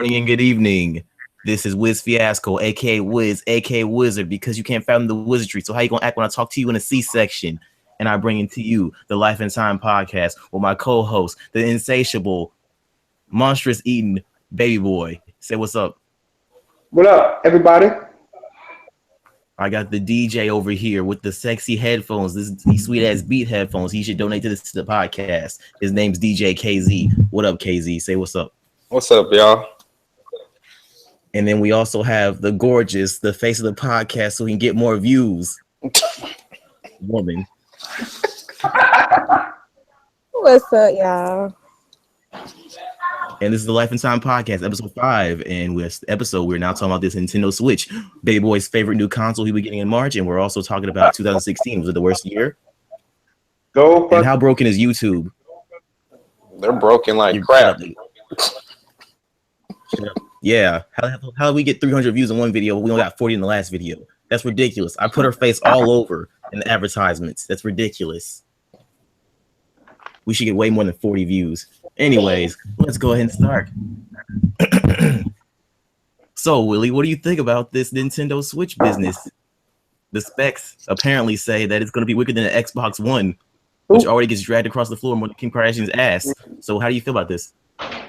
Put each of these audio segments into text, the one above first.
morning and good evening. This is Wiz Fiasco, aka Wiz, aka Wizard, because you can't fathom the wizardry. So how you gonna act when I talk to you in a C-section? And I bring into you the Life and Time podcast with my co-host, the insatiable, monstrous eating baby boy. Say what's up. What up, everybody? I got the DJ over here with the sexy headphones, these sweet ass beat headphones. He should donate to the podcast. His name's DJ KZ. What up, KZ? Say what's up. What's up, y'all? And then we also have the gorgeous, the face of the podcast, so we can get more views. Woman. What's up, y'all? And this is the Life and Time podcast, episode 5. And with this episode, we're now talking about this Nintendo Switch, Baby Boy's favorite new console he'll be getting in March. And we're also talking about 2016. Was it the worst year? And how broken is YouTube? They're broken like crap. Yeah. How did we get 300 views in one video? We only got 40 in the last video. That's ridiculous. I put her face all over in the advertisements. That's ridiculous. We should get way more than 40 views. Anyways, let's go ahead and start. So, Willie, what do you think about this Nintendo Switch business? The specs apparently say that it's going to be weaker than an Xbox One, which already gets dragged across the floor more than Kim Kardashian's ass. So, how do you feel about this?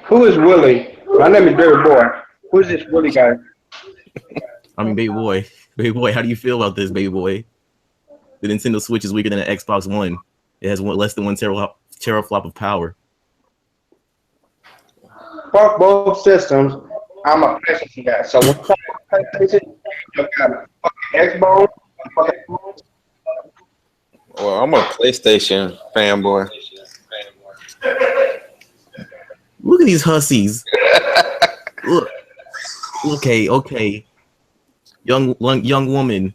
Who is Willie? My name is Baby Boy. Who is this Willie guy? I mean, Baby Boy. Baby Boy, how do you feel about this, Baby Boy? The Nintendo Switch is weaker than an Xbox One. It has less than one teraflop of power. Fuck both systems. I'm a PlayStation guy. So when PlayStation, you got a fucking Xbox. Well, I'm a PlayStation fanboy. Look at these hussies. Look. Okay. Young woman,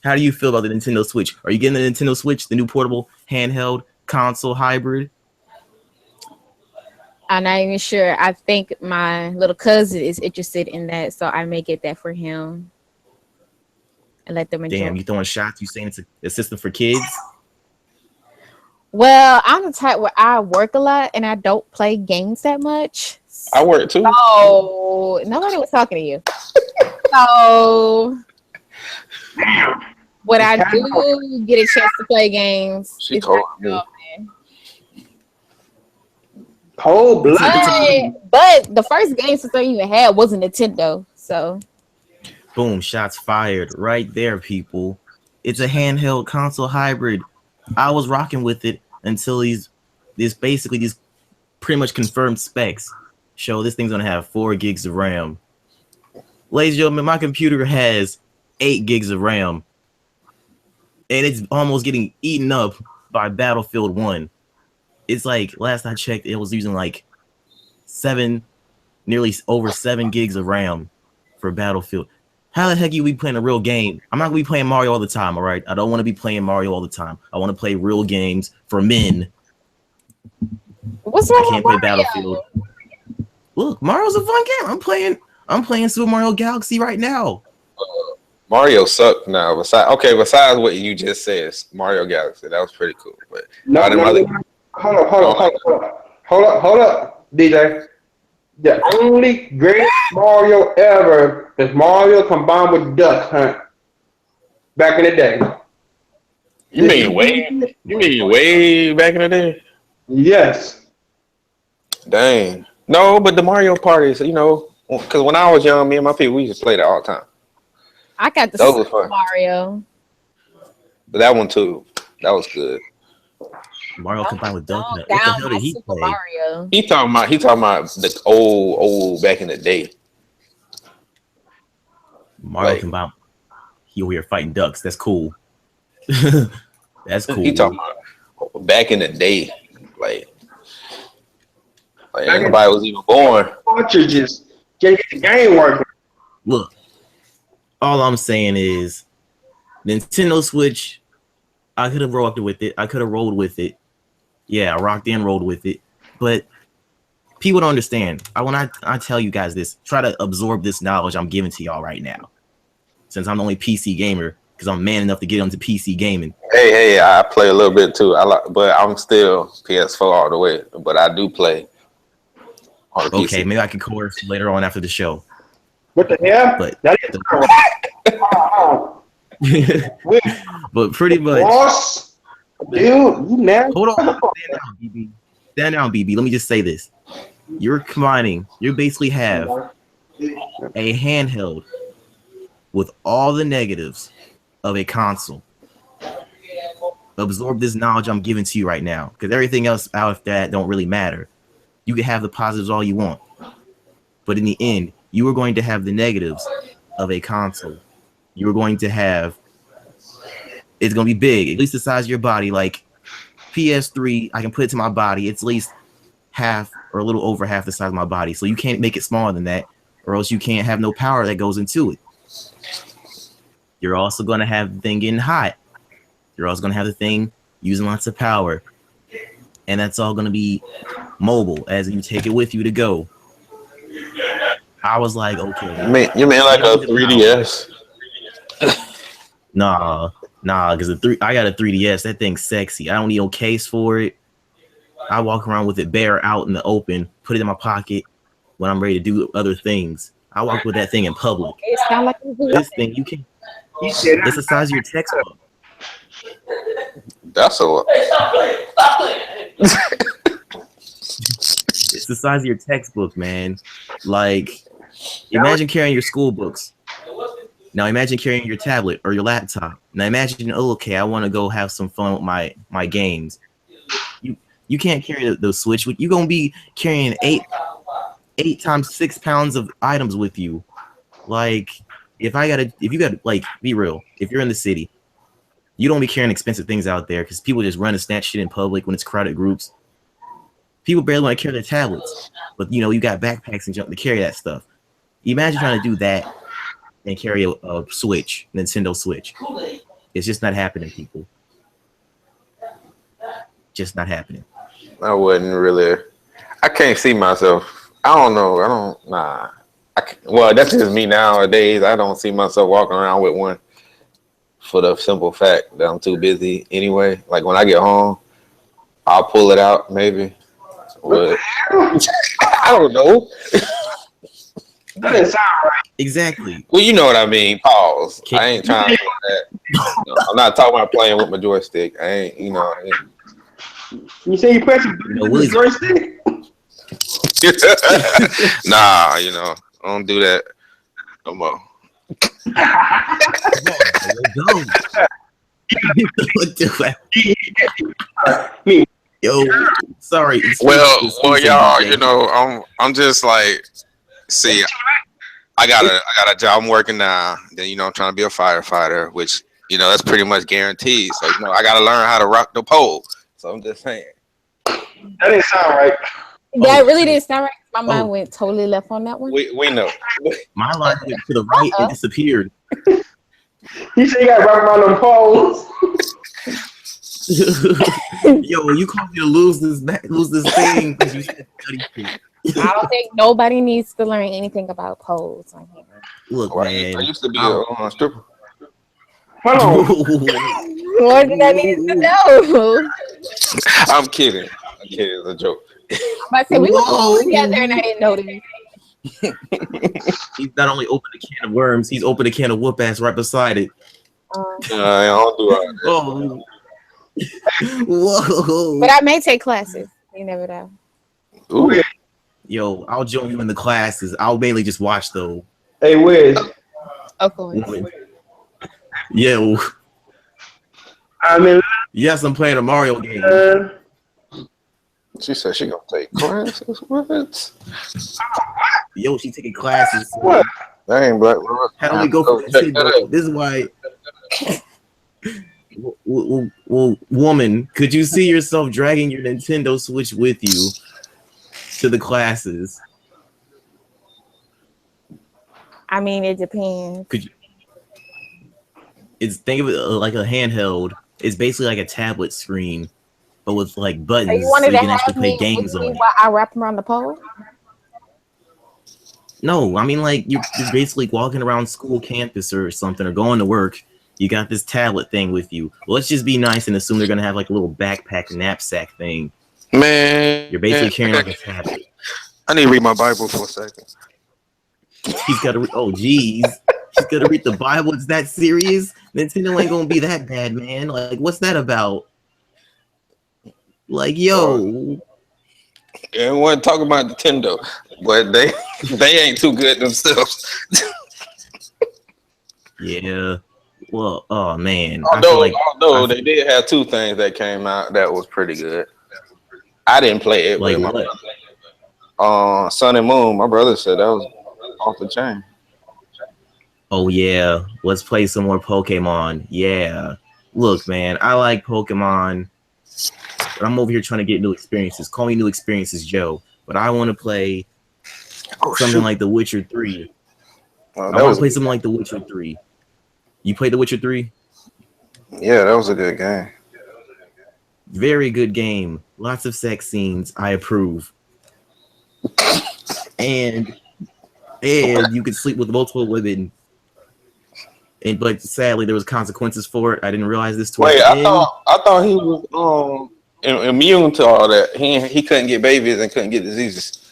how do you feel about the Nintendo Switch? Are you getting the Nintendo Switch, the new portable handheld console hybrid? I'm not even sure. I think my little cousin is interested in that, so I may get that for him and let them enjoy. Damn, you throwing shots? You saying it's a system for kids? Well, I'm the type where I work a lot and I don't play games that much. I work too. Oh, nobody was talking to you. So when I do get a chance to play games, she told me. Cold blood. But the first game system I even had was a Nintendo. So boom, shots fired right there, people. It's a handheld console hybrid. I was rocking with it until these pretty much confirmed specs show this thing's gonna have 4 gigs of RAM. Ladies and gentlemen, my computer has 8 gigs of RAM, and it's almost getting eaten up by Battlefield 1. It's like, last I checked, it was using like nearly over 7 gigs of RAM for Battlefield. How the heck are you be playing a real game? I'm not gonna be playing Mario all the time, all right? I don't want to be playing Mario all the time. I want to play real games for men. What's wrong? I can't play Battlefield. Look, Mario's a fun game. I'm playing Super Mario Galaxy right now. Mario sucked now. Besides what you just said, Mario Galaxy, that was pretty cool. But Hold up, DJ. The only great Mario ever is Mario combined with Duck Hunt back in the day. You mean way back in the day? Yes. Dang. No, but the Mario parties, because when I was young, me and my people, we used to play that all the time. I got the Super Mario. But that one too, that was good. Mario combined with Duck Hunt. What the hell did he play? Mario. He talking about the old back in the day. Mario combined. He over here fighting ducks. That's cool. That's cool. He talking about back in the day, like anybody was even born. You just get the game working. Look, all I'm saying is Nintendo Switch. I could have rocked with it. I could have rolled with it. Yeah, I rocked and rolled with it. But people don't understand. When I tell you guys this, try to absorb this knowledge I'm giving to y'all right now. Since I'm the only PC gamer, because I'm man enough to get into PC gaming. Hey, I play a little bit too. But I'm still PS4 all the way. But I do play On the Okay, PC. maybe I can coerce later on after the show. What the hell? But That is oh, wait, but pretty much. boss, dude, you nasty. Hold on, stand down, BB. Stand down, BB. Let me just say this: you're combining. You basically have a handheld with all the negatives of a console. Absorb this knowledge I'm giving to you right now, because everything else out of that don't really matter. You can have the positives all you want, but in the end, you are going to have the negatives of a console. You are going to have, it's going to be big, at least the size of your body. Like PS3, I can put it to my body. It's at least half or a little over half the size of my body. So you can't make it smaller than that, or else you can't have no power that goes into it. You're also going to have the thing getting hot. You're also going to have the thing using lots of power. And that's all going to be mobile, as you take it with you to go. I was like, okay. You mean like a 3DS? Nah, because I got a 3DS. That thing's sexy. I don't need no case for it. I walk around with it bare out in the open, put it in my pocket when I'm ready to do other things. I walk with that thing in public. It sounds like This thing, you can. It's the size of your textbook. That's a It's the size of your textbook, man. Like, imagine carrying your school books. Now imagine carrying your tablet or your laptop. Now imagine, oh, okay, I want to go have some fun with my games. You can't carry the Switch. You're gonna be carrying 8 times 6 pounds of items with you. Like, if you gotta like be real, if you're in the city, you don't be carrying expensive things out there because people just run and snatch shit in public when it's crowded groups. People barely want to carry their tablets, but you got backpacks and junk to carry that stuff. Imagine trying to do that and carry a Switch, Nintendo Switch. It's just not happening, people. Just not happening. I wouldn't really. I can't see myself. I don't know. Nah. Well, that's just me nowadays. I don't see myself walking around with one for the simple fact that I'm too busy anyway. Like when I get home, I'll pull it out maybe. But I don't know. That didn't sound right. Exactly. Well, you know what I mean. Pause. I ain't trying to do that. No, I'm not talking about playing with my joystick. I ain't. You say you press the joystick? Nah, I don't do that no more. Yo, sorry. Well, y'all, I'm just like, see, I got a job I'm working now. Then I'm trying to be a firefighter, which that's pretty much guaranteed. So I got to learn how to rock the pole. So I'm just saying. That didn't sound right. That really didn't sound right. My mind went totally left on that one. We know. My line went to the right and disappeared. He said you got to rock around them poles. Yo, you called me to lose this thing because you said study shit. I don't think nobody needs to learn anything about poles on here. Look, man. I used to be a stripper. Hold on. What did I need to know? I'm kidding. It's a joke. I said we were together and I didn't know this. He's not only opened a can of worms, he's opened a can of whoop ass right beside it. I don't do all that. Oh. Whoa. But I may take classes. You never know. Ooh. Yo, I'll join you in the classes. I'll mainly just watch though. Hey, Wiz. Of course. Yo. Yes, I'm playing a Mario game. She said she gonna take classes. What? Yo, she taking classes. What? That ain't Black. How do we go from this is why. Well, woman, could you see yourself dragging your Nintendo Switch with you to the classes? I mean, it depends. Could you? Think of it like a handheld. It's basically like a tablet screen, but with like buttons, So you wanted you to can actually have play me games with on me it. while I wrap around the pole? No, I mean like you're basically walking around school campus or something, or going to work. You got this tablet thing with you. Well, let's just be nice and assume they're gonna have like a little backpack knapsack thing. Man, You're basically carrying like a tablet. I need to read my Bible for a second. He's got to. Oh, geez. He's got to read the Bible. It's that serious? Nintendo ain't gonna be that bad, man. Like, what's that about? Like, yo. Everyone talk about Nintendo, but they ain't too good themselves. Yeah. Well, oh man. I feel Although they did have two things that came out that was pretty good. I didn't play it, like but my what? brother, Sun and Moon, my brother said that was off the chain. Oh yeah. Let's play some more Pokemon. Yeah. Look, man, I like Pokemon. But I'm over here trying to get new experiences. Call me new experiences, Joe. But I want to play something like The Witcher 3. I want to play something like The Witcher 3. You played The Witcher 3? Yeah, that was a good game. Very good game. Lots of sex scenes. I approve. And you could sleep with multiple women. But sadly, there was consequences for it. I didn't realize this. Wait, I thought he was immune to all that. He couldn't get babies and couldn't get diseases.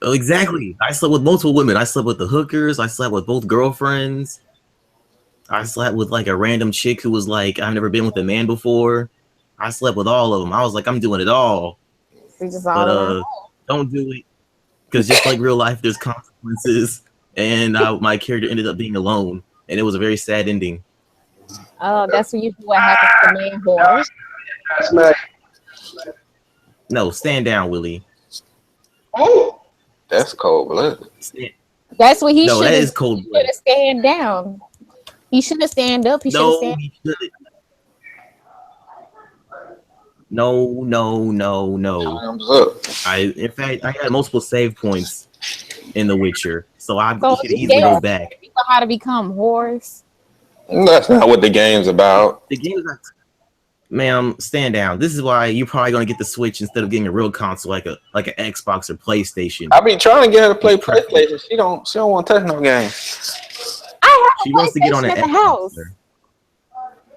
Oh, exactly. I slept with multiple women. I slept with the hookers. I slept with both girlfriends. I slept with like a random chick who was like, I've never been with a man before. I slept with all of them. I was like, I'm doing it all. But don't do it. Because just like real life, there's consequences. And my character ended up being alone. And it was a very sad ending. Oh, that's usually what happens to man whores. That's nice. No, stand down, Willie. Oh, That's cold blooded. That's what he No, should that have. is cold Should blooded. have stand down. He should have stand up. He should have No, stand. he shouldn't. No. Thumbs up. In fact, I had multiple save points in The Witcher, so I So could you easily dare go back. people how to become whores. That's not what the game's about. The game is not. Ma'am, stand down. This is why you're probably gonna get the Switch instead of getting a real console like an Xbox or PlayStation. I be trying to get her to play PlayStation. She don't want to touch no games. I She have a wants to get on PlayStation an at the Xbox. house.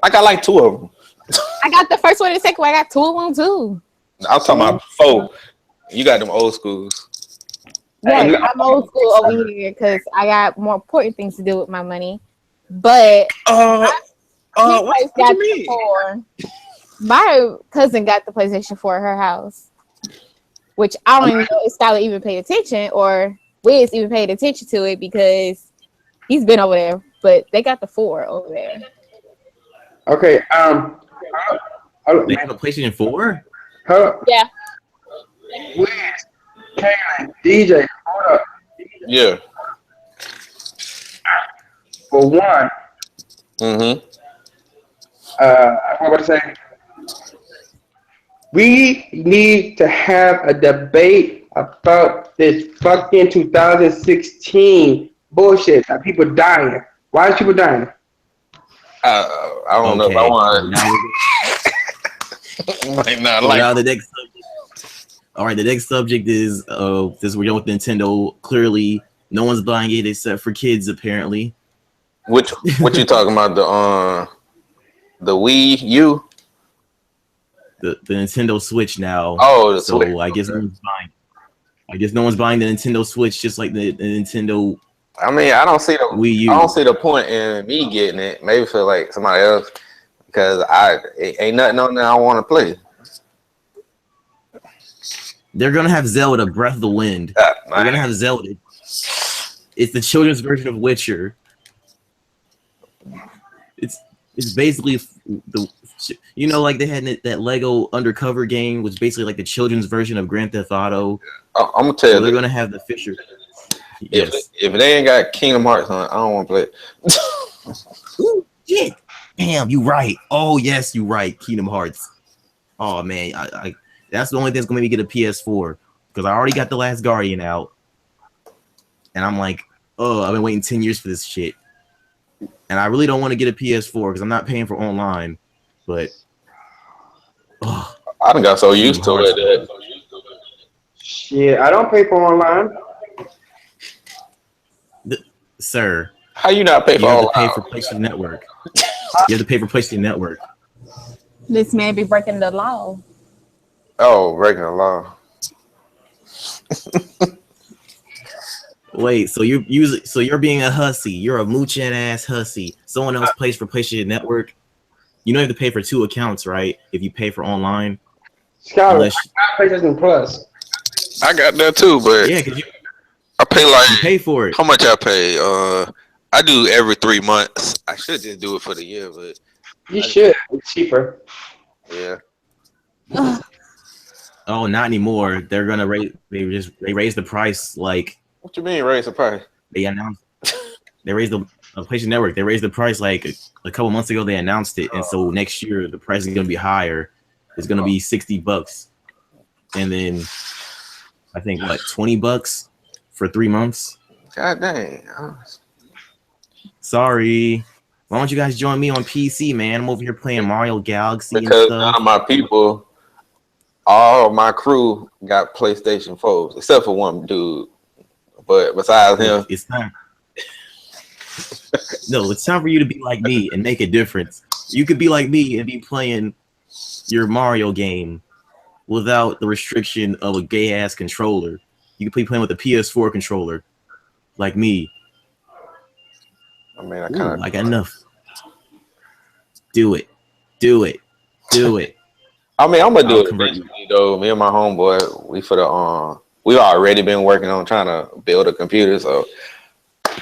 I got like two of them. I got the first one and the second one. I got two of them too. I'm talking about four. You got them old schools. Yeah, I'm old school over here because I got more important things to do with my money. But What got you mean? my cousin got the PlayStation 4 at her house, which I don't even know if Skylar even paid attention or Wiz even paid attention to it because he's been over there. But they got the 4 over there. okay. They have a PlayStation 4? Yeah. Wiz, Kaylin, DJ, hold up. Yeah. For one, Mm-hmm. I'm about to say, we need to have a debate about this fucking 2016 bullshit that people dying. Why is people dying? I don't know if I want to. Now the next subject. All right, the next subject is this we're done with Nintendo. Clearly, no one's buying it except for kids, apparently. What you talking about? The Wii U? The Nintendo Switch now. Oh, the So Switch. I guess no one's buying. I guess no one's buying the Nintendo Switch, just like the Nintendo I mean, I don't see the Wii U. I don't see the point in me getting it. Maybe for like somebody else because it ain't nothing on there I want to play. They're gonna have Zelda: Breath of the Wind. They're gonna have Zelda. It's the children's version of Witcher. It's basically like they had that Lego Undercover game, which is basically like the children's version of Grand Theft Auto. I'm gonna tell So you, they're gonna have the Fisher. Yes. if they ain't got Kingdom Hearts on it, I don't want to play it. Ooh, shit. Damn, you right. Oh yes, you right. Kingdom Hearts. Oh man, I that's the only thing that's gonna make me get a PS4 because I already got The Last Guardian out, and I'm like, oh, I've been waiting 10 years for this shit, and I really don't want to get a PS4 because I'm not paying for online, but oh, I done got so used to it that Shit, I don't pay for online. sir, how you not pay you for have all to pay for PlayStation Network. You have to pay for PlayStation Network. This man be breaking the law. Oh, breaking the law. Wait, so you're being a hussy. You're a mooching ass hussy. Someone else pays for PlayStation Network. You don't have to pay for 2 accounts, right? If you pay for online, Scott, unless I got PlayStation Plus. I got that too, but yeah, because you I pay like pay for it. how much I pay? I do every 3 months. I should just do it for the year, but You should. It's cheaper. yeah. Oh, not anymore. They're gonna raise. They raised the price. Like What you mean raise the price? they announced. They raised the PlayStation Network. They raised the price like a couple months ago. They announced it, and so next year the price is gonna be higher. It's gonna be $60, and then I think what $20 for 3 months. God dang. Sorry. Why don't you guys join me on PC, man? I'm over here playing Mario Galaxy Because and none stuff. of my people, all of my crew got PlayStation 4s, except for one dude. But besides him, It's time. No, it's time for you to be like me and make a difference. You could be like me and be playing your Mario game without the restriction of a gay ass controller. You could be playing with a PS4 controller, like me. I mean, I Ooh, kind of I got enough. Do it. Do it. Do it. I mean, I'm gonna do I'll it convert you. eventually, though. Me and my homeboy, we already been working on trying to build a computer, so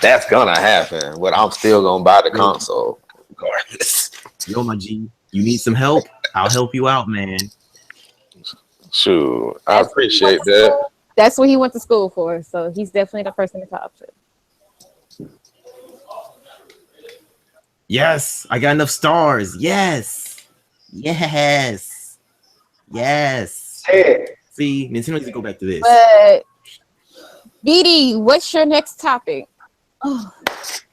that's gonna happen. But I'm still gonna buy the console regardless. Yo, my G, you need some help? I'll help you out, man. Shoot, I appreciate that. That's what he went to school for. So he's definitely the person to talk to. Yes, I got enough stars. Yes. Yes. Yes. Hey, See, Nintendo needs to go back to this. But BD, what's your next topic? Oh,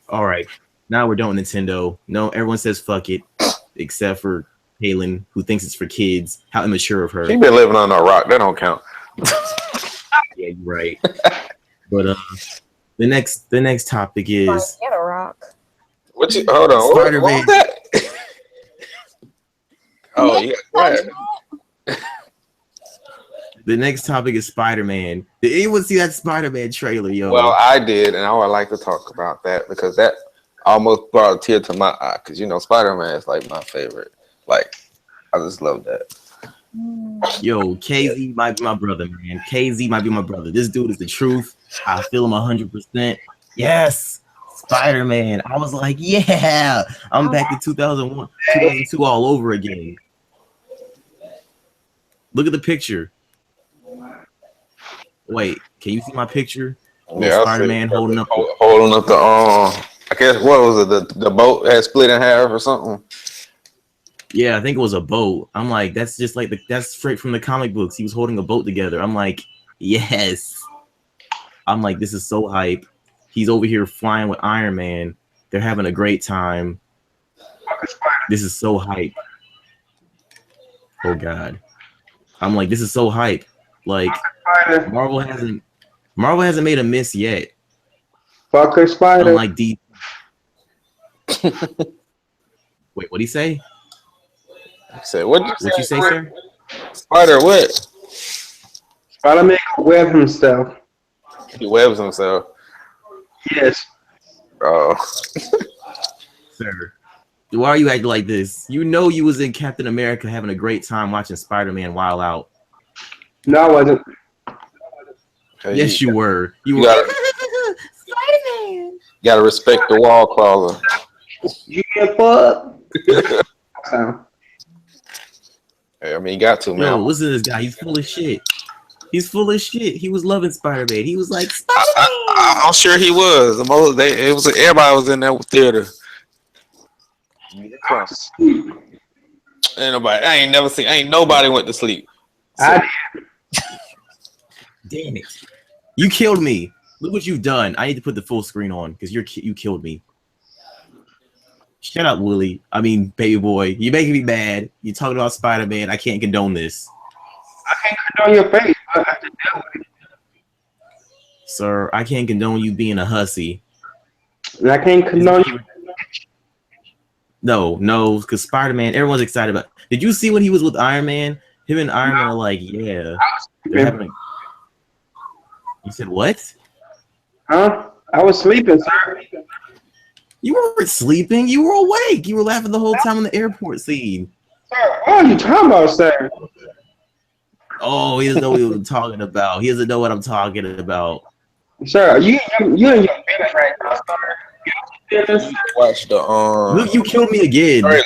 All right. Now we're done with Nintendo. No, everyone says fuck it, except for Halen, who thinks it's for kids. How immature of her. He been living on a rock. That don't count. Yeah, you're right. But the next topic is get a rock. What you? Hold on. What Spider-Man. was that? Oh yeah. Right. the next topic is Spider-Man. Did anyone see that Spider-Man trailer, yo? Well, I did, and I would like to talk about that because that almost brought a tear to my eye. Because Spider-Man is like my favorite. Like, I just love that. Yo, KZ might be my brother, man. KZ might be my brother. This dude is the truth. I feel him 100%. Yes, Spider-Man. I was like, yeah, I'm back in 2001, 2002 all over again. Look at the picture. Wait, can you see my picture? Yeah, Spider-Man holding up. holding up the I guess what was it? The boat had split in half or something. Yeah, I think it was a boat. I'm like, that's just like that's straight from the comic books. He was holding a boat together. I'm like, yes. I'm like, this is so hype. He's over here flying with Iron Man. They're having a great time. This is so hype. Oh God. I'm like, this is so hype. Like Spider. Marvel hasn't made a miss yet. Fucker Spider. Unlike DC. Wait, what'd he say? I said, what What'd you say, sir? Spider, what? Spider-Man can web himself. He webs himself. Yes. Oh, Sir, why are you acting like this? You know you was in Captain America having a great time watching Spider-Man Wild Out. No, I wasn't. Yes, you were. You You were. gotta, Spider-Man. gotta respect the wall crawler. You get fucked. So, I mean, you got to, Yo, man. listen to this guy. He's full of shit. He's full of shit. He was loving Spider-Man. He was like, I'm sure he was. Everybody was in that theater. Ain't nobody went to sleep. I damn it. You killed me. Look what you've done. I need to put the full screen on because you killed me. Shut up, Willie. I mean, baby boy. You're making me mad. You're talking about Spider-Man. I can't condone this. can't condone your face, but I have to deal with it. Sir, I can't condone you being a hussy. And I can't condone you. No, because Spider-Man, everyone's excited about. Did you see when he was with Iron Man? Him and Iron Man are like, yeah. They're having You said what? Huh? I was sleeping, sir. You weren't sleeping. You were awake. You were laughing the whole time on the airport scene. Sir, what are you talking about, sir? Oh, he doesn't know what I'm talking about. He doesn't know what I'm talking about. Sir, you in your business right now, sir. You in your business? Watch the Look, you killed me again. trailer.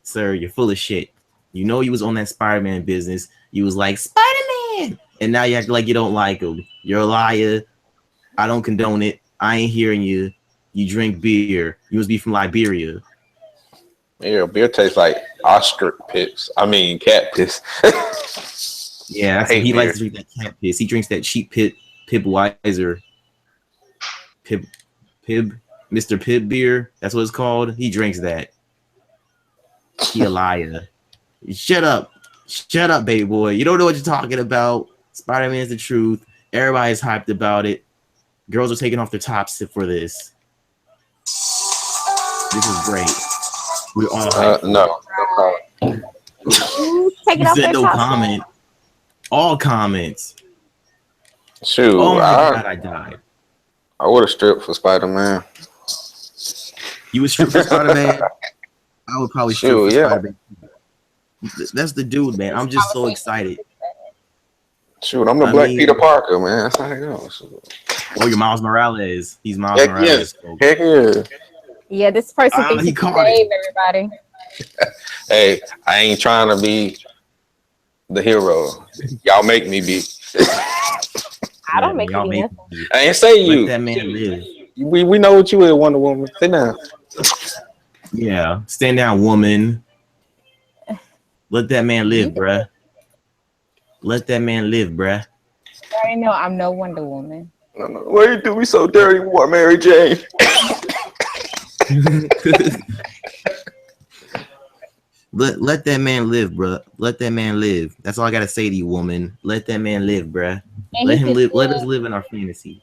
Sir, you're full of shit. You know you was on that Spider-Man business. You was like, Spider-Man! And now you act like you don't like him. You're a liar. I don't condone it. I ain't hearing you. You drink beer. You must be from Liberia. Yeah, beer tastes like ostrich piss. I mean, cat piss. Yeah, that's hate he likes beer. to drink that cat piss. He drinks that cheap Pibweiser. Pib, Mr. Pibb beer. That's what it's called. He drinks that. He a liar. Shut up. Shut up, baby boy. You don't know what you're talking about. Spider-Man's the truth. Everybody's hyped about it. Girls are taking off their tops for this. This is great. We're all hyped. No. Who's taking You off said their no top? comment. All comments. Shoot, Oh my god, I died. I would have stripped for Spider-Man. You would strip for Spider-Man? I would probably strip Shoot, for yeah. Spider-Man. That's the dude, man. I'm just so excited. Shoot, I'm the I Black mean- Peter Parker, man. That's how it goes. Oh, you're Miles Morales. He's Miles Heck Morales. yes. Heck yeah. Yeah, this person Ah, thinks he he can caught it. save everybody. Hey, I ain't trying to be the hero. Y'all make me be. I don't make y'all you do make nothing. me. I ain't say Let you. that man live. We know what you is, Wonder Woman. Sit down. Yeah, stand down, woman. Let that man live, bruh. Let that man live, bruh. You already know I'm no Wonder Woman. No. Why you do me so dirty, what, Mary Jane? Let that man live, bruh. Let that man live. That's all I gotta say to you, woman. Let that man live, bruh. And Let he him can live. Let still- us live in our fantasy.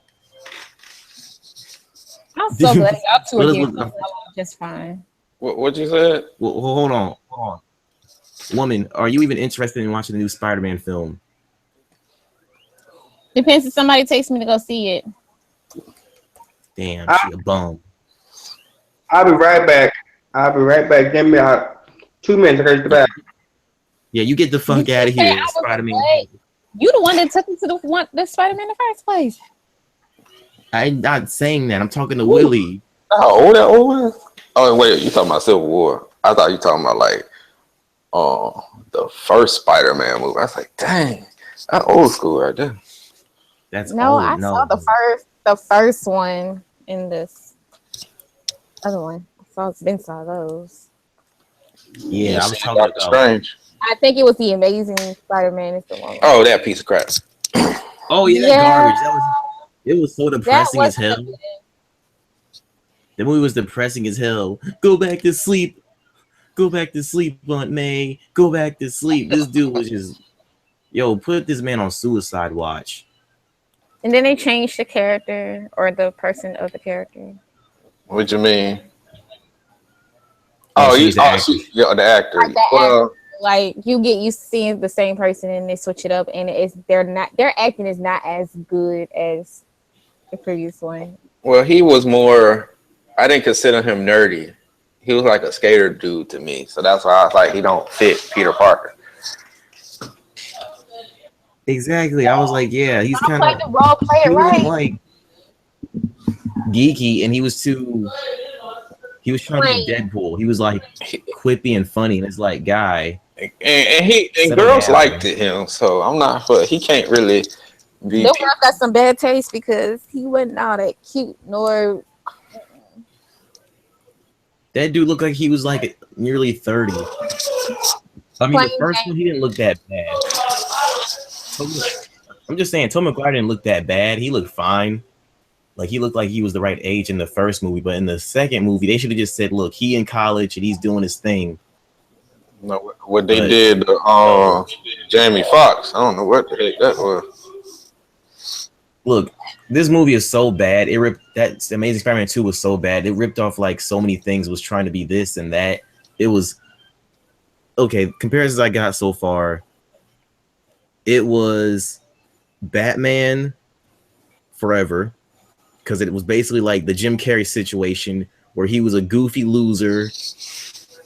I'm so glad y'all two Let are us here. look- Just fine. What you said? Well, hold on. Woman, are you even interested in watching the new Spider-Man film? Depends if somebody takes me to go see it. Damn, she a bum. I'll be right back. Give me 2 minutes. I got the back. Yeah, you get the fuck You out of said here, I was Spider-Man. late. You the one that took me to the Spider-Man in the first place. I'm not saying that. I'm talking to Willie. How old that old one? Oh wait, you talking about Civil War? I thought you talking about like, the first Spider-Man movie. I was like, dang, that old school right there. That's No, old. I No. saw the first one in this other one. Been saw those. Yeah, I was seen talking Doctor about. Strange. I think it was the Amazing Spider-Man is the one. Oh, that piece of crap. Oh yeah, that garbage. It was so depressing as wasn't hell. good. The movie was depressing as hell. Go back to sleep. Go back to sleep, Aunt May. Go back to sleep. This dude was just, yo, put this man on suicide watch. And then they changed the character or the person of the character. What you mean? Yeah, Oh, she's the actor. the actor. Like the Well, Like you get used to seeing the same person and they switch it up and their acting is not as good as the previous one. well, he was more. I didn't consider him nerdy. He was like a skater dude to me, so that's why I was like, he don't fit Peter Parker. Exactly. I was like, yeah, he's kind Play of the role, play it right. like geeky, and he was trying to be Deadpool. He was like quippy and funny, and it's like, guy, And Settle girls down. liked him, so I'm not. But he can't really be. Lil Ralph got some bad taste because he wasn't all that cute nor that dude looked like he was like nearly 30. I mean, the Plain first Jane. one he didn't look that bad. I'm just saying, Tom McGuire didn't look that bad. He looked fine. Like he looked like he was the right age in the first movie, but in the second movie, they should have just said, "Look, he in college and he's doing his thing." No, what they But- did, Jamie Foxx. I don't know what the heck that was. Look, this movie is so bad. It ripped that Amazing Spider-Man 2 was so bad. It ripped off like so many things. Was trying to be this and that. It was okay. Comparisons I got so far, it was Batman Forever, because it was basically like the Jim Carrey situation where he was a goofy loser,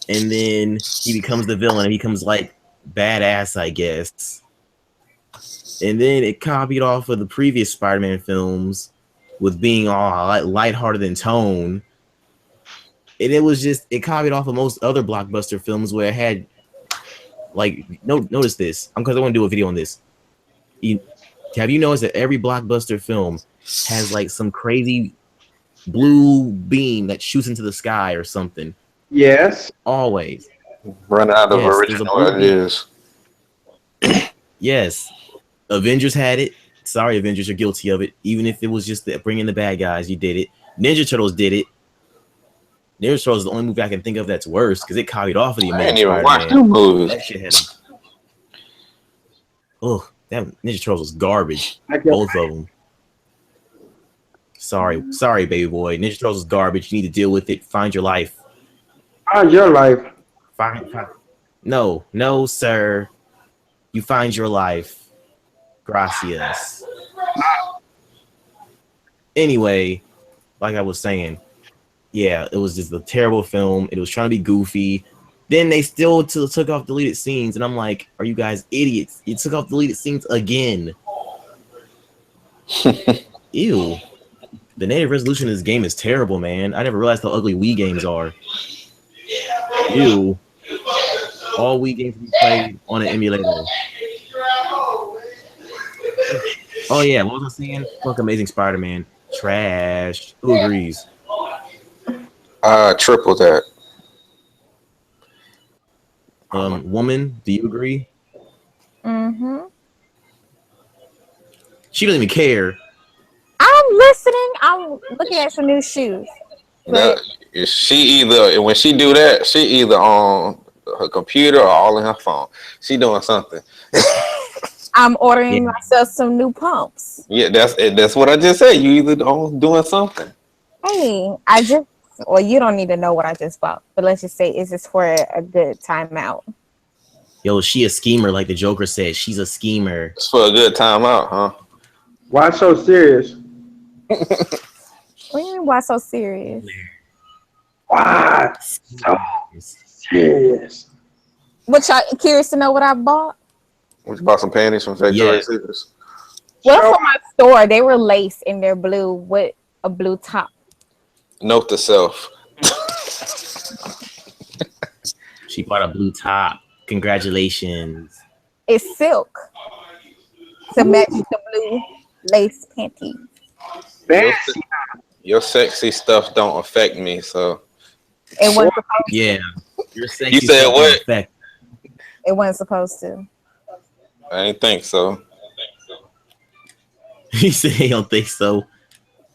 and then he becomes the villain and he becomes like badass, I guess. And then it copied off of the previous Spider-Man films with being all lighthearted in tone. And it copied off of most other blockbuster films where it had, like, notice this, because I want to do a video on this. Have you noticed that every blockbuster film has like some crazy blue beam that shoots into the sky or something? Yes. Always. Run out of Yes, original ideas. Yes. Avengers had it. Sorry, Avengers, you're guilty of it. Even if it was just bringing the bad guys, you did it. Ninja Turtles did it. Ninja Turtles is the only movie I can think of that's worse because it copied off of the I ain't Amazing even watched Spider-Man. them movies. That shit had. Oh, that Ninja Turtles was garbage. I guess. Both of them. Sorry, baby boy. Ninja Turtles is garbage. You need to deal with it. Find your life. Find your life. Find. No, sir. You find your life. Gracias. Anyway, like I was saying, yeah, it was just a terrible film. It was trying to be goofy. Then they still took off deleted scenes, and I'm like, are you guys idiots? You took off deleted scenes again. Ew. The native resolution of this game is terrible, man. I never realized how ugly Wii games are. Ew. All Wii games we play on an emulator. Oh yeah, what was I saying? Fuck Amazing Spider-Man. Trash. Who agrees? Triple that. Woman, do you agree? Mm-hmm. She doesn't even care. I'm listening. I'm looking at some new shoes. That, when she do that, she either on her computer or all in her phone. She doing something. I'm ordering myself some new pumps. Yeah, that's what I just said. You either doing something. Hey, you don't need to know what I just bought, but let's just say, is this for a good timeout? Yo, she a schemer, like the Joker said. She's a schemer. It's for a good time out, huh? Why so serious? What do you mean, why so serious? Why so serious? What y'all curious to know what I bought? We bought some panties from Victoria's Secret. Well, from my store, they were lace and they're blue with a blue top. Note to self. She bought a blue top. Congratulations. It's silk to match the blue lace panties. Your sexy stuff don't affect me, so. It wasn't supposed Yeah. Your sexy You said stuff what? effect. It wasn't supposed to. I ain't think so. He said he don't think so.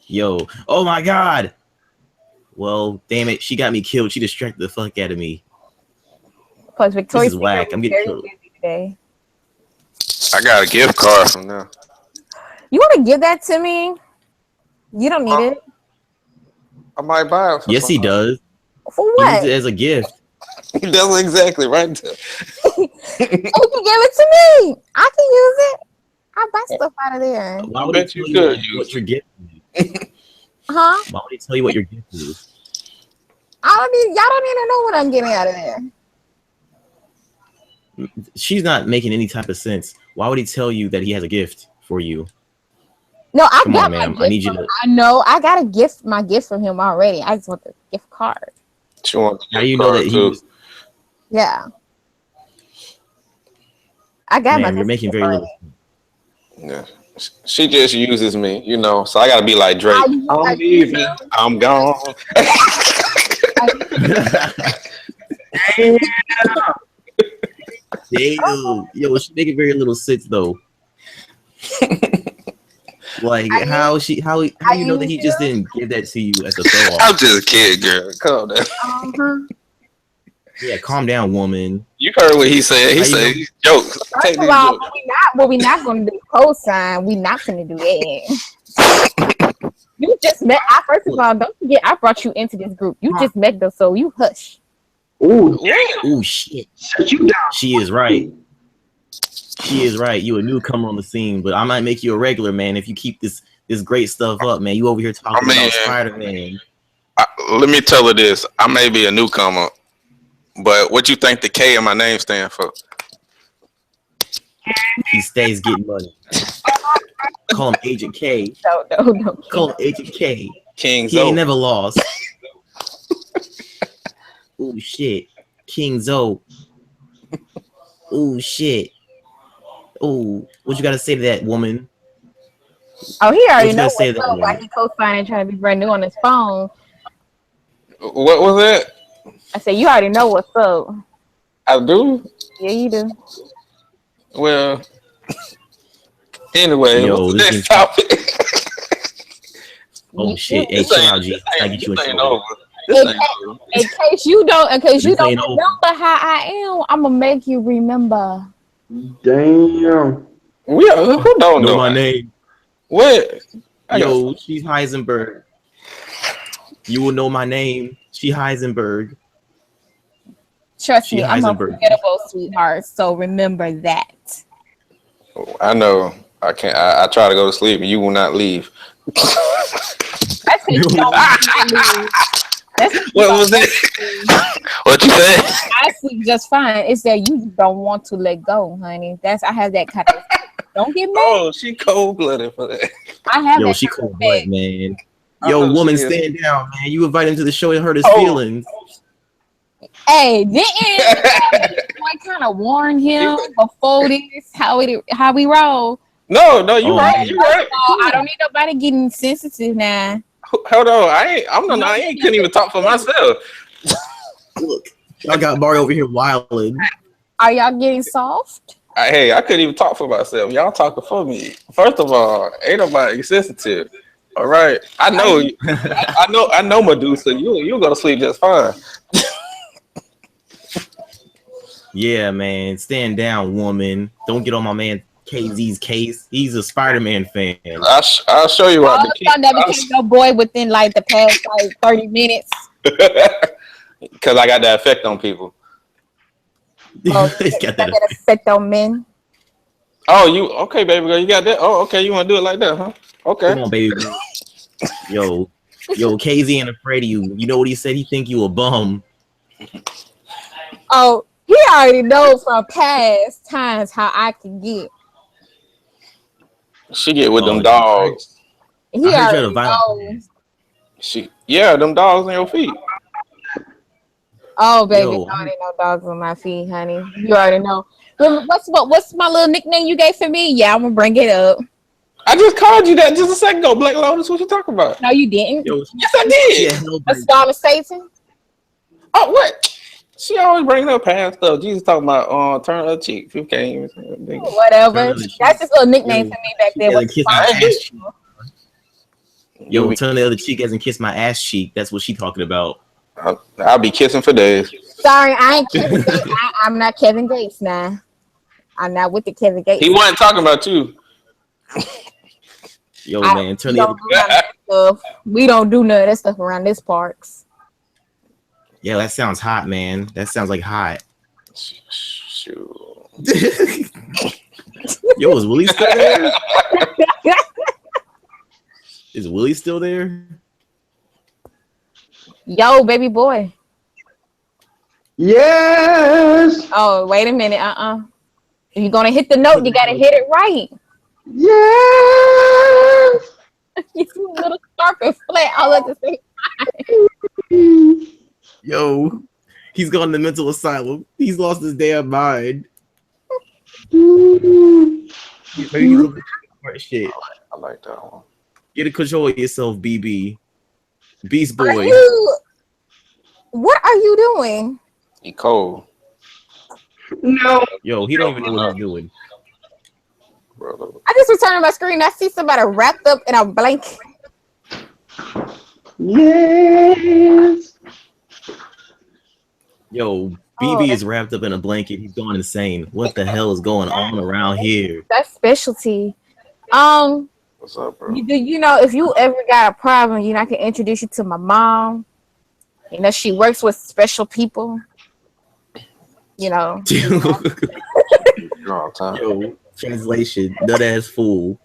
Yo. Oh my god. Well, damn it. She got me killed. She distracted the fuck out of me. Plus, Victoria's This is whack. Secret I'm was getting very killed. busy today. I got a gift card from them. You want to give that to me? You don't need it. I might buy it. For Yes, he somebody. does. For He what? needs it as a gift. That's exactly right. There. You can give it to me. I can use it. I buy stuff out of there. Why would bet he you tell could you use what your gift is? Huh? Why would he tell you what your gift is? Y'all don't need to know what I'm getting out of there. She's not making any type of sense. Why would he tell you that he has a gift for you? No, I Come got on, my ma'am. gift. I need you to. I know. I got my gift from him already. I just want the gift card. She wants How do you know that he was? Yeah. I got Ma'am, my you're making very little. Yeah. She just uses me, you know. So I gotta be like Drake. I I'm use leaving. I'm gone. Damn. Yo, she making very little sense though. Like how you know that he just didn't give that to you as a throw I'm off? just a kid, girl. Calm down. Uh-huh. Yeah, calm down, woman. You heard what he said. He How you said know? these jokes. First Take of these all, jokes. what we not going to do co-sign. We not going to do that. You just met. First of all, don't forget I brought you into this group. You just met them, so you hush. Ooh, Yeah. Oh shit. shut you down. She is right. She is right. You a newcomer on the scene, but I might make you a regular, man, if you keep this great stuff up, man. You over here talking about Spider-Man. Let me tell her this. I may be a newcomer, but what you think the K in my name stand for? He stays getting money. Call him Agent K. No. Call him Agent K. King He ain't Zo. never lost. Oh shit. King Zo. Oh shit. Oh, what you gotta say to that woman? Oh, he already What you knows gotta say to what's that up. Why woman? he co-signing trying to be brand new on his phone? What was that? I said, you already know what's up. I do. Yeah, you do. Well, anyway, Yo, what's the this next is- topic? Oh shit. Hey, This chill ain't- out, G. I get you in this ain't trouble. over. This ain't over. In case you don't This ain't remember over. how I am, I'm gonna make you remember. Damn. Who don't Know know my name. What? Yo, she's Heisenberg. You will know my name. She Heisenberg. Trust She me, I'm Heisenberg. unforgettable, sweetheart. So remember that. I know. I can't. I try to go to sleep, and you will not leave. That's it. You don't want me to leave. That's it. What was it? What you said? I sleep just fine. It's that you don't want to let go, honey. I have that kind of. Don't get mad. Oh, she cold blooded for that. I have Yo, that she kind cold of blood, respect. man. I Yo, know woman, she is. stand down, man. You invite him to the show and hurt his Oh. feelings. Hey, I kind of warn him before this how we roll. No, you Oh, right. man. You right. Oh, I don't need nobody getting sensitive now. Hold on. I couldn't even talk for myself. Look, I got Barry over here wilding. Are y'all getting soft? I couldn't even talk for myself. Y'all talking for me. First of all, ain't nobody sensitive. All right. I know. I know Medusa. You go to sleep just fine. Yeah, man. Stand down, woman. Don't get on my man KZ's case. He's a Spider-Man fan. I'll show you what. Y'all never became no boy within like the past 30 minutes. Because I got that effect on people. Oh, He's got that. that effect on men. Oh, you okay, baby girl? You got that? Oh, okay. You want to do it like that, huh? Okay. Come on, baby. Yo, KZ ain't afraid of you. You know what he said? He think you a bum. Oh, he already knows from past times how I can get. She get with Oh, them dogs. He I heard you had a already violent. Them dogs on your feet. Oh, baby, Yo. no, there ain't no dogs on my feet, honey. You already know. What's my little nickname you gave for me? Yeah, I'm gonna bring it up. I just called you that just a second ago, Black Lotus. What you talking about? No, you didn't. Yo, Yes, I did. yeah, no, A storm of Satan. Oh, what? She always brings up past stuff. Jesus talking about turn her cheek. You can't even say anything. Whatever. Turn the That's just a little nickname Yo, for me back she there. hasn't kissed my I ass cheek. Yo, You'll be- turn the other cheek hasn't kissed my ass cheek. That's what she talking about. I'll be kissing for days. Sorry, I ain't Kevin Gates. I'm not Kevin Gates now. I'm not with the Kevin Gates. He wasn't talking about you. Yo, I- man, turn we the don't other. do none of that stuff. We don't do none of that stuff around this parks. Yeah, that sounds hot, man. That sounds like hot. Shoot. Yo, is Willie still there? Is Willie still there? Yo, baby boy. Yes. Oh, wait a minute. If you're gonna hit the note, you gotta hit it right. Yes. You little carpet flat all at the same. Yo, he's gone to mental asylum. He's lost his damn mind. Maybe he's a shit. I like that one. Get a control of yourself, BB. Beast Boy. What are you doing? He cold, No. Yo, he don't even know what he's doing. brother. I just returned my screen. I see somebody wrapped up in a blanket. Yes. Yo, Oh, BB is wrapped up in a blanket. He's going insane. What the hell is going on around here? That's specialty. What's up, bro? You know, if you ever got a problem, I can introduce you to my mom. You know, she works with special people. You know, you all the time. Yo, translation, nut ass fool.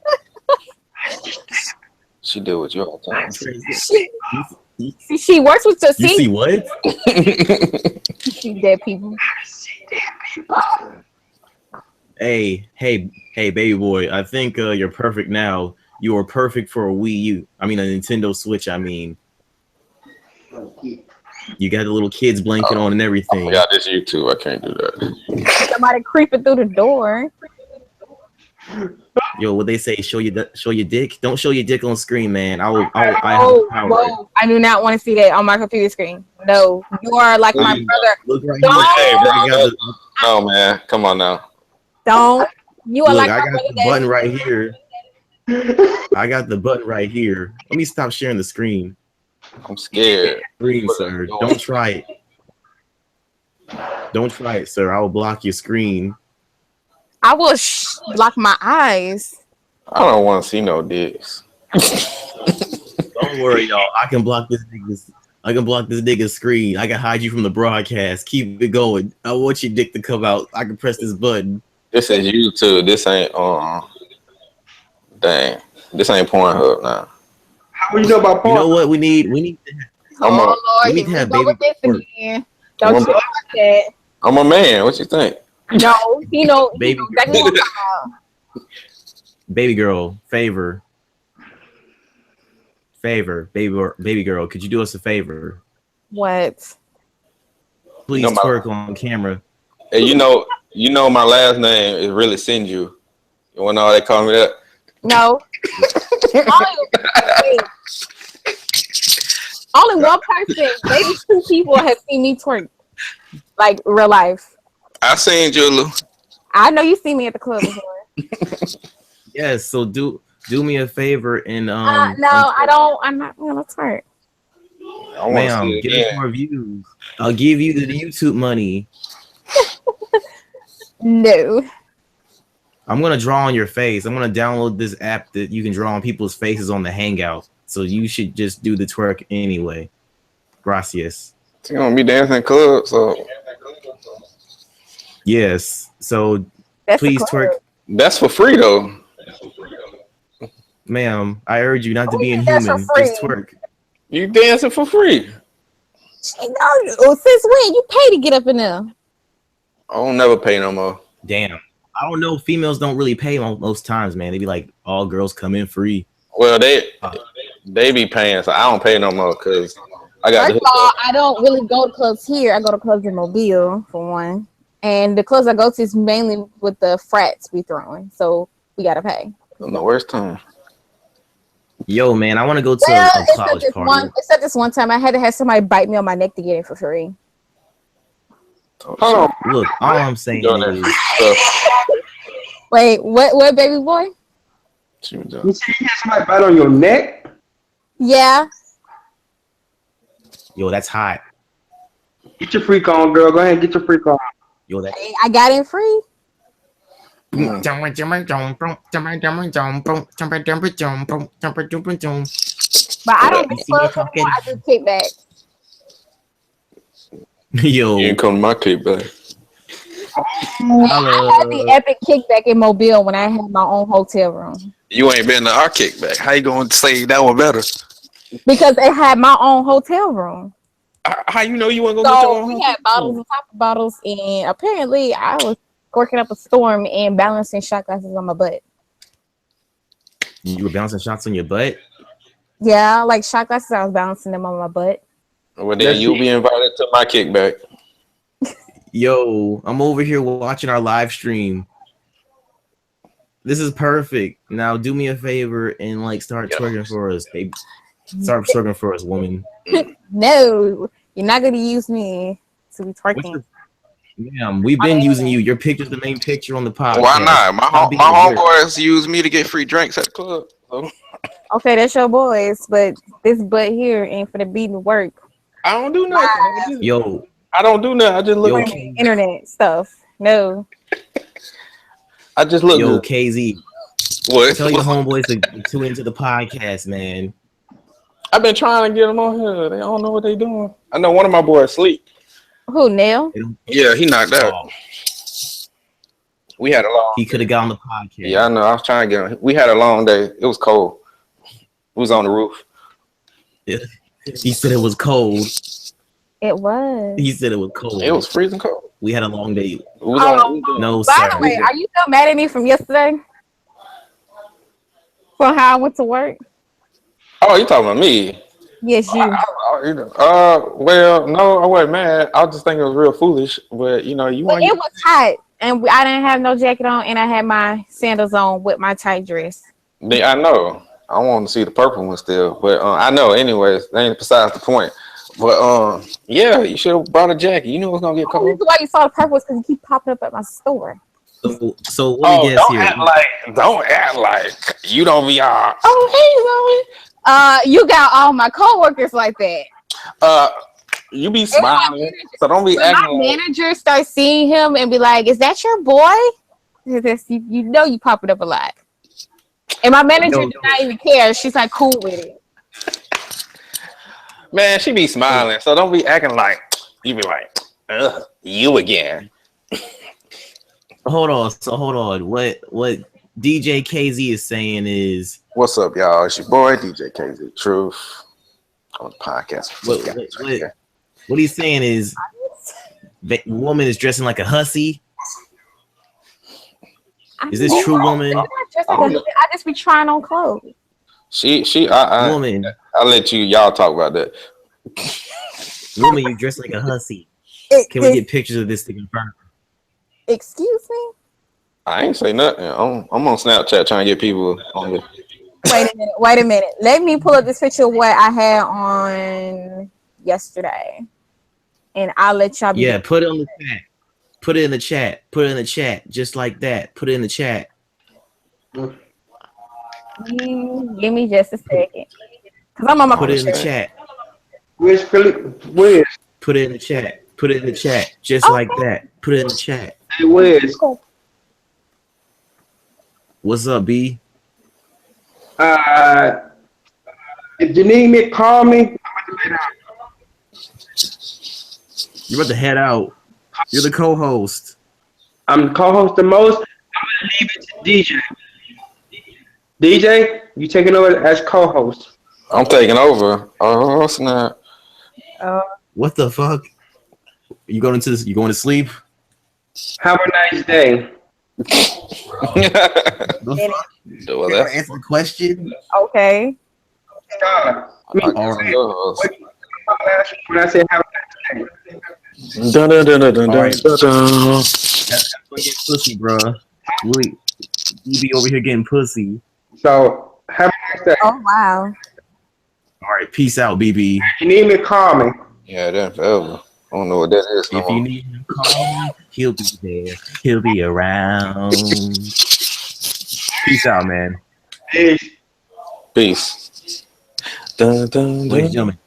She deal with you all the time. She works with the You see what? see dead people. Hey, baby boy. I think you're perfect now. You are perfect for a Wii U. I mean, a Nintendo Switch. I mean, you got the little kids blanket on and everything. Yeah, this YouTube. I can't do that. Somebody creeping through the door. Yo, what they say? Show your dick. Don't show your dick on screen, man. I have Oh, power. whoa. I do not want to see that on my computer screen. No, you are like my brother. Look right Don't. here. Hey, bro, I got the, no, man. Come on now. Don't. You are look, like I my got brother. the button right here. I got the button right here. Let me stop sharing the screen. I'm scared. Screen, sir. Don't try it. Don't try it, sir. I will block your screen. I will block my eyes. I don't want to see no dicks. Don't worry, y'all. I can block this nigga's screen. I can hide you from the broadcast. Keep it going. I want your dick to come out. I can press this button. This is YouTube. This ain't dang. This ain't Pornhub now. How would you know about You porn? know what we need? We need to I'm a- Oh we Lord, need to here have we go with baby this work. again. Don't I'm you a- like that? I'm a man. What you think? No, he know Baby exactly what I'm talking about. baby girl favor. Baby girl, could you do us a favor? What? Please You know my- twerk on camera. Hey, you know my last name is really Sinju. You wanna know how they call me that? No. Only one person, maybe two people have seen me twerk, like real life. I seen Julu. I know you see me at the club before. Yes, so do me a favor and No, I don't. I'm not gonna twerk. I want to ma'am, see it give us again. more views. I'll give you the YouTube money. No. I'm gonna draw on your face. I'm gonna download this app that you can draw on people's faces on the Hangout. So you should just do the twerk anyway. Gracias. You gonna be dancing in clubs, so Yes. So That's the please club. twerk, that's for free though. ma'am. I urge you not to Oh, be yeah, that's inhuman. for free. Just twerk. You dancing for free. No, since when you pay to get up in there? I don't never pay no more. Damn. I don't know. Females don't really pay most times, man. They be like, all girls come in free. Well, they be paying, so I don't pay no more because I got First the of all, I don't really go to clubs here. I go to clubs in Mobile for one, and the clubs I go to is mainly with the frats we throwing. So we gotta pay. the worst time. Yo, man, I want to go to Well, a college party. except this one time, I had to have somebody bite me on my neck to get it for free. Oh, Hold on. Look, all I'm saying Doing that is, free stuff. Wait, what, baby boy? She was doing. You see you had somebody bite on your neck? Yeah, yo, that's hot. Get your freak on, girl. Go ahead and get your freak on. Yo, that. I got it free. But I don't You do see me clubs talking? anymore. I do kickback. Yo, You ain't come to my kickback. I had the epic kickback in Mobile when I had my own hotel room You ain't been to our kickback. How you gonna say that one better? because it had my own hotel room. How you know you want to go get your So own? we had bottles on top of bottles, and apparently I was working up a storm and balancing shot glasses on my butt. you were bouncing shots on your butt. Yeah, like shot glasses, I was balancing them on my butt. Well, then you'll be invited to my kickback. Yo, I'm over here watching our live stream. This is perfect. Now do me a favor and like start twerking for us, baby. Start twerking for us, woman. No, you're not gonna use me to be What's twerking. Ma'am, we've been using you. Your picture's the main picture on the podcast. Why not? My Stop being my a jerk. homeboys use me to get free drinks at the club. So Okay, that's your boys, but this butt here ain't for the beating work. I don't do nothing. Yo, I don't do nothing. I just look. Yo, Playing internet stuff. No. I just look. yo, good. KZ, What? tell your homeboys to tune into the podcast, man. I've been trying to get them on here. They don't know what they doing. I know one of my boys asleep. Who, Neil? Yeah, he knocked out. Oh, We had a long. He could have got on the podcast. Yeah, I know. I was trying to get on. We had a long day. It was cold. We was on the roof. He said it was cold. It was. He said it was cold. It was freezing cold. We had a long day. We was on, No, By sir. the way, are you still mad at me from yesterday? For how I went to work? oh, you talking about me? Yes, you. Well, no, I wasn't mad. I was just thinking it was real foolish. But you know, you But want. it was hot, and I didn't have no jacket on, and I had my sandals on with my tight dress. I know. I want to see the purple one still, but I know. Anyways, that ain't besides the point. But yeah, you should have brought a jacket. You know it's gonna get The cold. reason why you saw the purple was because you keep popping up at my store. So let me guess don't here. act like you don't be all. You got all my coworkers like that. You be smiling, so don't be When my acting like. manager starts seeing him and be like, "Is that your boy?" You know you pop it up a lot. And my manager No. does not even care. She's like cool with it. Man, she be smiling, so don't be acting like you be like, ugh, you again. Hold on. What DJ KZ is saying is What's up, y'all? It's your boy DJ KZ Truth on the podcast. what he's saying is the woman is dressing like a hussy. Is this true, woman? I just be trying on clothes. Woman, I'll let y'all talk about that. woman, you dress like a hussy. Can we get pictures of this to confirm? Excuse me? I ain't say nothing. I'm on Snapchat trying to get people on this. Wait a minute. Let me pull up this picture of what I had on yesterday. And I'll let y'all be. Yeah, put it on the chat. Put it in the chat. Put it in the chat. Just like that. Put it in the chat. Give me just a second. Because I'm on my Put it in the chat. Where's Philip? Where's? Put it in the chat. Put it in the chat. Just like that. Put it in the chat. Hey, where's? What's up, B? If you need me, call me. You're about to head out. You're the co-host. I'm co-host the most. I'm gonna leave it to DJ. DJ, you taking over as co-host. I'm taking over. Oh snap! What the fuck? You going to sleep? Have a nice day. Well, that's Answer the question. Okay. Star. all right. When I say have a nice day. Dun, dun, dun, dun, dun, All right. dun, dun. That's get pussy, bro. Wait, you be over here getting pussy. So have a nice day. Oh, wow. All right, peace out, BB. If you need me, call me. Yeah, that's forever. I don't know what that is. If you need him, call him. He'll be there. He'll be around. Peace out, man. Peace. Peace. Dun, dun, Ladies dun. and gentlemen,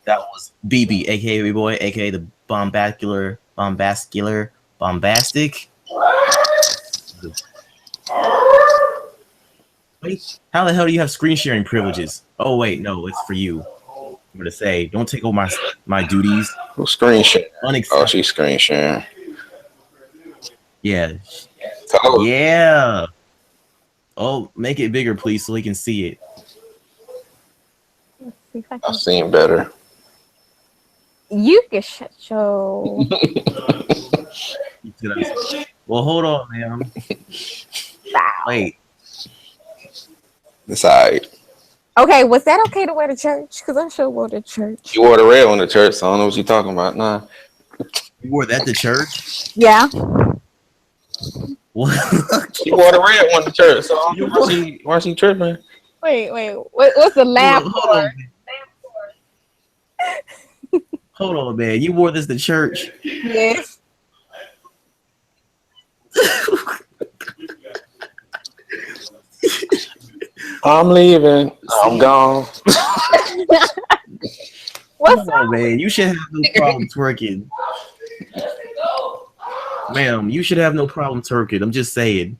that was BB, aka Baby Boy, aka the bombastic. Wait, how the hell do you have screen sharing privileges? Oh wait, no, it's for you. I'm gonna say, don't take over my duties. Who's screen sharing? Oh, Unacceptable. she's screen sharing. Yeah, Oh, yeah. Oh, make it bigger, please, so we can see it. Let's see if I I've can... seen better. You can shut your... Well, hold on, man. Wait. It's alright. Okay, was that okay to wear to church? Because I sure wore to church. You wore the red one to church, so I don't know what you're talking about. Nah. You wore that to church? Yeah. What? You wore the red one to church, so I don't know why she tripping. Wait. What's the laugh Hold for? Hold on, man. You wore this to church? Yes. I'm leaving. I'm gone. What's Come on, man. You should have no problem twerking. Ma'am, you should have no problem twerking. I'm just saying.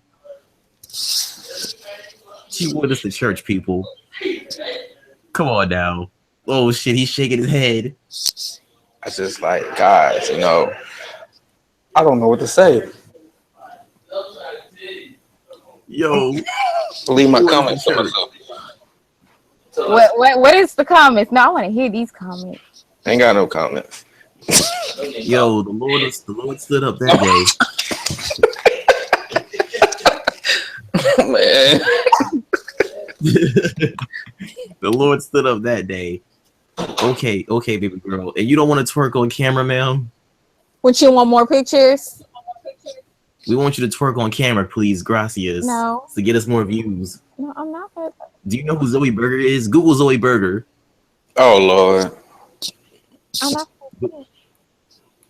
She wore this to church, people. Come on now. Oh shit, he's shaking his head. I just like, guys, you know, I don't know what to say. Yo, Leave my Who is comments the for church? myself. What is the comments? No, I want to hear these comments. Ain't got no comments. yo, the Lord stood up that day. Man. The Lord stood up that day. Okay, baby girl. And you don't want to twerk on camera, ma'am? Would you want more pictures? We want you to twerk on camera, please. Gracias. No. To get us more views. No, I'm not. Do you know who Zoe Berger is? Google Zoe Berger. Oh Lord. I'm not.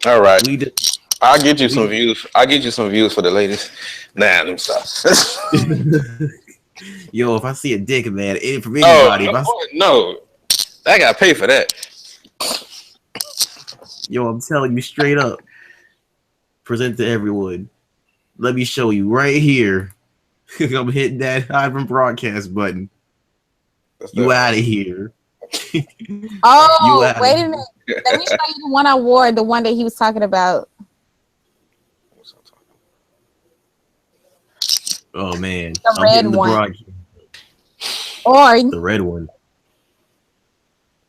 All right. We did. I'll get you some views. I'll get you some views for the ladies. Nah, let me stop. Yo, if I see a dick, man, from Oh anybody, if I, no, I gotta pay for that. yo, I'm telling you straight up. Present to everyone. Let me show you right here. I'm hitting that Ivan broadcast button. You out of here. Oh, outta wait here. a minute. Let me show you the one I wore, the one that he was talking about. Oh man, The I'm red hitting the one. broadcast. Or The red one.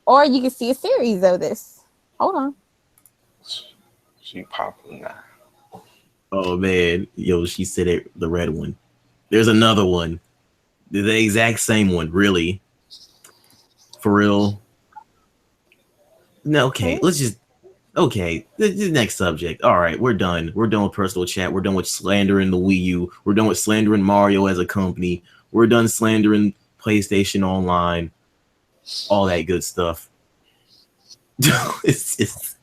you can see a series of this. Hold on. She popular now. Oh man, yo, she said it. The red one. There's another one. They're the exact same one, really. For real. No, okay. Let's just. Okay, the next subject. All right, we're done. We're done with personal chat. We're done with slandering the Wii U. We're done with slandering Mario as a company. We're done slandering PlayStation Online. All that good stuff. It's just...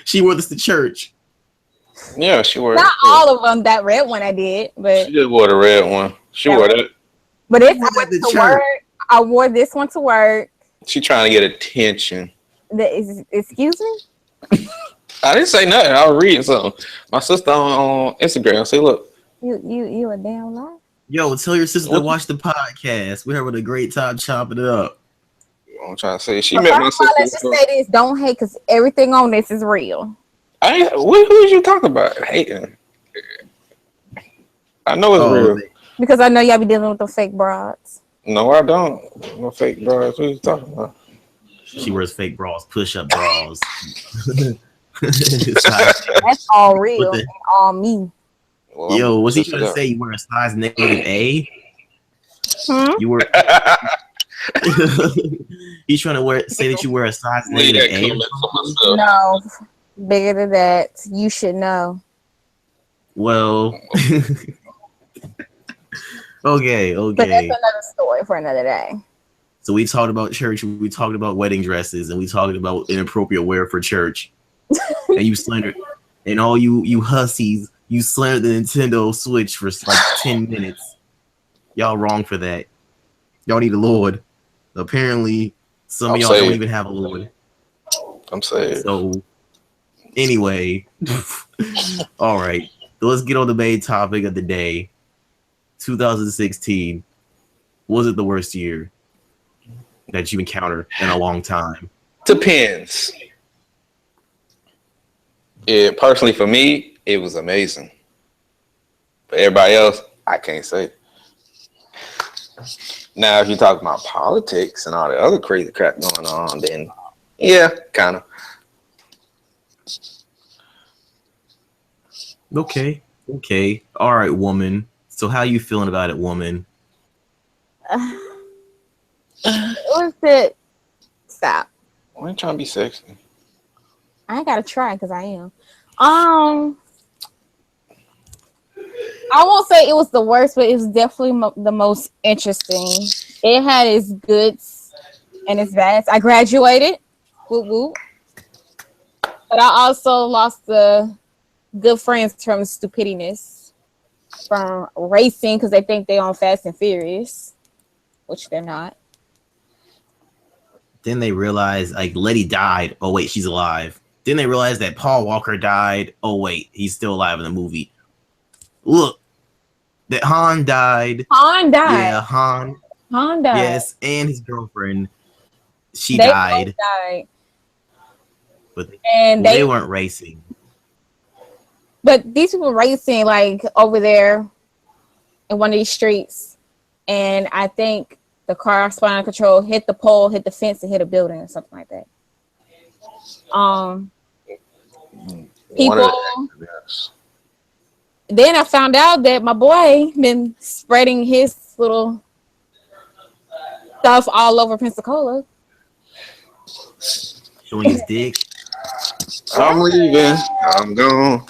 She wore this to church. Yeah, she wore. Not all of them. That red one I did, but She just wore the red one. She Yeah. wore that. it's wore I that went to to work. I wore this one to work. She trying to get attention. Excuse me. I didn't say nothing. I was reading something. My sister on Instagram. Say, look. You a damn lie. Yo, tell your sister to What? watch the podcast. We're having a great time chopping it up. I'm trying to say she But met my first of all, let's sister. just say this: don't hate, because everything on this is real. Who is you talking about? Hating. I know it's real. Man. Because I know y'all be dealing with the fake broads. No, I don't. No fake bras. What are you talking about? She wears fake bras, push-up bras. That's all real What the- and all me. Well, Yo, what's he just trying to a- say? You wear a size -A? Hmm? You were. He's trying to say that you wear a size Leave that -A. comment for myself. No, bigger than that. You should know. Well, okay. But that's another story for another day. So we talked about church, we talked about wedding dresses, and we talked about inappropriate wear for church. And you slandered, and all you hussies, you slandered the Nintendo Switch for like 10 minutes. Y'all wrong for that. Y'all need a Lord. Apparently, some of I'm y'all don't saved. even have a Lord. I'm saying. So, anyway, all right. So let's get on the main topic of the day. 2016. Was it the worst year that you encountered in a long time? Depends. Personally, for me, it was amazing. For everybody else, I can't say. Now, if you talk about politics and all the other crazy crap going on, then yeah, kind of. Okay. All right, woman. So how you feeling about it, woman? It was it. Stop. I ain't trying to be sexy. I ain't gotta try because I am. I won't say it was the worst, but it was definitely the most interesting. It had its goods and its bads. I graduated, woo woo, but I also lost the good friends from stupidness, from racing because they think they on Fast and Furious, which they're not. Then they realize like Letty died. Oh wait, she's alive. Then they realize that Paul Walker died. Oh wait, he's still alive in the movie. Look, that Han died. Han died. Yeah, Han. Han died. Yes, and his girlfriend. She They died. both died. But And they weren't racing. But these people racing like over there in one of these streets, and I think the car spun out of control, hit the pole, hit the fence, and hit a building or something like that. One of People. the accidents. Then I found out that my boy been spreading his little stuff all over Pensacola. Showing his dick. I'm leaving. I'm gone.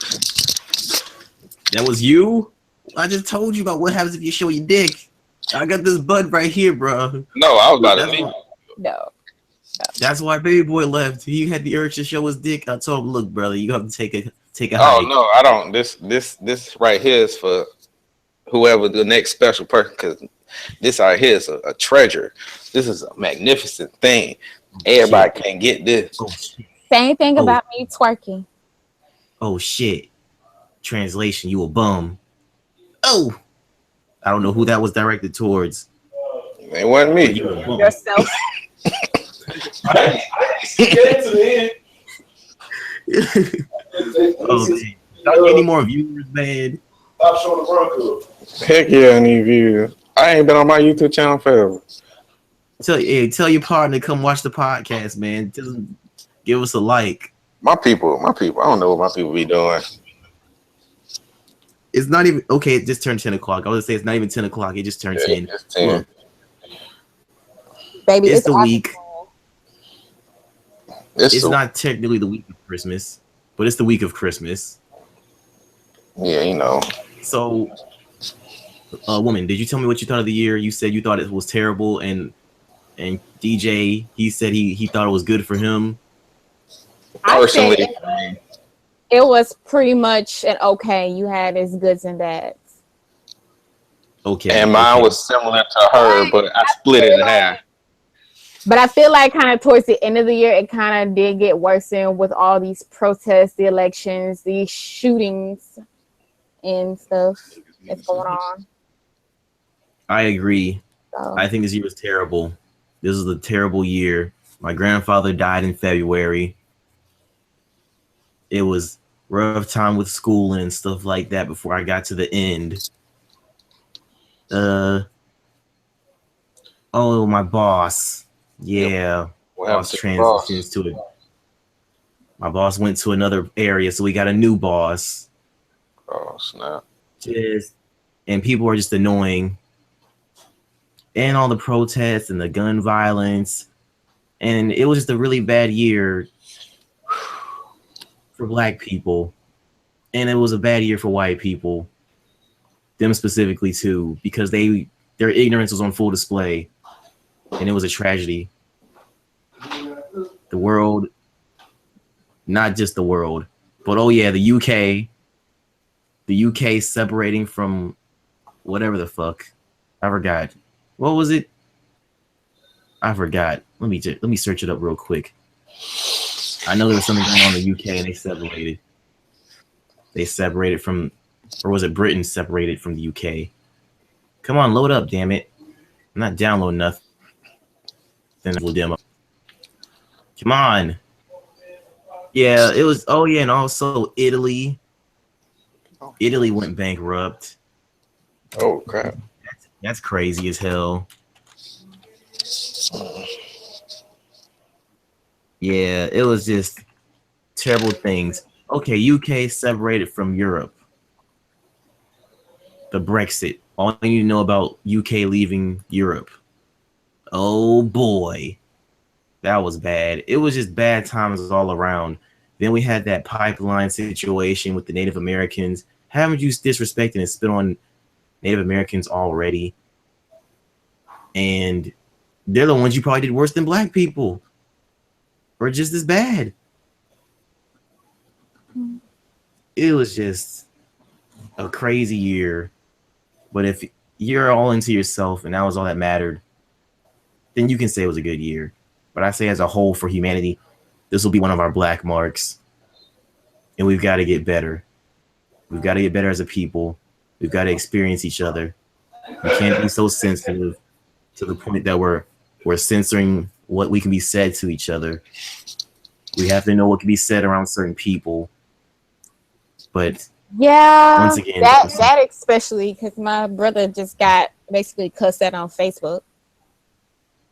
That was you? I just told you about what happens if you show your dick. I got this bud right here, bro. No, I was about to That's leave. why, No. that's why baby boy left. He had the urge to show his dick. I told him, look, brother, you have to take a Oh hike. no, I don't. This right here is for whoever the next special person, because this right here is a treasure. This is a magnificent thing. Everybody can't get this. Oh shit. Same thing Oh. about me twerking. Oh shit. Translation, you a bum. Oh. I don't know who that was directed towards. It wasn't But me. you a bum. Yourself. Get to the end. Oh, man. Not get any more viewers, man. Stop showing the Bronco. Heck yeah, I need views. I ain't been on my YouTube channel forever. Tell your partner to come watch the podcast, man. Just give us a like. My people. I don't know what my people be doing. It's not even okay. It just turned 10 o'clock. I was gonna say it's not even 10 o'clock. It just turned 10. It's 10. Look, Baby, it's the awesome. week. It's not technically the week of Christmas, but it's the week of Christmas. Yeah, you know. So, woman, did you tell me what you thought of the year? You said you thought it was terrible, and DJ, he said he thought it was good for him. I said Personally, it was pretty much an okay. You had its goods and bads. Okay, and mine okay. was similar to her, but I split it in half. But I feel like kind of towards the end of the year, it kind of did get worse with all these protests, the elections, these shootings and stuff that's going on. I agree. So. I think this year was terrible. This was a terrible year. My grandfather died in February. It was rough time with school and stuff like that before I got to the end. Oh, my boss. Yeah. What happened Boss to the boss? transitions to it. My boss went to another area, so we got a new boss. Oh, snap. And people are just annoying. And all the protests and the gun violence. And it was just a really bad year for black people. And it was a bad year for white people. Them specifically too, because their ignorance was on full display. And it was a tragedy. The world, not just the world, but oh yeah, the UK separating from whatever the fuck. I forgot. What was it? I forgot. Let me search it up real quick. I know there was something going on in the UK and they separated. They separated from, or was it Britain separated from the UK? Come on, load up, damn it. I'm not downloading nothing. Demo. Come on. Yeah, it was. Oh yeah, and also Italy. Italy went bankrupt. Oh, crap. That's crazy as hell. Yeah, it was just terrible things. Okay, UK separated from Europe. The Brexit. All you need to know about UK leaving Europe. Oh boy. That was bad. It was just bad times all around. Then we had that pipeline situation with the Native Americans. Haven't you disrespected and spit on Native Americans already? And they're the ones you probably did worse than black people. Or just as bad. It was just a crazy year. But if you're all into yourself and that was all that mattered, then you can say it was a good year. But I say as a whole for humanity, this will be one of our black marks. And we've got to get better. We've got to get better as a people. We've got to experience each other. We can't be so sensitive to the point that we're censoring what we can be said to each other. We have to know what can be said around certain people. But Yeah, Once again, that especially because my brother just got basically cussed at on Facebook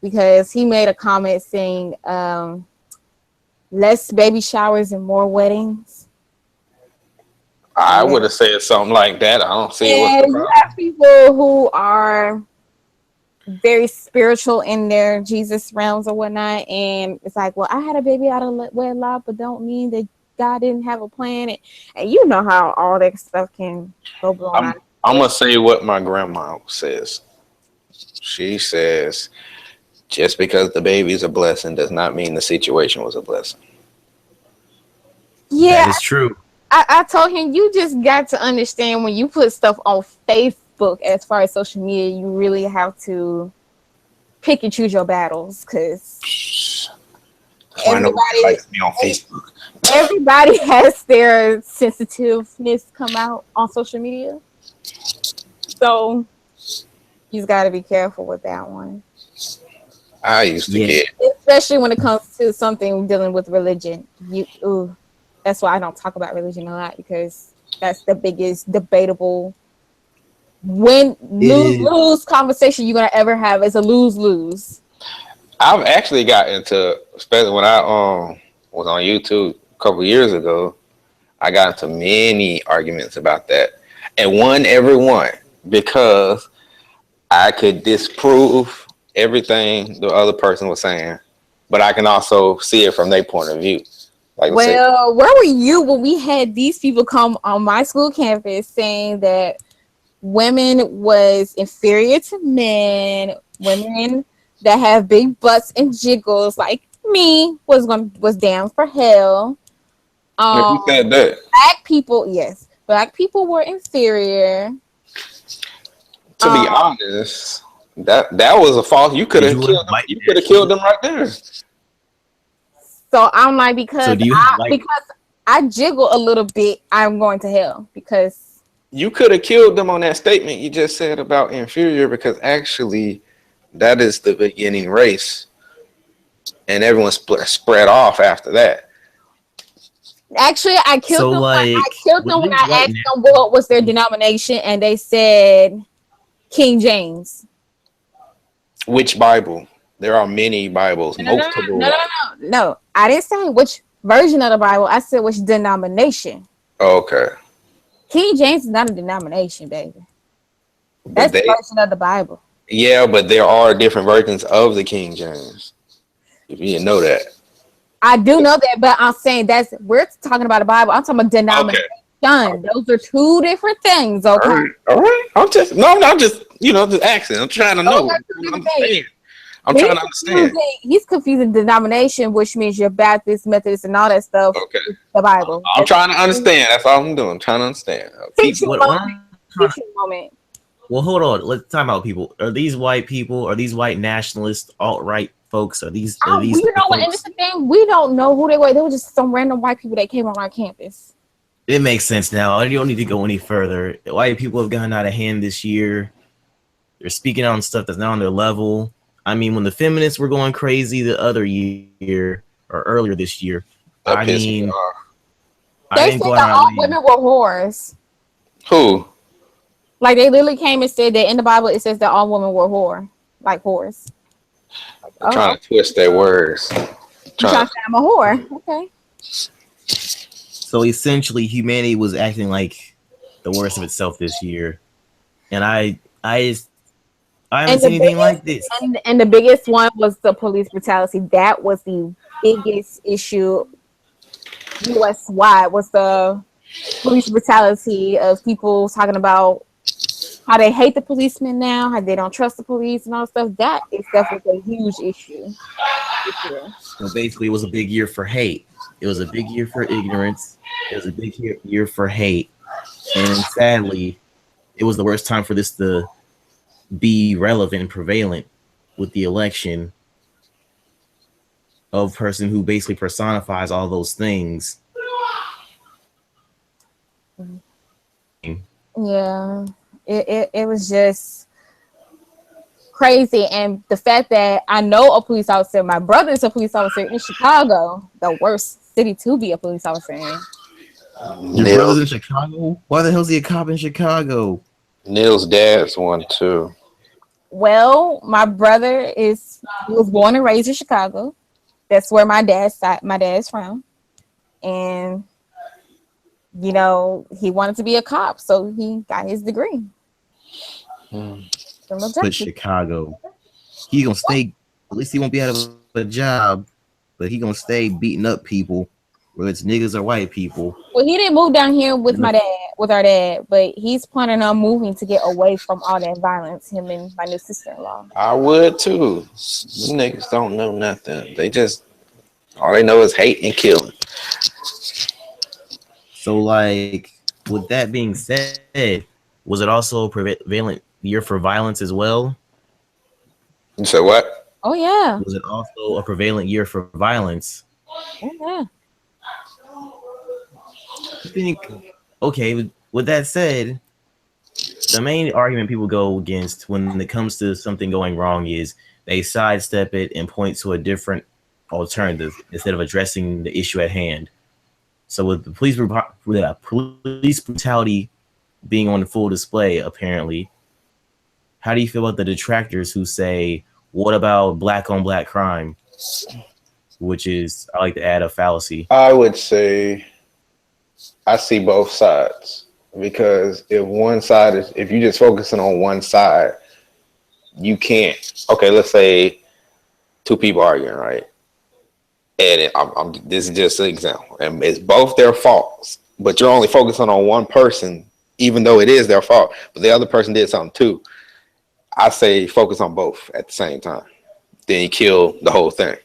because he made a comment saying less baby showers and more weddings. I would have said something like that. I don't see what's the And you problem. have people who are very spiritual in their Jesus realms or whatnot, and it's like, well, I had a baby out of wedlock, but don't mean that God didn't have a plan. And you know how all that stuff can go blown out. I'm gonna say what my grandma says. She says, just because the baby is a blessing does not mean the situation was a blessing. Yeah, that is true. I told him you just got to understand when you put stuff on Facebook as far as social media, you really have to pick and choose your battles because Why nobody likes me on Facebook? everybody has their sensitiveness come out on social media. So you've got to be careful with that one. I used to Yeah. get. Especially when it comes to something dealing with religion. That's why I don't talk about religion a lot because that's the biggest debatable lose conversation you're gonna ever have. Is a lose. I've actually got into, especially when I was on YouTube a couple years ago, I got into many arguments about that and won every one because I could disprove everything the other person was saying, but I can also see it from their point of view. Like, Well, where were you when we had these people come on my school campus saying that women was inferior to men, women that have big butts and jiggles like me was damned for hell. if you said that, Black people were inferior. to be honest, that was a false. You could have Did you killed them. like You could have killed them right there. So I'm like, because I jiggle a little bit, I'm going to hell because You could have killed them on that statement you just said about inferior, because actually that is the beginning race, and everyone spread off after that. actually I killed So, them. like, I killed them with when these I white asked them what was their denomination, and they said King James. Which Bible? There are many Bibles, multiple. No. I didn't say which version of the Bible. I said which denomination. Oh, okay. King James is not a denomination, baby. That's But the version of the Bible. yeah, but there are different versions of the King James. If you didn't know that. I do know that, but I'm saying we're talking about the Bible. I'm talking about denomination. Those are two different things, okay? All right. I'm just just asking. I'm trying to know. I'm trying to understand. He's confusing denomination, which means you're Baptist, Methodist, and all that stuff. Okay. The Bible. I'm trying to understand. That's all I'm doing. I'm trying to understand. Teaching What moment. Well, hold on. Let's time out, people. Are these white people? Are these white nationalists, alt-right folks? Are these? You know what? And it's the thing. We don't know who they were. They were just some random white people that came on our campus. It makes sense now. You don't need to go any further. White people have gotten out of hand this year. They're speaking on stuff that's not on their level. I mean, when the feminists were going crazy the other year or earlier this year, That I pissed me mean, off. They said that all women were whores. Who? Like they literally came and said that in the Bible it says that all women were whores. Trying to twist their words. Trying to say I'm a whore. Okay. So essentially, humanity was acting like the worst of itself this year, and I haven't seen anything like this. And the biggest one was the police brutality. That was the biggest issue U.S. wide, was the police brutality of people talking about how they hate the policemen now, how they don't trust the police and all that stuff. That is definitely a huge issue. So basically, it was a big year for hate. It was a big year for ignorance. It was a big year for hate. And sadly, it was the worst time for this to be relevant and prevalent with the election of a person who basically personifies all those things. Yeah, it was just crazy. And the fact that I know a police officer, my brother is a police officer in Chicago, the worst city to be a police officer in. Your brother's in Chicago? Why the hell is he a cop in Chicago? Neil's dad's one too. Well, my brother was born and raised in Chicago. That's where my dad's from. And you know, he wanted to be a cop, so he got his degree. But Chicago. He gonna stay, at least he won't be out of a job, but he gonna stay beating up people, whether it's niggas or white people. Well, he didn't move down here with our dad, but he's planning on moving to get away from all that violence, him and my new sister-in-law. I would too. These niggas don't know nothing. All they know is hate and killing. So, like, with that being said, was it also a prevalent year for violence as well? You said what? Oh yeah. Was it also a prevalent year for violence? Oh yeah. I think, okay, with that said, the main argument people go against when it comes to something going wrong is they sidestep it and point to a different alternative instead of addressing the issue at hand. So with the police brutality being on full display, apparently, how do you feel about the detractors who say, what about black on black crime? Which is, I like to add a fallacy. I would say I see both sides, because if you're just focusing on one side, you can't. Okay, let's say two people arguing, right? And this is just an example, and it's both their faults, but you're only focusing on one person, even though it is their fault, but the other person did something too. I say focus on both at the same time. Then you kill the whole thing.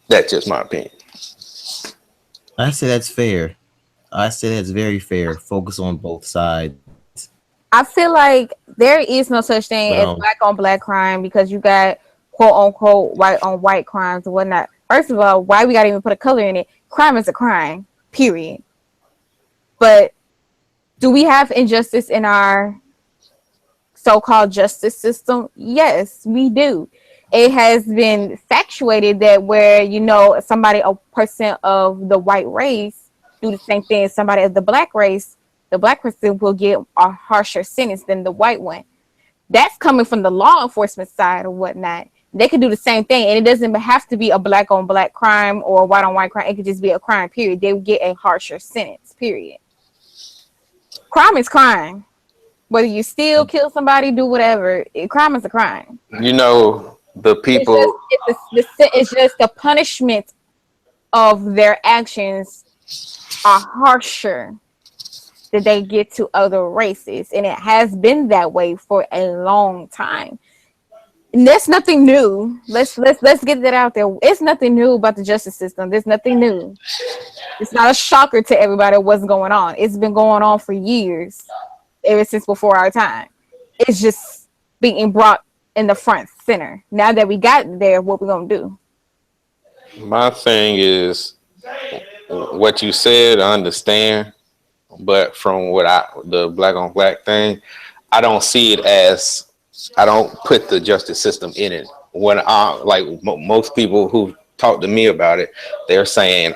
That's just my opinion. I say that's fair. I say that's very fair. Focus on both sides. I feel like there is no such thing as black on black crime, because you got quote unquote white on white crimes and whatnot. First of all, why we gotta even put a color in it? Crime is a crime, period. But do we have injustice in our so-called justice system? Yes, we do. It has been factuated that where, you know, a person of the white race do the same thing as somebody of the black race, the black person will get a harsher sentence than the white one. That's coming from the law enforcement side or whatnot. They could do the same thing, and it doesn't have to be a black on black crime or a white on white crime. It could just be a crime, period. They would get a harsher sentence, period. Crime is crime. Whether you steal, kill somebody, do whatever, crime is a crime. You know, the people. It's just the punishment of their actions are harsher that they get to other races, and it has been that way for a long time. And that's nothing new. Let's get that out there. It's nothing new about the justice system. There's nothing new. It's not a shocker to everybody what's going on. It's been going on for years, ever since before our time. It's just being brought in the front center. Now that we got there, what we gonna do? My thing is what you said, I understand, but from the black on black thing, I don't see it as, I don't put the justice system in it. When most people who talk to me about it, they're saying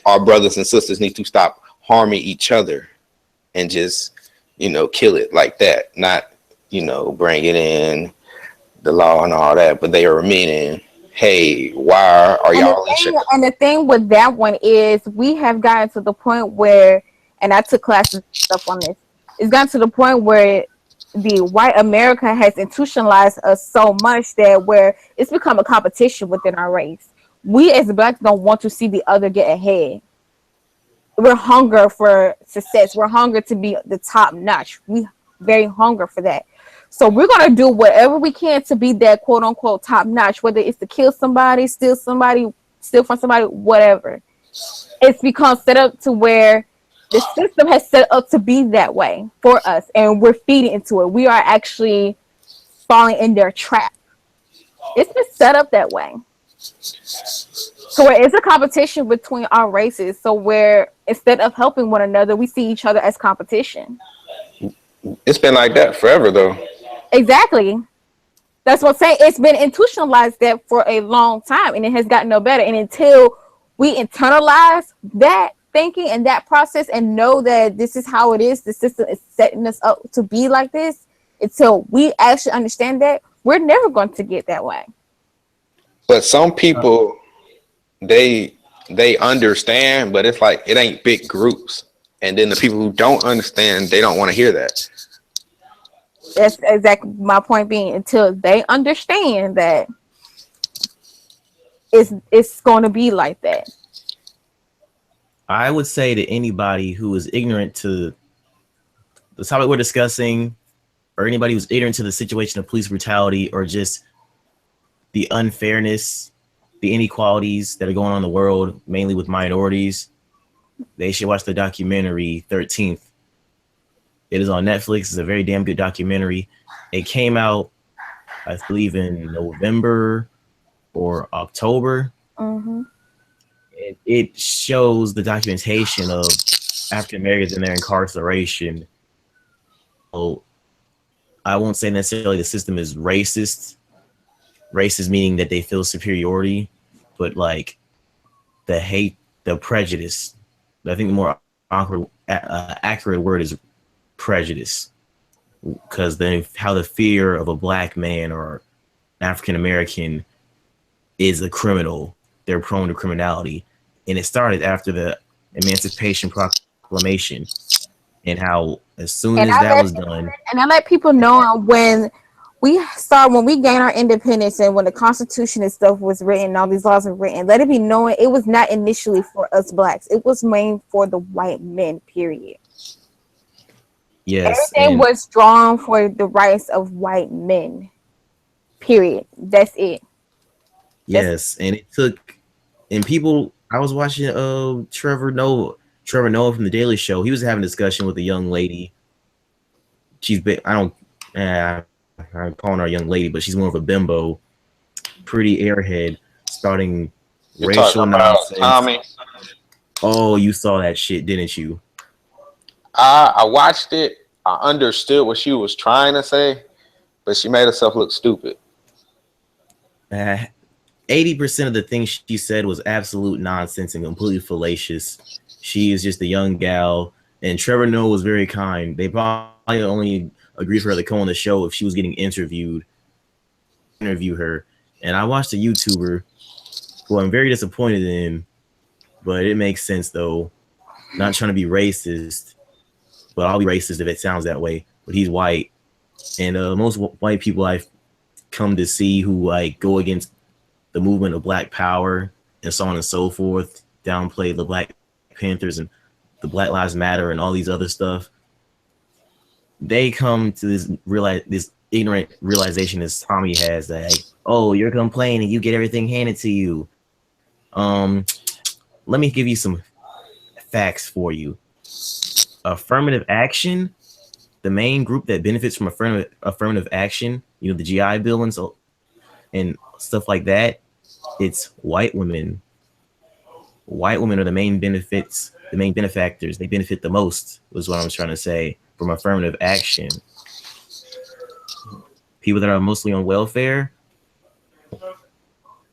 our brothers and sisters need to stop harming each other and just, kill it like that. Not, bring it in the law and all that, but they are meaning, hey, why are y'all in Chicago? And the thing with that one is we have gotten to the point where, and I took classes and stuff on this, it's gotten to the point where the white America has institutionalized us so much that where it's become a competition within our race. We as blacks don't want to see the other get ahead. We're hunger for success. We're hunger to be the top notch. We very hunger for that. So we're going to do whatever we can to be that quote unquote top notch, whether it's to kill somebody, steal from somebody, whatever. It's become set up to where the system has set up to be that way for us, and we're feeding into it. We are actually falling in their trap. It's been set up that way. So where it's a competition between our races. So where instead of helping one another, we see each other as competition. It's been like that forever, though. Exactly. That's what I'm saying. It's been institutionalized that for a long time, and it has gotten no better. And until we internalize that thinking and that process and know that this is how it is, the system is setting us up to be like this, until we actually understand that, we're never going to get that way. But some people, they understand, but it's like it ain't big groups. And then the people who don't understand, they don't want to hear that. That's exactly my point being, until they understand that it's going to be like that. I would say to anybody who is ignorant to the topic we're discussing, or anybody who's ignorant to the situation of police brutality, or just the unfairness, the inequalities that are going on in the world, mainly with minorities, they should watch the documentary 13th. It is on Netflix. It's a very damn good documentary. It came out, I believe, in November or October. Mm-hmm. It shows the documentation of African Americans in their incarceration. So I won't say necessarily the system is racist. Racist meaning that they feel superiority, but like the hate, the prejudice. I think the more accurate word is prejudice, because then how the fear of a black man or African American is a criminal, they're prone to criminality. And it started after the Emancipation Proclamation, and how as soon as that was done, and I let people know when we gain our independence and when the Constitution and stuff was written, all these laws were written, let it be known it was not initially for us blacks. It was made for the white men, period. yes, Everything was drawn for the rights of white men, period. That's it. yes, and it took, and people. I was watching Trevor Noah from The Daily Show. He was having a discussion with a young lady. She's big. I'm calling her a young lady, but she's more of a bimbo, pretty airhead, starting You're racial talking about nonsense. Tommy. Oh, you saw that shit, didn't you? I watched it. I understood what she was trying to say, but she made herself look stupid. 80% of the things she said was absolute nonsense and completely fallacious. She is just a young gal, and Trevor Noah was very kind. They probably only agreed for her to come on the show if she was getting interview her. And I watched a YouTuber who I'm very disappointed in, but it makes sense though. Not trying to be racist, but I'll be racist if it sounds that way. But he's white, and most white people I've come to see who like go against the movement of Black Power and so on and so forth, downplay the Black Panthers and the Black Lives Matter and all these other stuff. They come to this ignorant realization as Tommy has that, like, oh, you're complaining, you get everything handed to you. Let me give you some facts for you. Affirmative action, the main group that benefits from affirmative action, you know, the GI Bill and stuff like that, it's white women. White women are the main benefactors. They benefit the most, was what I was trying to say, from affirmative action. People that are mostly on welfare,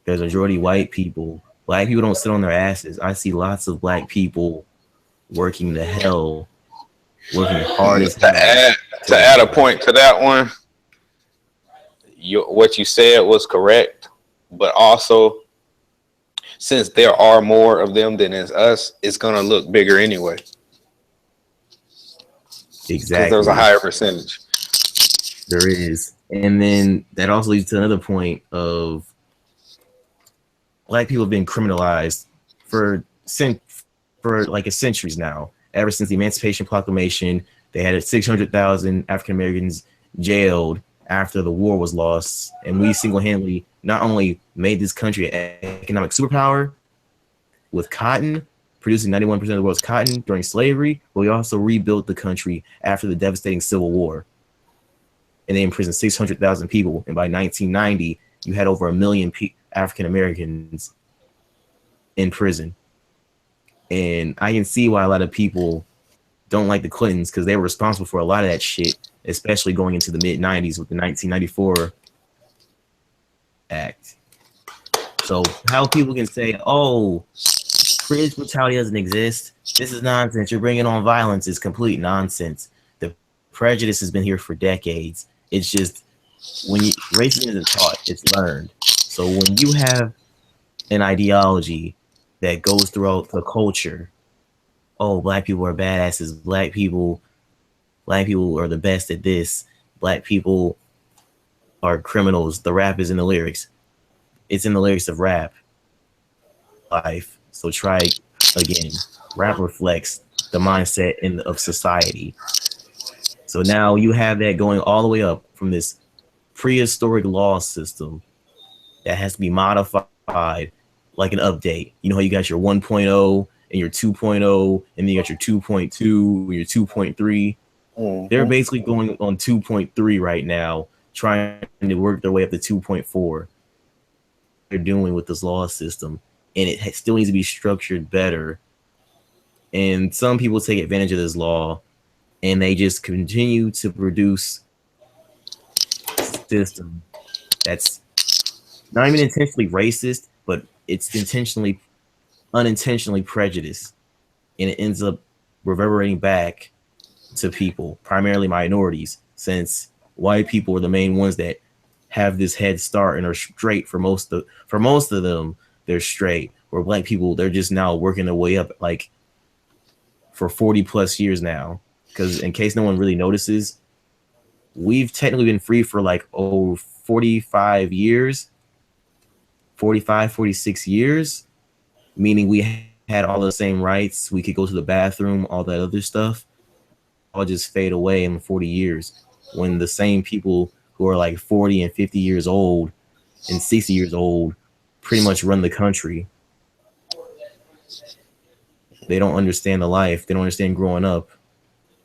there's a majority white people. Black people don't sit on their asses. I see lots of black people working the hell, working hard as hell. To add a point to that one, what you said was correct, but also since there are more of them than is us, it's gonna look bigger anyway. Exactly. There's a higher percentage. There is. And then that also leads to another point of black people have been criminalized for like centuries now. Ever since the Emancipation Proclamation, they had 600,000 African Americans jailed after the war was lost, and we single-handedly not only made this country an economic superpower with cotton, producing 91% of the world's cotton during slavery, but we also rebuilt the country after the devastating Civil War. And they imprisoned 600,000 people, and by 1990, you had over 1 million African Americans in prison. And I can see why a lot of people don't like the Clintons, because they were responsible for a lot of that shit, especially going into the mid-90s with the 1994 Act. So how people can say, oh, police brutality doesn't exist. This is nonsense. You're bringing on violence. It's complete nonsense. The prejudice has been here for decades. It's just racism isn't taught, it's learned. So when you have an ideology that goes throughout the culture, oh, black people are badasses. Black people are the best at this. Black people are criminals. The rap is in the lyrics. It's in the lyrics of rap. Life. So try again. Rap reflects the mindset of society. So now you have that going all the way up from this prehistoric law system that has to be modified like an update. You know how you got your 1.0 and your 2.0, and then you got your 2.2 and your 2.3. They're basically going on 2.3 right now, trying to work their way up to 2.4. They're doing with this law system, and it still needs to be structured better. And some people take advantage of this law, and they just continue to produce a system that's not even intentionally racist, but it's unintentionally prejudiced, and it ends up reverberating back to people, primarily minorities, since white people are the main ones that have this head start and are straight for most of them. They're straight. Where black people, they're just now working their way up, like for 40 plus years now. Because in case no one really notices, we've technically been free for like 45 years, 45, 46 years, meaning we had all the same rights. We could go to the bathroom, all that other stuff, all just fade away in 40 years. When the same people who are like 40 and 50 years old and 60 years old pretty much run the country. They don't understand the life. They don't understand growing up.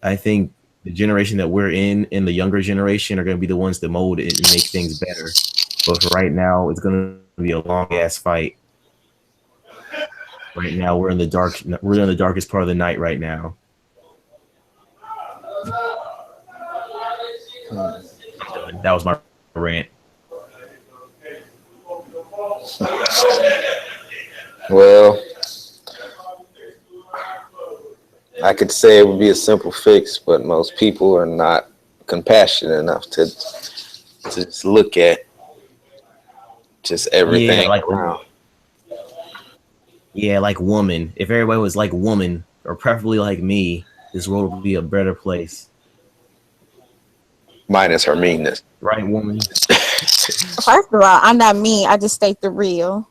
I think the generation that we're in and the younger generation are going to be the ones that mold it and make things better. But for right now, it's going to be a long ass fight. Right now, we're in the dark. We're in the darkest part of the night right now. That was my rant. Well, I could say it would be a simple fix, but most people are not compassionate enough to just look at just everything around. Yeah, like woman. If everybody was like woman, or preferably like me, this world would be a better place. Minus her meanness. Right, woman? First of all, I'm not mean. I just state the real.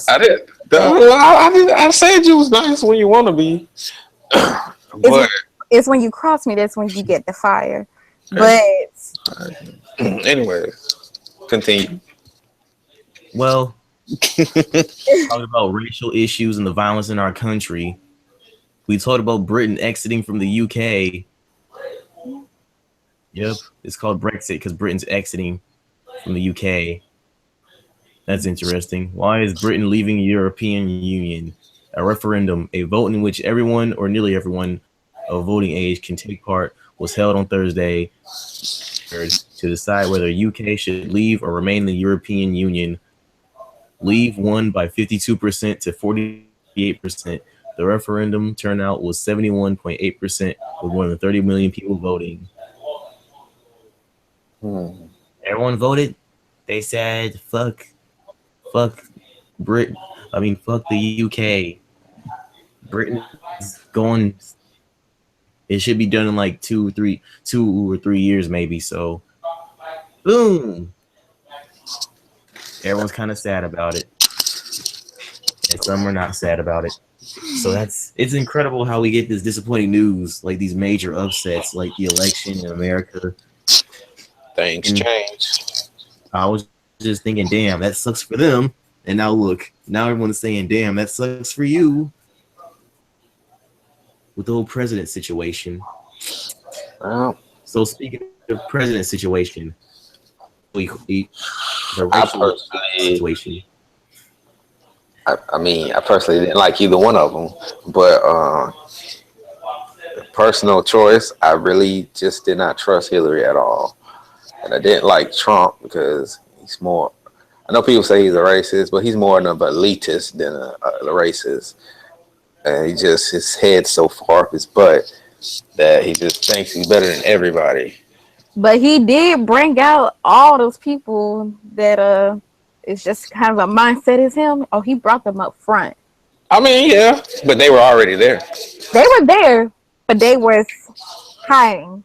I did. I said you was nice when you want to be. But it's when you cross me, that's when you get the fire. But anyway, continue. Well, talking about racial issues and the violence in our country, we talked about Britain exiting from the UK. Yep, it's called Brexit because Britain's exiting from the UK. That's interesting. Why is Britain leaving the European Union? A referendum, a vote in which everyone or nearly everyone of voting age can take part, was held on Thursday to decide whether UK should leave or remain in the European Union. Leave won by 52% to 48%. The referendum turnout was 71.8%, with more than 30 million people voting. Everyone voted. They said, fuck Britain. I mean, fuck the UK. Britain is going. It should be done in like 2 or 3 years, maybe. So, boom. Everyone's kind of sad about it, and some are not sad about it. So it's incredible how we get this disappointing news, like these major upsets, like the election in America. Things change. I was just thinking, damn, that sucks for them. And now look, now everyone's saying, damn, that sucks for you. With the whole president situation. Well, so speaking of president situation, the racial situation. I mean, I personally didn't like either one of them, but personal choice, I really just did not trust Hillary at all. And I didn't like Trump because he's more, I know people say he's a racist, but he's more of an elitist than a racist. and he just his head so far up his butt that he just thinks he's better than everybody. But he did bring out all those people that it's just kind of a mindset as him. Oh, he brought them up front. I mean, yeah, but they were already there. They were there, but they was hiding.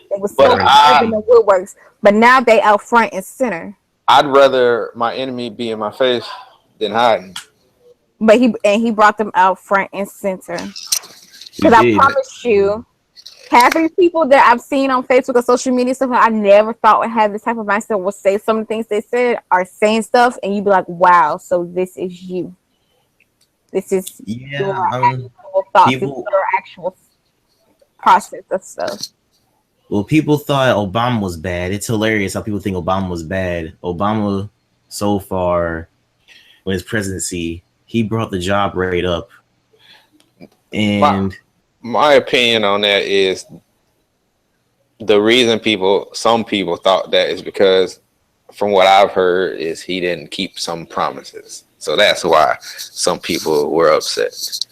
They was But still in the woodworks. But now they out front and center. I'd rather my enemy be in my face than hiding. But he brought them out front and center. Because I promise you, half of these people that I've seen on Facebook or social media stuff, I never thought would have this type of mindset, will say some of the things they said are saying stuff, and you'd be like, wow, so this is you. This is your actual thoughts, your actual process of stuff. Well, people thought Obama was bad. It's hilarious how people think Obama was bad. Obama, so far, with his presidency, he brought the job rate up. And my opinion on that is the reason some people thought that is because, from what I've heard, is he didn't keep some promises. So that's why some people were upset.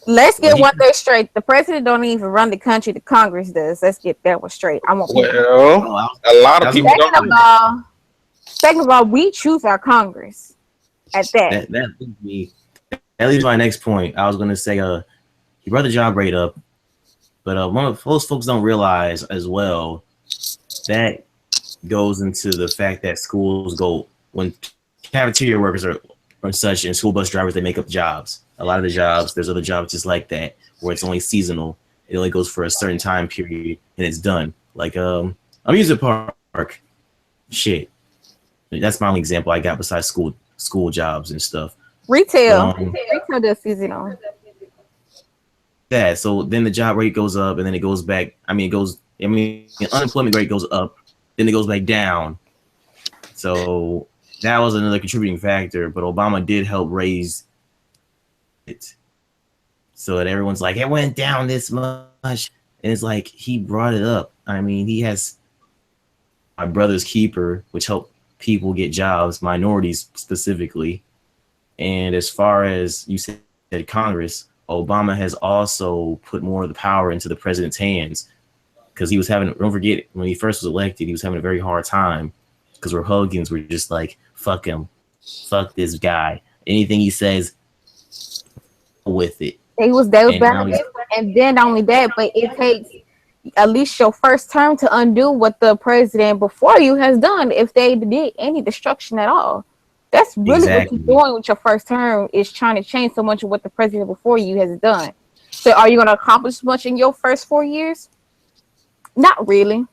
Let's get one thing straight. The president don't even run the country. The Congress does. Let's get that one straight. I want a lot of people don't. Second of all, we choose our Congress. At that. That leads my next point. I was going to say, he brought the job rate up, but most folks don't realize as well that goes into the fact that schools go, when cafeteria workers are such, and school bus drivers, they make up jobs. A lot of the jobs, there's other jobs just like that where it's only seasonal. It only goes for a certain time period and it's done. Like amusement park, shit. That's my only example I got besides school jobs and stuff. Retail does seasonal. Yeah, so then the job rate goes up and then it goes back. The unemployment rate goes up, then it goes back down. So that was another contributing factor, but Obama did help raise it so that everyone's like, it went down this much. And it's like, he brought it up. I mean, he has My Brother's Keeper, which helped people get jobs, minorities specifically. And as far as you said, Congress, Obama has also put more of the power into the president's hands, because he was having, don't forget, when he first was elected, he was having a very hard time because Republicans were just like, fuck him, fuck this guy. Anything he says, with it. He was bad, and then not only that, but it takes at least your first term to undo what the president before you has done, if they did any destruction at all. That's really what you're doing with your first term, is trying to change so much of what the president before you has done. So are you going to accomplish much in your first 4 years? Not really.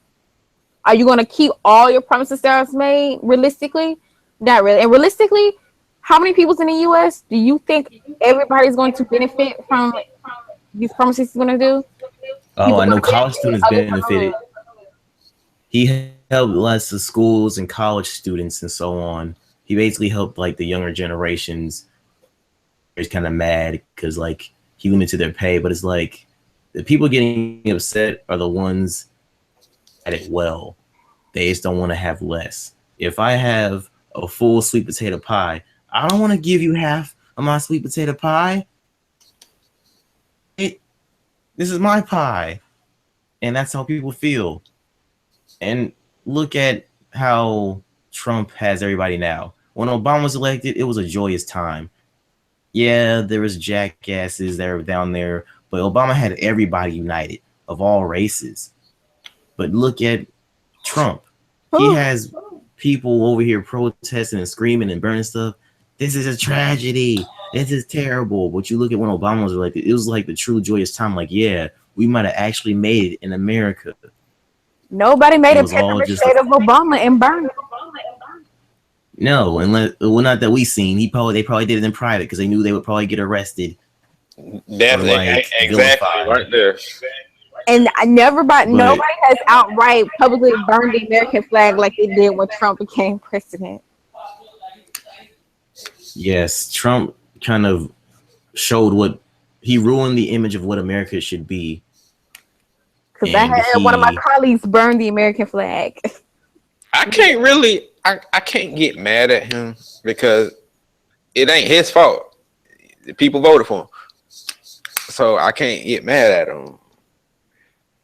Are you going to keep all your promises that was made realistically? Not really. And realistically, how many people's in the U.S. do you think everybody's going to benefit from these promises he's going to do? Oh, I know college students benefited. He helped lots of schools and college students and so on. He basically helped like the younger generations. He's kind of mad because like he limited their pay, but it's like the people getting upset are the ones at it well. They just don't want to have less. If I have a full sweet potato pie, I don't want to give you half of my sweet potato pie. This is my pie. And that's how people feel. And look at how Trump has everybody now. When Obama was elected, it was a joyous time. Yeah, there was jackasses that were down there, but Obama had everybody united of all races. But look at Trump. He has people over here protesting and screaming and burning stuff. This is a tragedy. This is terrible. But you look at when Obama was elected, it was like the true joyous time. Like, yeah, we might have actually made it in America. Nobody made a picture state of Obama and burned it. No, not that we seen. They probably did it in private because they knew they would probably get arrested. Definitely, exactly, right there. And nobody has outright publicly burned the American flag like they did when Trump became president. Yes, Trump kind of showed he ruined the image of what America should be. Because I had one of my colleagues burn the American flag. I can't get mad at him because it ain't his fault. The people voted for him. So I can't get mad at him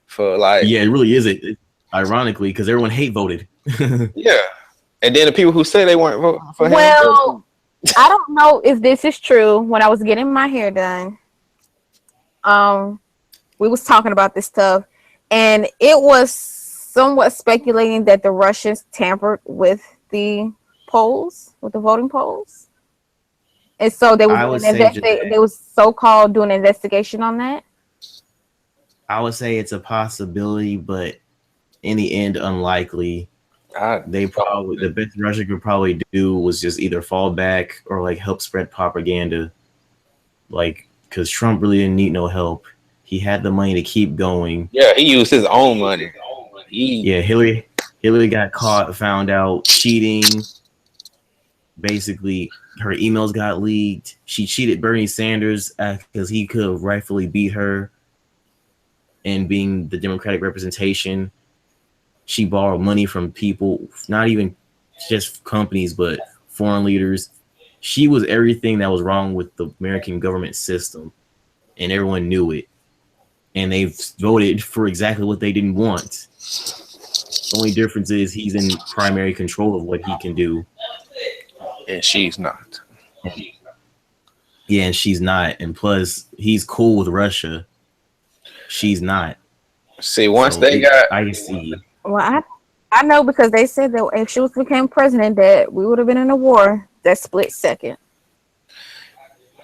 for like Yeah, it really isn't. Ironically, because everyone hate voted. yeah. And then the people who say they weren't voting for him. Well, I don't know if this is true. When I was getting my hair done, we was talking about this stuff, and it was somewhat speculating that the Russians tampered with the polls, with the voting polls, and so they I was would doing say they was so-called doing an investigation on that. I would say it's a possibility, but in the end, unlikely. They probably the best Russia could probably do was just either fall back or like help spread propaganda, like because Trump really didn't need no help. He had the money to keep going. Yeah, he used his own money. Hillary got caught, found out cheating. Basically, her emails got leaked. She cheated Bernie Sanders because he could have rightfully beat her in being the Democratic representation. She borrowed money from people, not even just companies, but foreign leaders. She was everything that was wrong with the American government system, and everyone knew it. And they voted for exactly what they didn't want. The only difference is he's in primary control of what he can do. And she's not. Yeah, and she's not. And plus, he's cool with Russia. She's not. See, once So I see. Well, I know because they said that if she was became president, that we would have been in a war that split second.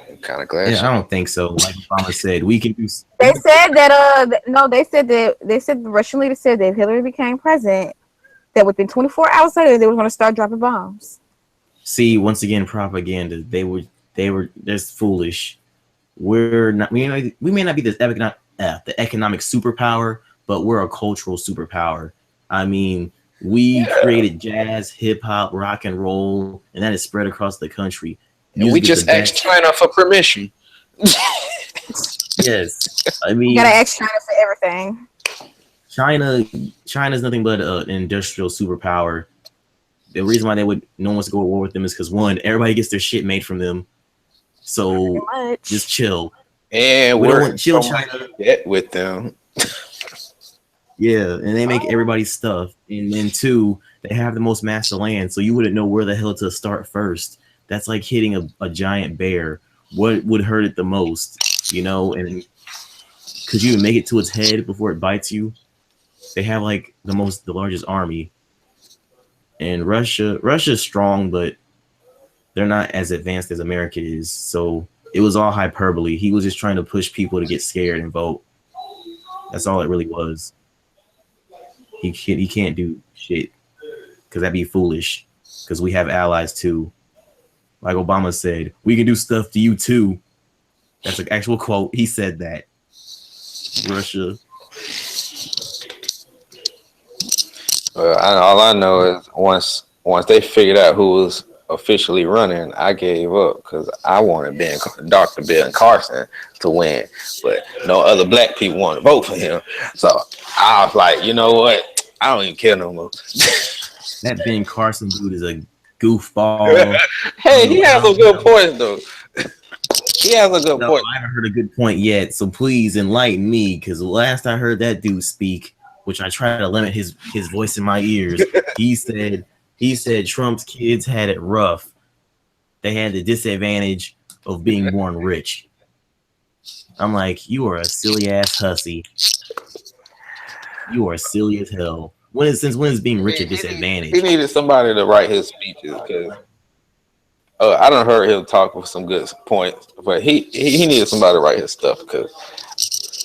I'm kind of glad. Yeah, I don't think so. Like Obama said, we can do. They said that no, they said the Russian leader said that if Hillary became president, that within 24 hours later they were going to start dropping bombs. See, once again, propaganda. They were that's foolish. We're not. We may not be the economic superpower, but we're a cultural superpower. I mean, we created jazz, hip hop, rock and roll, and that is spread across the country. And we just asked China for permission. Yes, I mean, You gotta ask China for everything. China's nothing but an industrial superpower. The reason why no one wants to go to war with them is because one, everybody gets their shit made from them. So just chill. And we we're don't chill China with them. Yeah, and they make everybody's stuff. And then two, they have the most master land, so you wouldn't know where the hell to start first. That's like hitting a giant bear. What would hurt it the most? You know, and could you even make it to its head before it bites you? They have like the largest army. And Russia's strong, but they're not as advanced as America is. So it was all hyperbole. He was just trying to push people to get scared and vote. That's all it really was. He can't do shit because that'd be foolish. Because we have allies too. Like Obama said, we can do stuff to you too. That's an actual quote. He said that. Russia. All I know is once they figured out who was officially running, I gave up because I wanted Dr. Ben Carson to win, but no other black people wanted to vote for him. So I was like, you know what? I don't even care no more. That Ben Carson dude is a goofball. Hey, he has a good point though. He has a good point. I haven't heard a good point yet, so please enlighten me. Because last I heard that dude speak, which I try to limit his voice in my ears, he said Trump's kids had it rough. They had the disadvantage of being born rich. I'm like, you are a silly ass hussy. You are silly as hell. Since when is being rich a disadvantage? He needed somebody to write his speeches because I done heard him talk with some good points, but he needed somebody to write his stuff because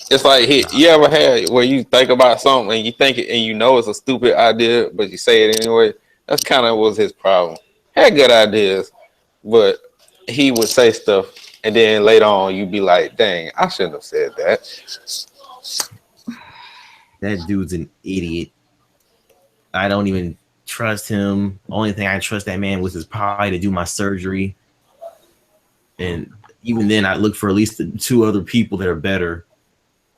it's like you ever had where you think about something and you think it and you know it's a stupid idea, but you say it anyway. That's kind of was his problem. Had good ideas, but he would say stuff and then later on you'd be like, dang, I shouldn't have said that. That dude's an idiot. I don't even trust him. Only thing I trust that man with is probably to do my surgery. And even then, I look for at least 2 other people that are better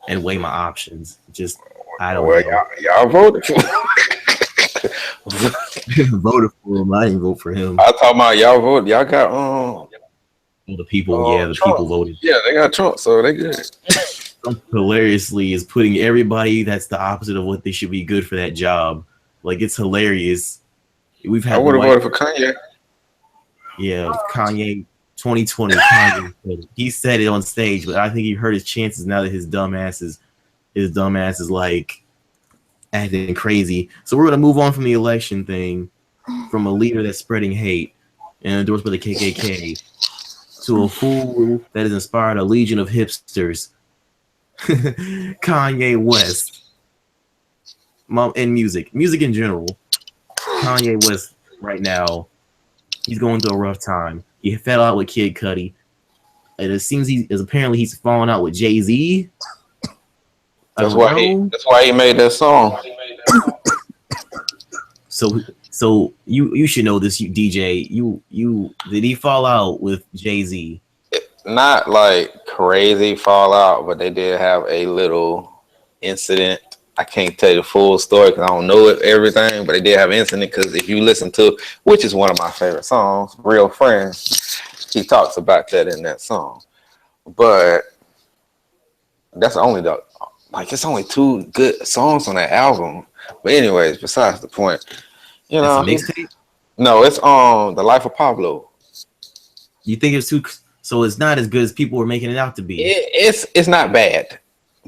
and weigh my options. Just, I don't know. Y'all voted for Voted for him. I didn't vote for him. I talking about y'all voted. Y'all got The people, yeah, the Trump. people voted. Yeah, they got Trump, so they good. Trump hilariously is putting everybody that's the opposite of what they should be good for that job. Like, it's hilarious. We've had I would have voted for Kanye. Yeah, Kanye 2020. Kanye said it. He said it on stage, but I think he hurt his chances now that his dumb ass is like acting crazy. So we're gonna move on from the election thing, from a leader that's spreading hate and endorsed by the KKK, to a fool that has inspired a legion of hipsters. Kanye West. In music in general. Kanye West right now, he's going through a rough time. He fell out with Kid Cudi. And it seems apparently he's falling out with Jay-Z. That's why he made that song. So you should know this, DJ. You did he fall out with Jay-Z? Not like crazy fallout, but they did have a little incident. I can't tell you the full story because I don't know everything, but they did have an incident because if you listen to, which is one of my favorite songs, Real Friends, he talks about that in that song. But that's it's only 2 good songs on that album. But anyways, besides the point, you know, mixtape? No, it's The Life of Pablo. You think it's too? So it's not as good as people were making it out to be. It's not bad,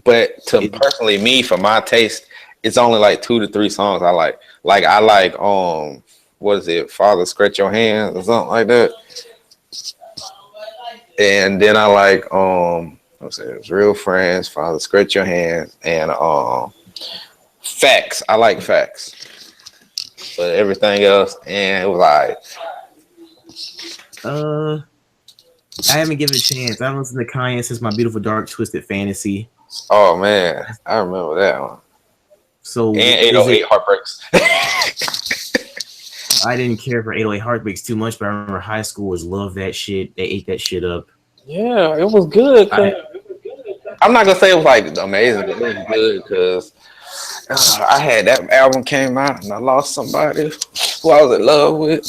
but personally, me for my taste, it's only like 2 to 3 songs I like. Like I like what is it? Father Scratch Your Hands or something like that. And then I like what's it? It's Real Friends, Father Scratch Your Hands, and Facts. I like Facts. But everything else, and it was like I haven't given it a chance. I haven't listened to Kanye since My Beautiful Dark Twisted Fantasy. Oh man, I remember that one. So and 808 Heartbreaks. I didn't care for 808 Heartbreaks too much, but I remember high schoolers loved that shit. They ate that shit up. Yeah, it was good. I'm not gonna say it was like amazing, but it was good because I had that album came out and I lost somebody who I was in love with.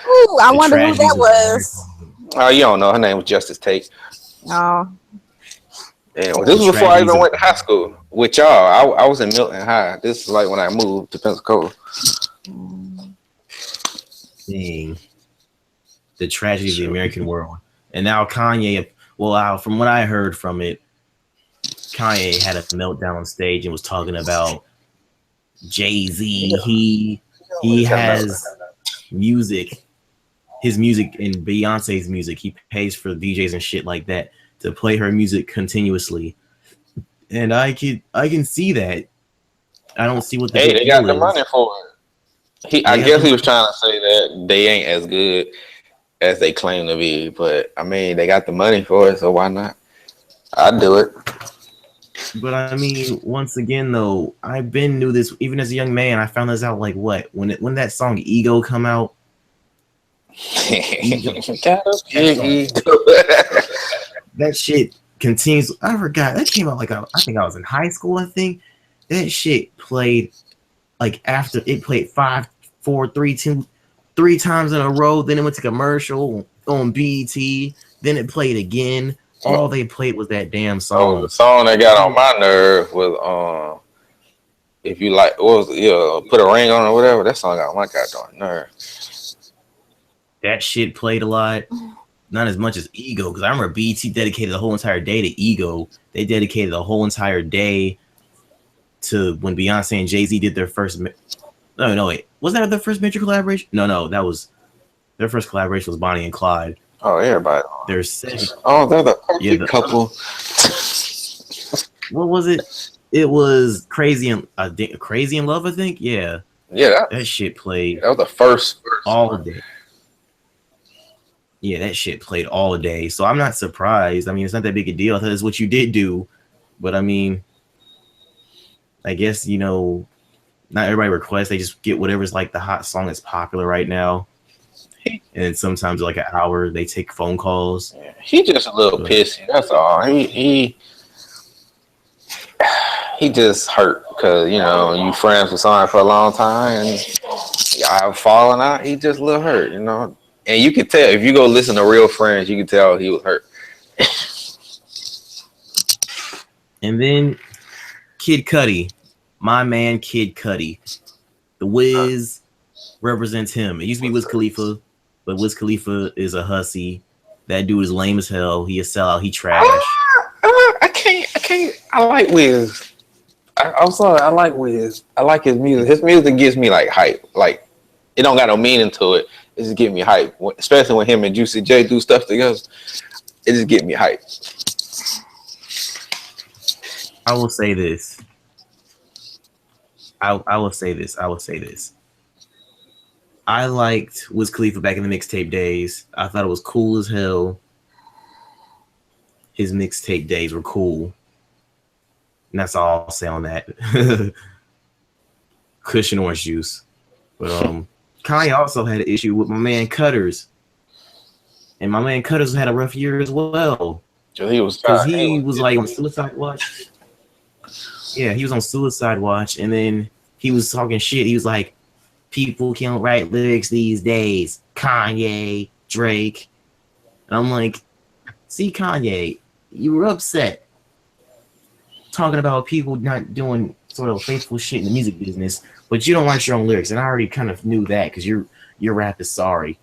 Ooh, I wonder who that was. Oh, you don't know. Her name was Justice Tate. Oh. Anyway, this was before I even went to high school with y'all. I was in Milton High. This is like when I moved to Pensacola. Dang. The tragedy of the American world. And now Kanye, well, from what I heard from it, Kanye had a meltdown on stage and was talking about Jay-Z. He has music, his music and Beyonce's music. He pays for DJs and shit like that to play her music continuously. And I can see that. I don't see what they got the money for it. I guess he was trying to say that they ain't as good as they claim to be, but I mean they got the money for it, so why not? I'd do it. But I mean, once again though, knew this even as a young man. I found this out like what? When that song Ego come out. That shit continues. I forgot. That came out like I think I was in high school, I think. That shit played like after it played 5, 4, 3, 2, 3 times in a row. Then it went to commercial on BET. Then it played again. All they played was that damn song. Oh, the song that got on my nerve was if you like, what was put a ring on or whatever. That song got on my goddamn nerve. That shit played a lot. Not as much as Ego, because I remember BET dedicated the whole entire day to Ego. They dedicated the whole entire day to when Beyonce and Jay-Z did their first. No, wait. Was that their first major collaboration? No, that was their first collaboration was Bonnie and Clyde. Oh, everybody. They're second. Oh, they're the perfect couple. What was it? It was Crazy in Love, I think. Yeah. Yeah. That shit played. That was the first all day. Yeah, that shit played all day. So I'm not surprised. I mean, it's not that big a deal. I thought it's what you did do. But I mean, I guess, not everybody requests. They just get whatever's like the hot song that's popular right now. And then sometimes like an hour, they take phone calls. Yeah, he just a little pissy. That's all. He just hurt because, you friends with someone for a long time. And I've fallen out. He just a little hurt, you know. And you can tell if you go listen to Real Friends, you can tell he was hurt. And then Kid Cudi, my man Kid Cudi. The Wiz represents him. It used to be Wiz Khalifa, but Wiz Khalifa is a hussy. That dude is lame as hell. He a sellout. He trash. I can't. I like Wiz. I'm sorry. I like Wiz. I like his music. His music gives me like hype. Like it don't got no meaning to it. It just gives me hype. Especially when him and Juicy J do stuff together. It just gives me hype. I will say this. I will say this. I will say this. I liked Wiz Khalifa back in the mixtape days. I thought it was cool as hell. His mixtape days were cool. And that's all I'll say on that. Cushion orange juice. But Kanye also had an issue with my man Cutters. And my man Cutters had a rough year as well. He was like on suicide watch. Yeah, he was on suicide watch, and then he was talking shit. He was like, people can't write lyrics these days. Kanye, Drake. And I'm like, see, Kanye, you were upset talking about people not doing sort of faithful shit in the music business, but you don't write your own lyrics. And I already kind of knew that because your rap is sorry.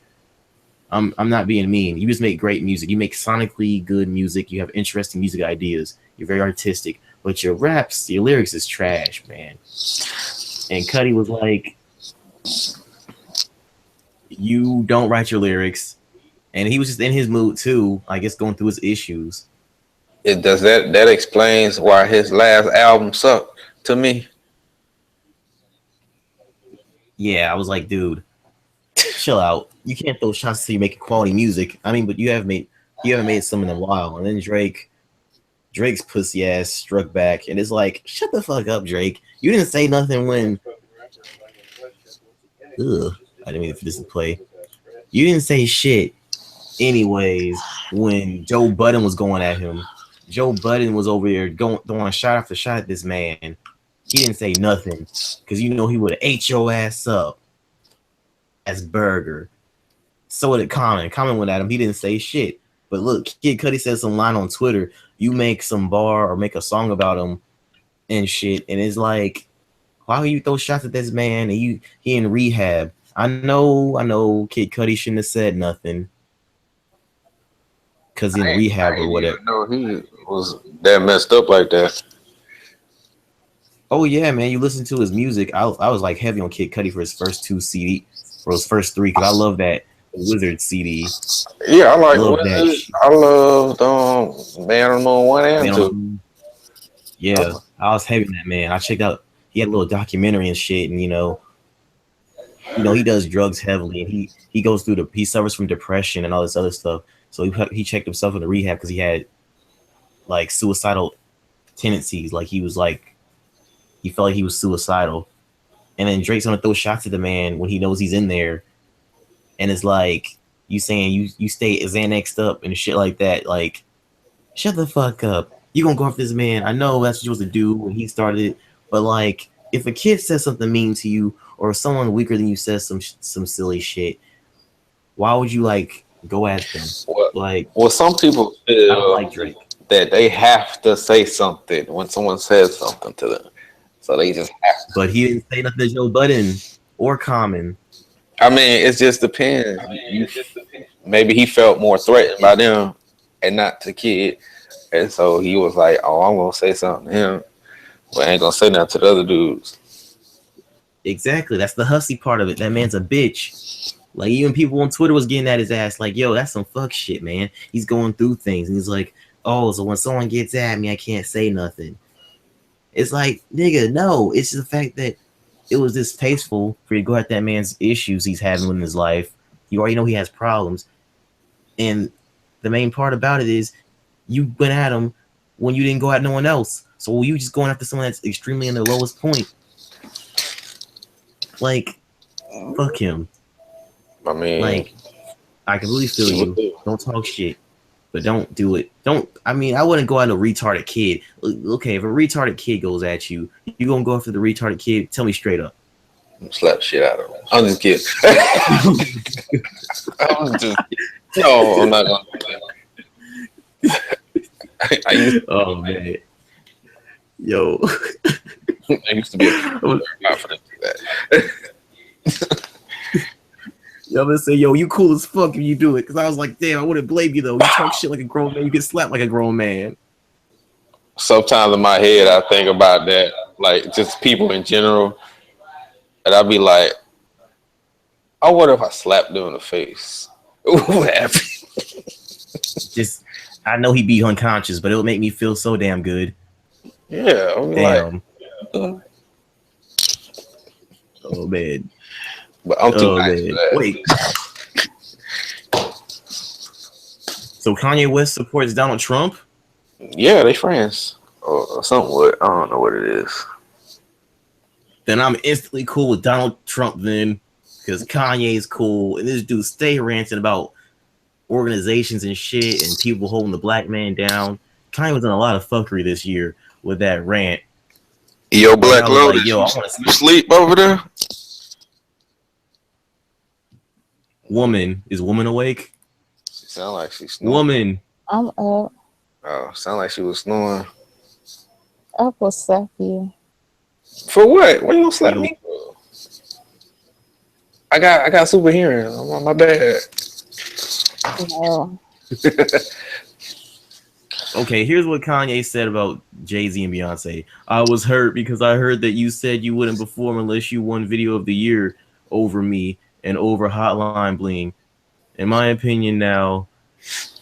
I'm not being mean. You just make great music. You make sonically good music. You have interesting music ideas. You're very artistic. But your raps, your lyrics is trash, man. And Cudi was like, you don't write your lyrics. And he was just in his mood too, I guess going through his issues. It does that explains why his last album sucked to me. Yeah, I was like, dude, chill out. You can't throw shots until you're making quality music. I mean, but you haven't made some in a while. And then Drake's pussy ass struck back, and it's like, shut the fuck up, Drake. You didn't say nothing when. Ugh, I didn't mean for this to play. You didn't say shit, anyways, when Joe Budden was going at him. Joe Budden was over there throwing shot after shot at this man. He didn't say nothing because you know he would have ate your ass up as Burger. So did Common. Common went at him. He didn't say shit. But look, Kid Cudi said some line on Twitter. You make some bar or make a song about him and shit, and it's like, why would you throw shots at this man? And he in rehab. I know. Kid Cudi shouldn't have said nothing because in rehab or whatever. No, he was that messed up like that. Oh yeah, man. You listen to his music. I was like heavy on Kid Cudi for his first 2 CD, for his first 3, because I love that Wizard CD. Yeah, I like Wizard. I loved Man on the Moon 1 and 2. Yeah, I was heavy on that, man. I checked out. He had a little documentary and shit, and you know, he does drugs heavily, and he goes through he suffers from depression and all this other stuff. So he checked himself into rehab because he had like suicidal tendencies. Like he felt like he was suicidal. And then Drake's gonna throw shots at the man when he knows he's in there. And it's like, you saying you stay Xanaxed up and shit like that. Like, shut the fuck up. You gonna go after this man. I know that's what you're supposed to do when he started. But like, if a kid says something mean to you, or someone weaker than you says some silly shit, why would you like go at them? Well, some people feel like Drake that they have to say something when someone says something to them. So they just have to. But he didn't say nothing to Joe Budden or Common. I mean, it just depends. Maybe he felt more threatened by them and not the kid. And so he was like, oh, I'm going to say something to him, but I ain't going to say nothing to the other dudes. Exactly. That's the hussy part of it. That man's a bitch. Like, even people on Twitter was getting at his ass like, yo, that's some fuck shit, man. He's going through things. And he's like, oh, so when someone gets at me, I can't say nothing. It's like, nigga, no. It's the fact that it was distasteful for you to go at that man's issues he's having in his life. You already know he has problems. And the main part about it is you went at him when you didn't go at no one else. So you just going after someone that's extremely in their lowest point. Like, fuck him. I mean, like, I can really feel you. Don't talk shit, but don't do it. I wouldn't go at a retarded kid. Okay, if a retarded kid goes at you, you gonna go after the retarded kid? Tell me straight up. Slap the shit out of him. I'm just kidding. I'm just no, I'm not gonna do that. I Oh man, yo, used to be confident to do that. yo, I'm gonna say, yo, you cool as fuck if you do it, because I was like, damn, I wouldn't blame you though. You talk shit like a grown man, you get slapped like a grown man. Sometimes in my head, I think about that, like just people in general, and I'd be like, "Oh, what if I slapped them in the face? What happened?" Just, I know he'd be unconscious, but it would make me feel so damn good. Yeah, I'm like, Damn. uh, Oh man. but I'm too Oh nice man. for that. Wait. So Kanye West supports Donald Trump? Yeah, they friends or somewhat. I don't know what it is. Then I'm instantly cool with Donald Trump then, because Kanye's cool, and this dude stay ranting about organizations and shit and people holding the black man down. Kanye was in a lot of fuckery this year with that rant. Yo, Black I was Lotus, like, yo, I want to you sleep over there? Woman, is woman awake? She sound like she's snoring. Woman. I'm up. Oh, sound like she was snoring. I will slap you. For what? What you gonna slap Yo. me for? I got super hearing. My bad. No. Okay, here's what Kanye said about Jay-Z and Beyonce. I was hurt because I heard that you said you wouldn't perform unless you won Video of the Year over me and over Hotline Bling. In my opinion now,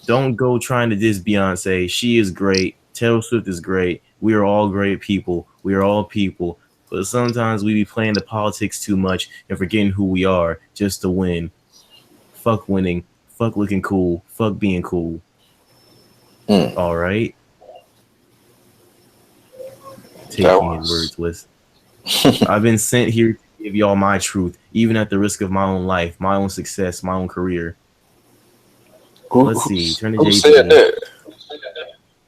don't go trying to diss Beyonce. She is great. Taylor Swift is great. We are all great people. We are all people. But sometimes we be playing the politics too much and forgetting who we are just to win. Fuck winning. Fuck looking cool. Fuck being cool. All right. Taking his words with. I've been sent here to give y'all my truth, even at the risk of my own life, my own success, my own career. Let's see. Turn to Who Jay-Z. said that?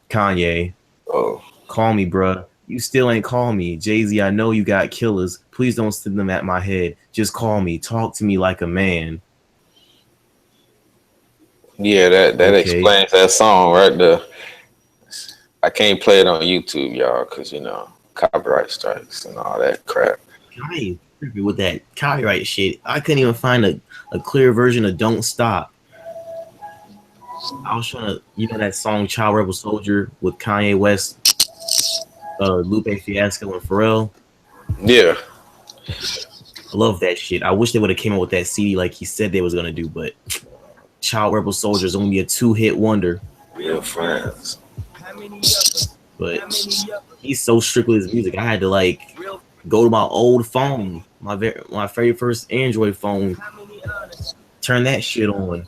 Kanye. Oh, Call me, bruh. You still ain't call me. Jay-Z, I know you got killers. Please don't send them at my head. Just call me. Talk to me like a man. yeah, that Okay. explains that song right there. I can't play it on YouTube, y'all, because copyright strikes and all that crap. Kanye is trippy with that copyright shit. I couldn't even find a clear version of Don't Stop. I was trying to, that song Child Rebel Soldier with Kanye West, Lupe Fiasco, and Pharrell. Yeah, I love that shit. I wish they would have came out with that CD like he said they was gonna do, but Child Rebel Soldier is only a 2-hit wonder. real friends. But he's so strict with his music. I had to go to my old phone, my very first Android phone, turn that shit on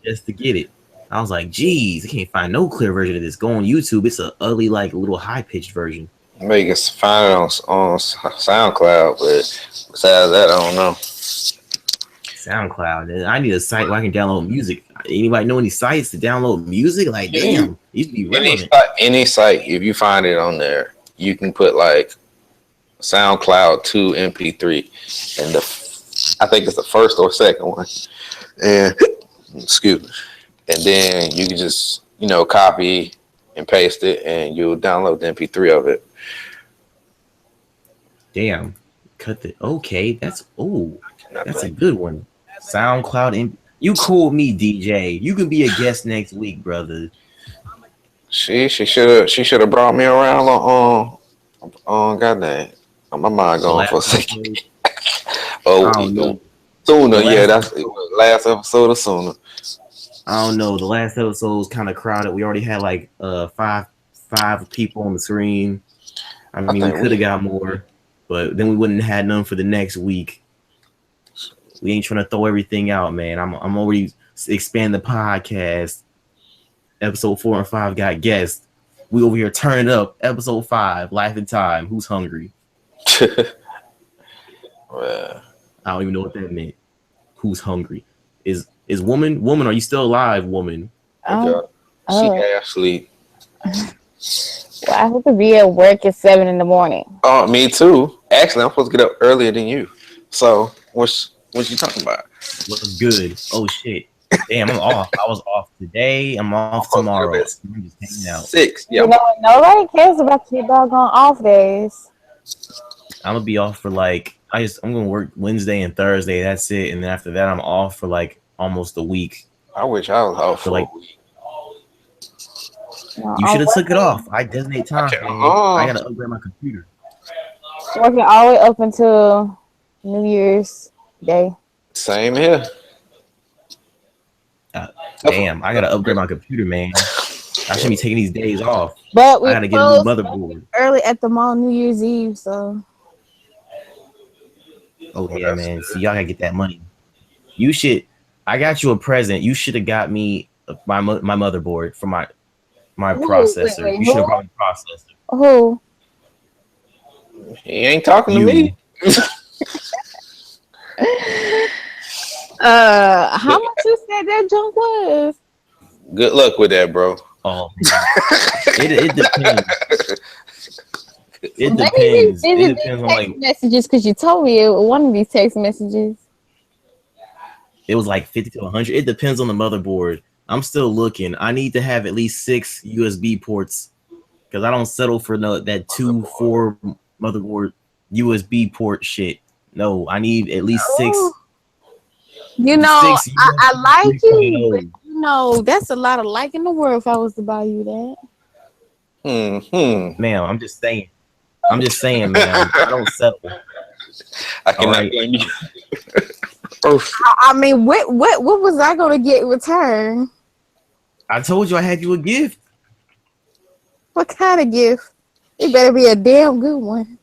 just to get it. I was like, geez, I can't find no clear version of this. Go on YouTube. It's a ugly, little high-pitched version. Maybe you can find it on SoundCloud, but besides that, I don't know. SoundCloud. I need a site where I can download music. Anybody know any sites to download music? Like, damn, these be relevant. Any site, if you find it on there, you can put SoundCloud to MP3, and I think it's the first or second one. And excuse me. And then you can just copy and paste it, and you'll download the MP3 of it. Damn, okay. That's a good one. SoundCloud and you cool with me, DJ. You can be a guest next week, brother. She should have brought me around on goddamn. My mind going for a second. I don't know. Sooner, yeah, that's last episode of Sooner. I don't know. The last episode was kind of crowded. We already had five people on the screen. I mean, we could have got more, but then we wouldn't have had none for the next week. We ain't trying to throw everything out, man. I'm already expanding the podcast. Episode 4 and 5 got guests. We over here turning up. Episode 5, Life and Time. Who's hungry? Well, I don't even know what that meant. Who's hungry? Is woman? Woman, are you still alive, woman? she half asleep. So I have to be at work at 7 in the morning. Oh, me too. Actually, I'm supposed to get up earlier than you. So what you talking about? What's good? Oh shit. Damn, I'm off. I was off today. I'm off I'm supposed to tomorrow. get up I'm just hanging out. 6. Yeah. You know, nobody cares about your doggone off days. I'm gonna be off for like I'm gonna work Wednesday and Thursday. That's it. And then after that, I'm off for like almost a week. I wish I was off For for like a week. No, you I'm should have took it working- off. I designate time, Okay. man. I gotta upgrade my computer. Working all the way up until New Year's Day. Same here. Damn, I gotta upgrade my computer, man. I should be taking these days off. But we I gotta get a new closed motherboard. early at the mall New Year's Eve, so Oh yeah, man. See, y'all gotta get that money. You should. I got you a present. You should have got me my motherboard for my Who? processor. Wait, You should have who? brought me processor. who? He ain't talking to You. me. How much you said that junk was? Good luck with that, bro. Oh, man. it depends. It Maybe depends. these It depends on text like messages because you told me one of these text messages. it was like 50 to 100. It depends on the motherboard. I'm still looking. I need to have at least 6 USB ports because I don't settle for that 2-4 motherboard USB port shit. No, I need at least 6. Ooh. You know, 6 I like you, 3.0. but you know, that's a lot of like in the world if I was to buy you that. Ma'am, I'm just saying. Man. I don't settle. I cannot Alright. blame you. I mean, what was I gonna get in return? I told you I had you a gift. What kind of gift? It better be a damn good one.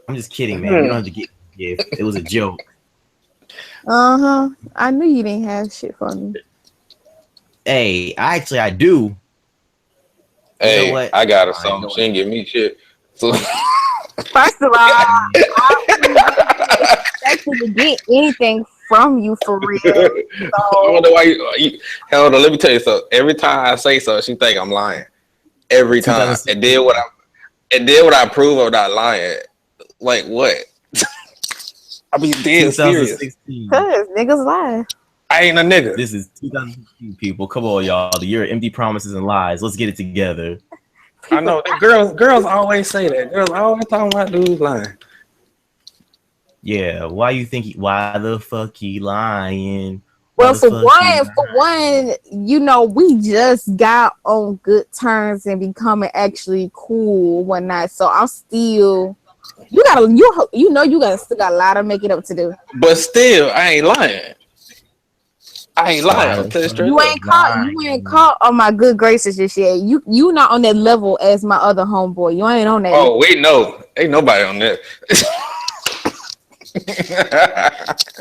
I'm just kidding, man. You don't have to get a gift. It was a joke. I knew you didn't have shit for me. Hey, I do. Hey, know what? I got her I something. know She ain't give me shit. So First of all, I wasn't expecting to get anything from you for real. I So, wonder why you hold on, let me tell you something. Every time I say so, she think I'm lying. Every time. And then what I prove I'm not lying. Like what? I be dead serious. 2016. cause niggas lie. I ain't a nigga. This is 2016, people. Come on, y'all. The year of empty promises and lies. Let's get it together. I know that girls always say that. Girls always talking about dudes lying. Yeah. Why the fuck he lying? Well, Why the fuck he for one, you know, we just got on good terms and becoming actually cool one night. So I'm still, you still got a lot of making up to do. But still, I ain't lying. I ain't lying. I'll tell you straight You up. ain't caught on my good graces just yet. You not on that level as my other homeboy. You ain't on that. Oh, wait, no. Ain't nobody on that.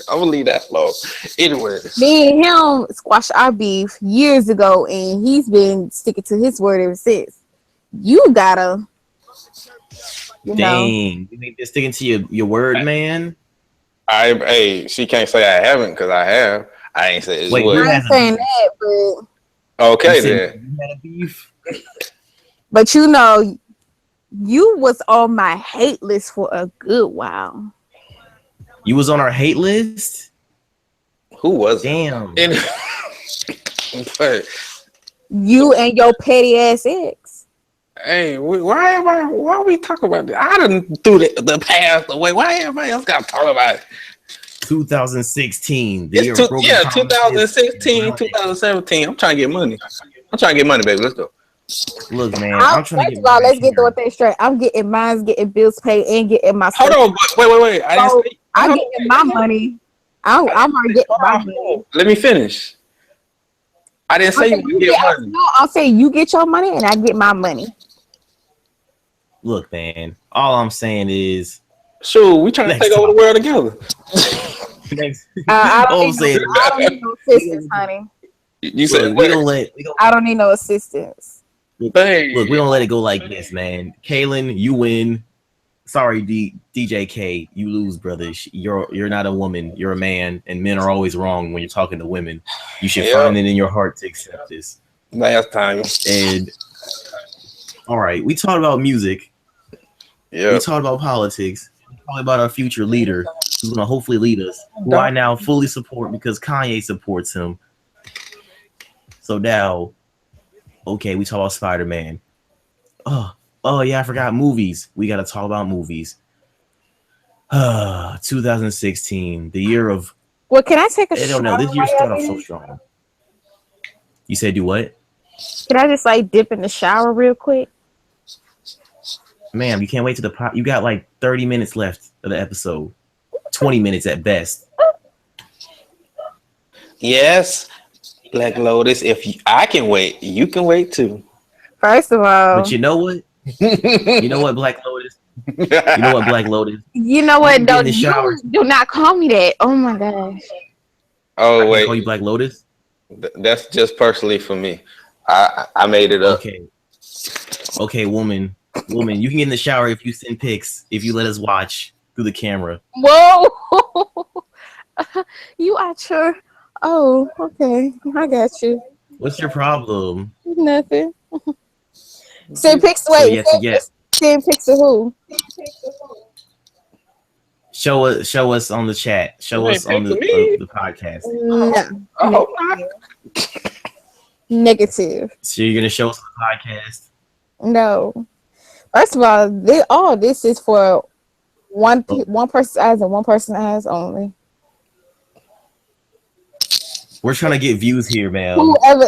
I'm gonna leave that alone. Anyway. Me and him squashed our beef years ago, and he's been sticking to his word ever since. You gotta, you know. Dang. You ain't just sticking to your word, man. Hey, she can't say I haven't because I have. I ain't say Wait, what. I ain't saying that, but Okay You then. said you had a beef? But you know, you was on my hate list for a good while. You was on our hate list? Who was it? Damn. But, You and your petty ass ex. hey, why are we talking about this? I done threw the past away. Why everybody else got to talk about it? 2016. It's 2016, 2017. I'm trying to get money. Baby. Let's go. Look, man. First of all, let's get the thing straight. I'm getting mine, getting bills paid, and getting my Hold on, but wait. I'm getting my money. I'm already getting my money. Let me finish. I didn't say you get money. No, I'll say you get your money and I get my money. Look, man. All I'm saying is Sure, we trying to take over the world together. next. I All I'm don't saying need no assistance, honey. You said look, we don't I don't need no assistance. Hey. Look, we don't let it go like this, man. Kaylin, you win. Sorry, DJ K, you lose, brother. You're not a woman. You're a man, and men are always wrong when you're talking to women. You should find it in your heart to accept this. Last time. And All right, we talked about music. Yeah. We talked about politics. We talked about our future leader, who's gonna hopefully lead us, who I now fully support because Kanye supports him. So now, okay, we talk about Spider-Man. Oh yeah, I forgot movies. We gotta talk about movies. 2016, the year of. Well, can I take a I don't know. shower This year while y'all started off do so this? strong. You said do what? Can I just like dip in the shower real quick? Ma'am, you can't wait to the you got like 30 minutes left of the episode. 20 minutes at best. Yes, Black Lotus. I can wait, you can wait too. First of all, But you know what? You know what, Black Lotus? You know what, Black Lotus? you know You what? can get in the Don't shower. you do not call me that. Oh my gosh. Oh I wait, call you Black Lotus? that's just personally for me. I made it up. Okay. Okay, woman, you can get in the shower if you send pics, if you let us watch through the camera. Whoa. You are sure. Oh, okay. I got you. What's your problem? Nothing. Send pics. So Wait. yes. Send pics to who? Show us on the chat. Show Hey, us on pics of me? the podcast. No. I hope not. Negative. So you're gonna show us on the podcast. No. First of all, this is for one person's eyes and one person's eyes only. We're trying to get views here, man. Whoever.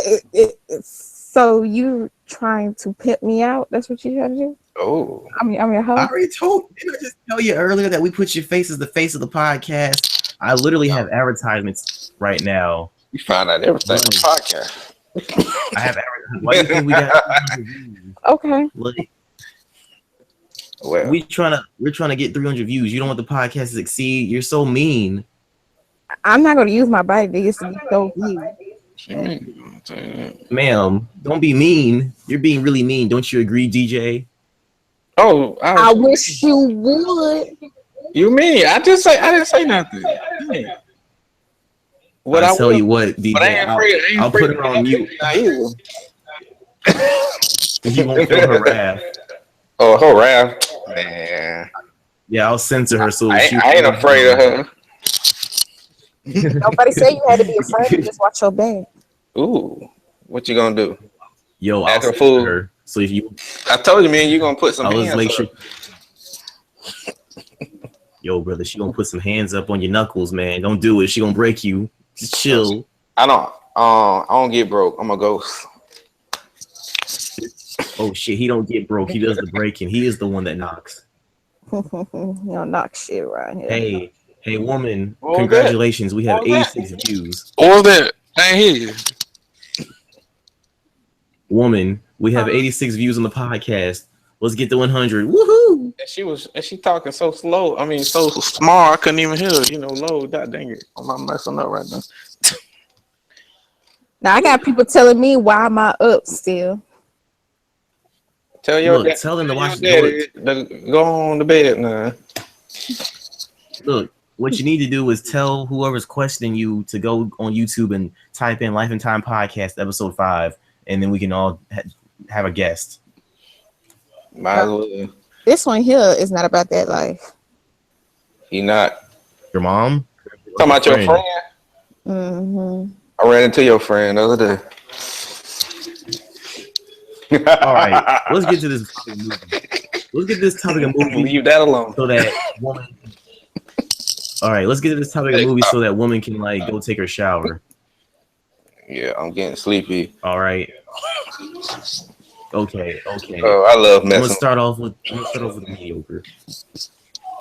So you trying to pimp me out? That's what you trying to do? Oh, I'm your I host. already didn't I just tell you earlier that we put your face as the face of the podcast? I literally have advertisements right now. you find out everything on the podcast. I have advertisements. Why do you think we got 300 views? Okay. Like, Well, we're trying to get 300 views. You don't want the podcast to succeed. You're so mean. I'm not going to use my body to get to be so huge. Ma'am, don't be mean. You're being really mean. Don't you agree, DJ? oh, I wish you would. you mean I didn't say nothing. Dang. What I'll tell will- you what, DJ. But I ain't afraid. I'll put her on mute. Either. You won't feel her wrath. Oh, her wrath, man. Yeah, I'll censor her. So I she ain't afraid of her. Nobody said you had to be afraid to just watch your back. Ooh, what you gonna do? Yo, I'll Act a censor fool. her. So if you, I told you, man, you gonna put some I'll hands just make up. sure. Yo, brother, she gonna put some hands up on your knuckles, man. Don't do it. She gonna break you. Just chill. I don't get broke. I'm a ghost. Oh shit, he don't get broke. He does the breaking. He is the one that knocks. You don't knock shit around here. Hey, woman, What was congratulations. We have What was 86 views. What was that? I ain't hear you. Woman, we have 86 views on the podcast. Let's get to 100. Woohoo! And she talking so slow. I mean, so small. I couldn't even hear her. You know, low. God dang it. I'm not messing up right now. Now I got people telling me why am I up still. Tell your Look, dad. tell them to watch daddy to go on to bed now. Look, what you need to do is tell whoever's questioning you to go on YouTube and type in Life and Time Podcast episode 5, and then we can all have a guest. Might as well. This one here is not about that life. He not. Your mom? Talking about your friend. Mm-hmm. I ran into your friend the other day. All right, let's get to this topic of movie. Let's get this topic of movie Leave that alone. so that woman. All right, let's get to this topic of movie so that woman can like go take her shower. Yeah, I'm getting sleepy. All right. Okay. Oh, I love I'm gonna messing. start off with mediocre.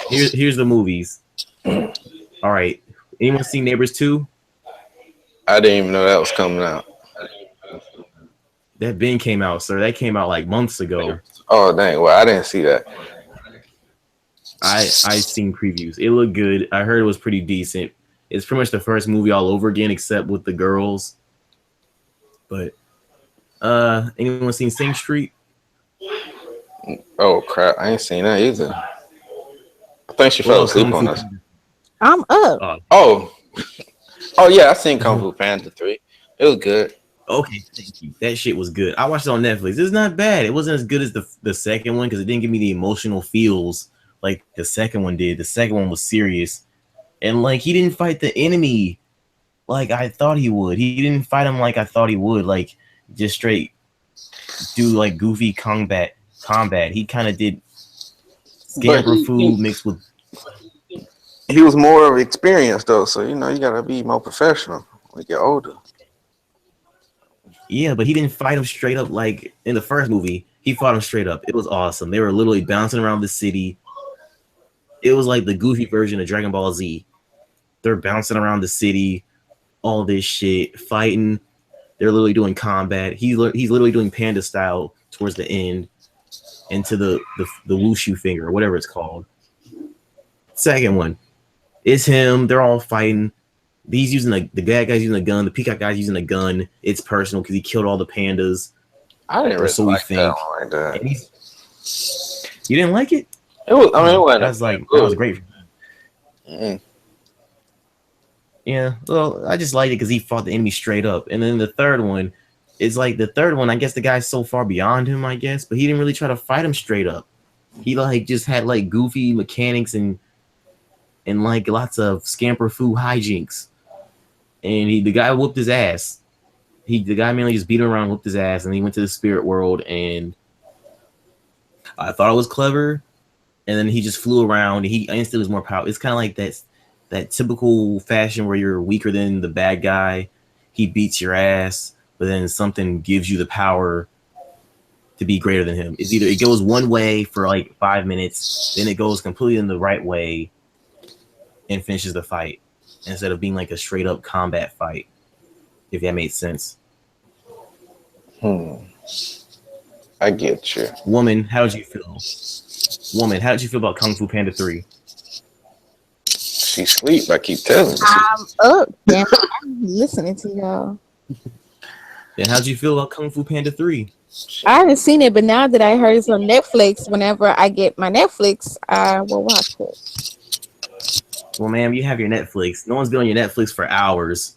Here's the movies. All right. Anyone seen Neighbors 2? I didn't even know that was coming out. That bin came out, sir. That came out like months ago. Oh dang! Well, I didn't see that. I seen previews. It looked good. I heard it was pretty decent. It's pretty much the first movie all over again, except with the girls. But anyone seen Sing Street? Oh crap! I ain't seen that either. I think she fell asleep on us. I'm up. Oh, oh yeah, I seen Kung Fu Panda 3. It was good. Okay, thank you. That shit was good. I watched it on Netflix. It's not bad. It wasn't as good as the second one because it didn't give me the emotional feels like the second one did. The second one was serious, and like he didn't fight the enemy like I thought he would. He didn't fight him like I thought he would. Like just straight do like goofy combat. He kind of did scamper food mixed with. He was more of experienced though, so you know you gotta be more professional when you get older. Yeah, but he didn't fight him straight up like in the first movie. He fought him straight up. It was awesome. They were literally bouncing around the city. It was like the goofy version of Dragon Ball Z. They're bouncing around the city, all this shit, fighting. They're literally doing combat. He's literally doing panda style towards the end, into the wushu finger or whatever it's called. Second one, it's him. They're all fighting. He's using the bad guy's using a gun. The peacock guy's using a gun. It's personal because he killed all the pandas. I didn't really So we like that think. one like that. And you didn't like it? It was. I mean, it wasn't. That was great. Mm. Yeah, well, I just liked it because he fought the enemy straight up. And then the third one is like the third one. I guess the guy's so far beyond him, I guess, but he didn't really try to fight him straight up. He like just had like goofy mechanics and like lots of scamper foo hijinks. And the guy whooped his ass. The guy mainly just beat him around, whooped his ass, and he went to the spirit world. And I thought it was clever. And then he just flew around. And he instantly was more powerful. It's kind of like that typical fashion where you're weaker than the bad guy. He beats your ass, but then something gives you the power to be greater than him. It's either it goes one way for like 5 minutes, then it goes completely in the right way and finishes the fight instead of being like a straight up combat fight, if that made sense. I get you. Woman, how did you feel? Woman, how did you feel about Kung Fu Panda 3? She sleep. I keep telling you. I'm up. Damn, I'm listening to y'all. Then how did you feel about Kung Fu Panda 3? I haven't seen it, but now that I heard it's on Netflix, whenever I get my Netflix, I will watch it. Well, ma'am, you have your Netflix. No one's been on your Netflix for hours.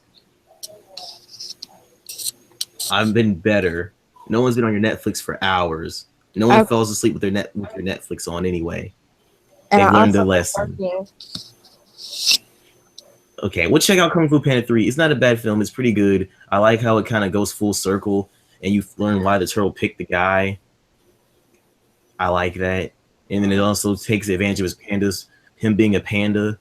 I've been better. No one's been on your Netflix for hours. No one falls asleep with your Netflix on anyway. They learned their lesson. Okay, we'll check out Kung Fu Panda 3. It's not a bad film. It's pretty good. I like how it kind of goes full circle, and you learn why the turtle picked the guy. I like that. And then it also takes advantage of his pandas, him being a panda,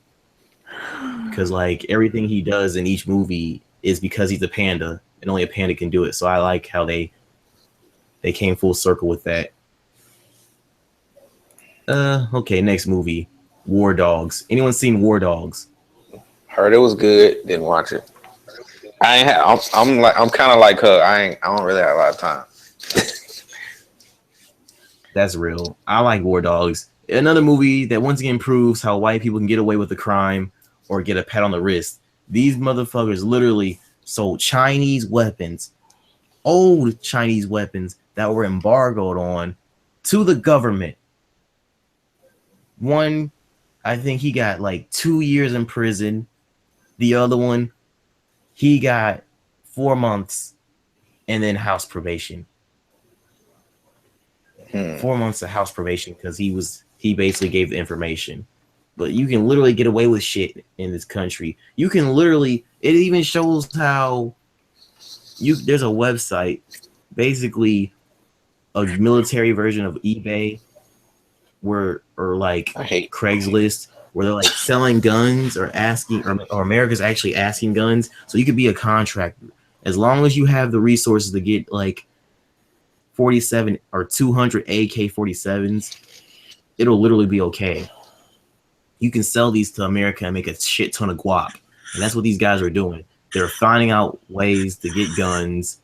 because like everything he does in each movie is because he's a panda, and only a panda can do it. So I like how they came full circle with that. Okay, next movie, War Dogs. Anyone seen War Dogs? Heard it was good. Didn't watch it. I'm kind of like her. I don't really have a lot of time. That's real. I like War Dogs. Another movie that once again proves how white people can get away with the crime or get a pat on the wrist. These motherfuckers literally sold Chinese weapons, old Chinese weapons that were embargoed on to the government. One, I think he got like 2 years in prison. The other one, he got 4 months and then house probation. 4 months of house probation because he basically gave the information. But you can literally get away with shit in this country. You can literally, it even shows how there's a website, basically a military version of eBay or like Craigslist, where they're like selling guns or asking, or America's actually asking guns. So you could be a contractor as long as you have the resources to get like 47 or 200 AK-47s. It'll literally be okay. You can sell these to America and make a shit ton of guap, and that's what these guys are doing. They're finding out ways to get guns,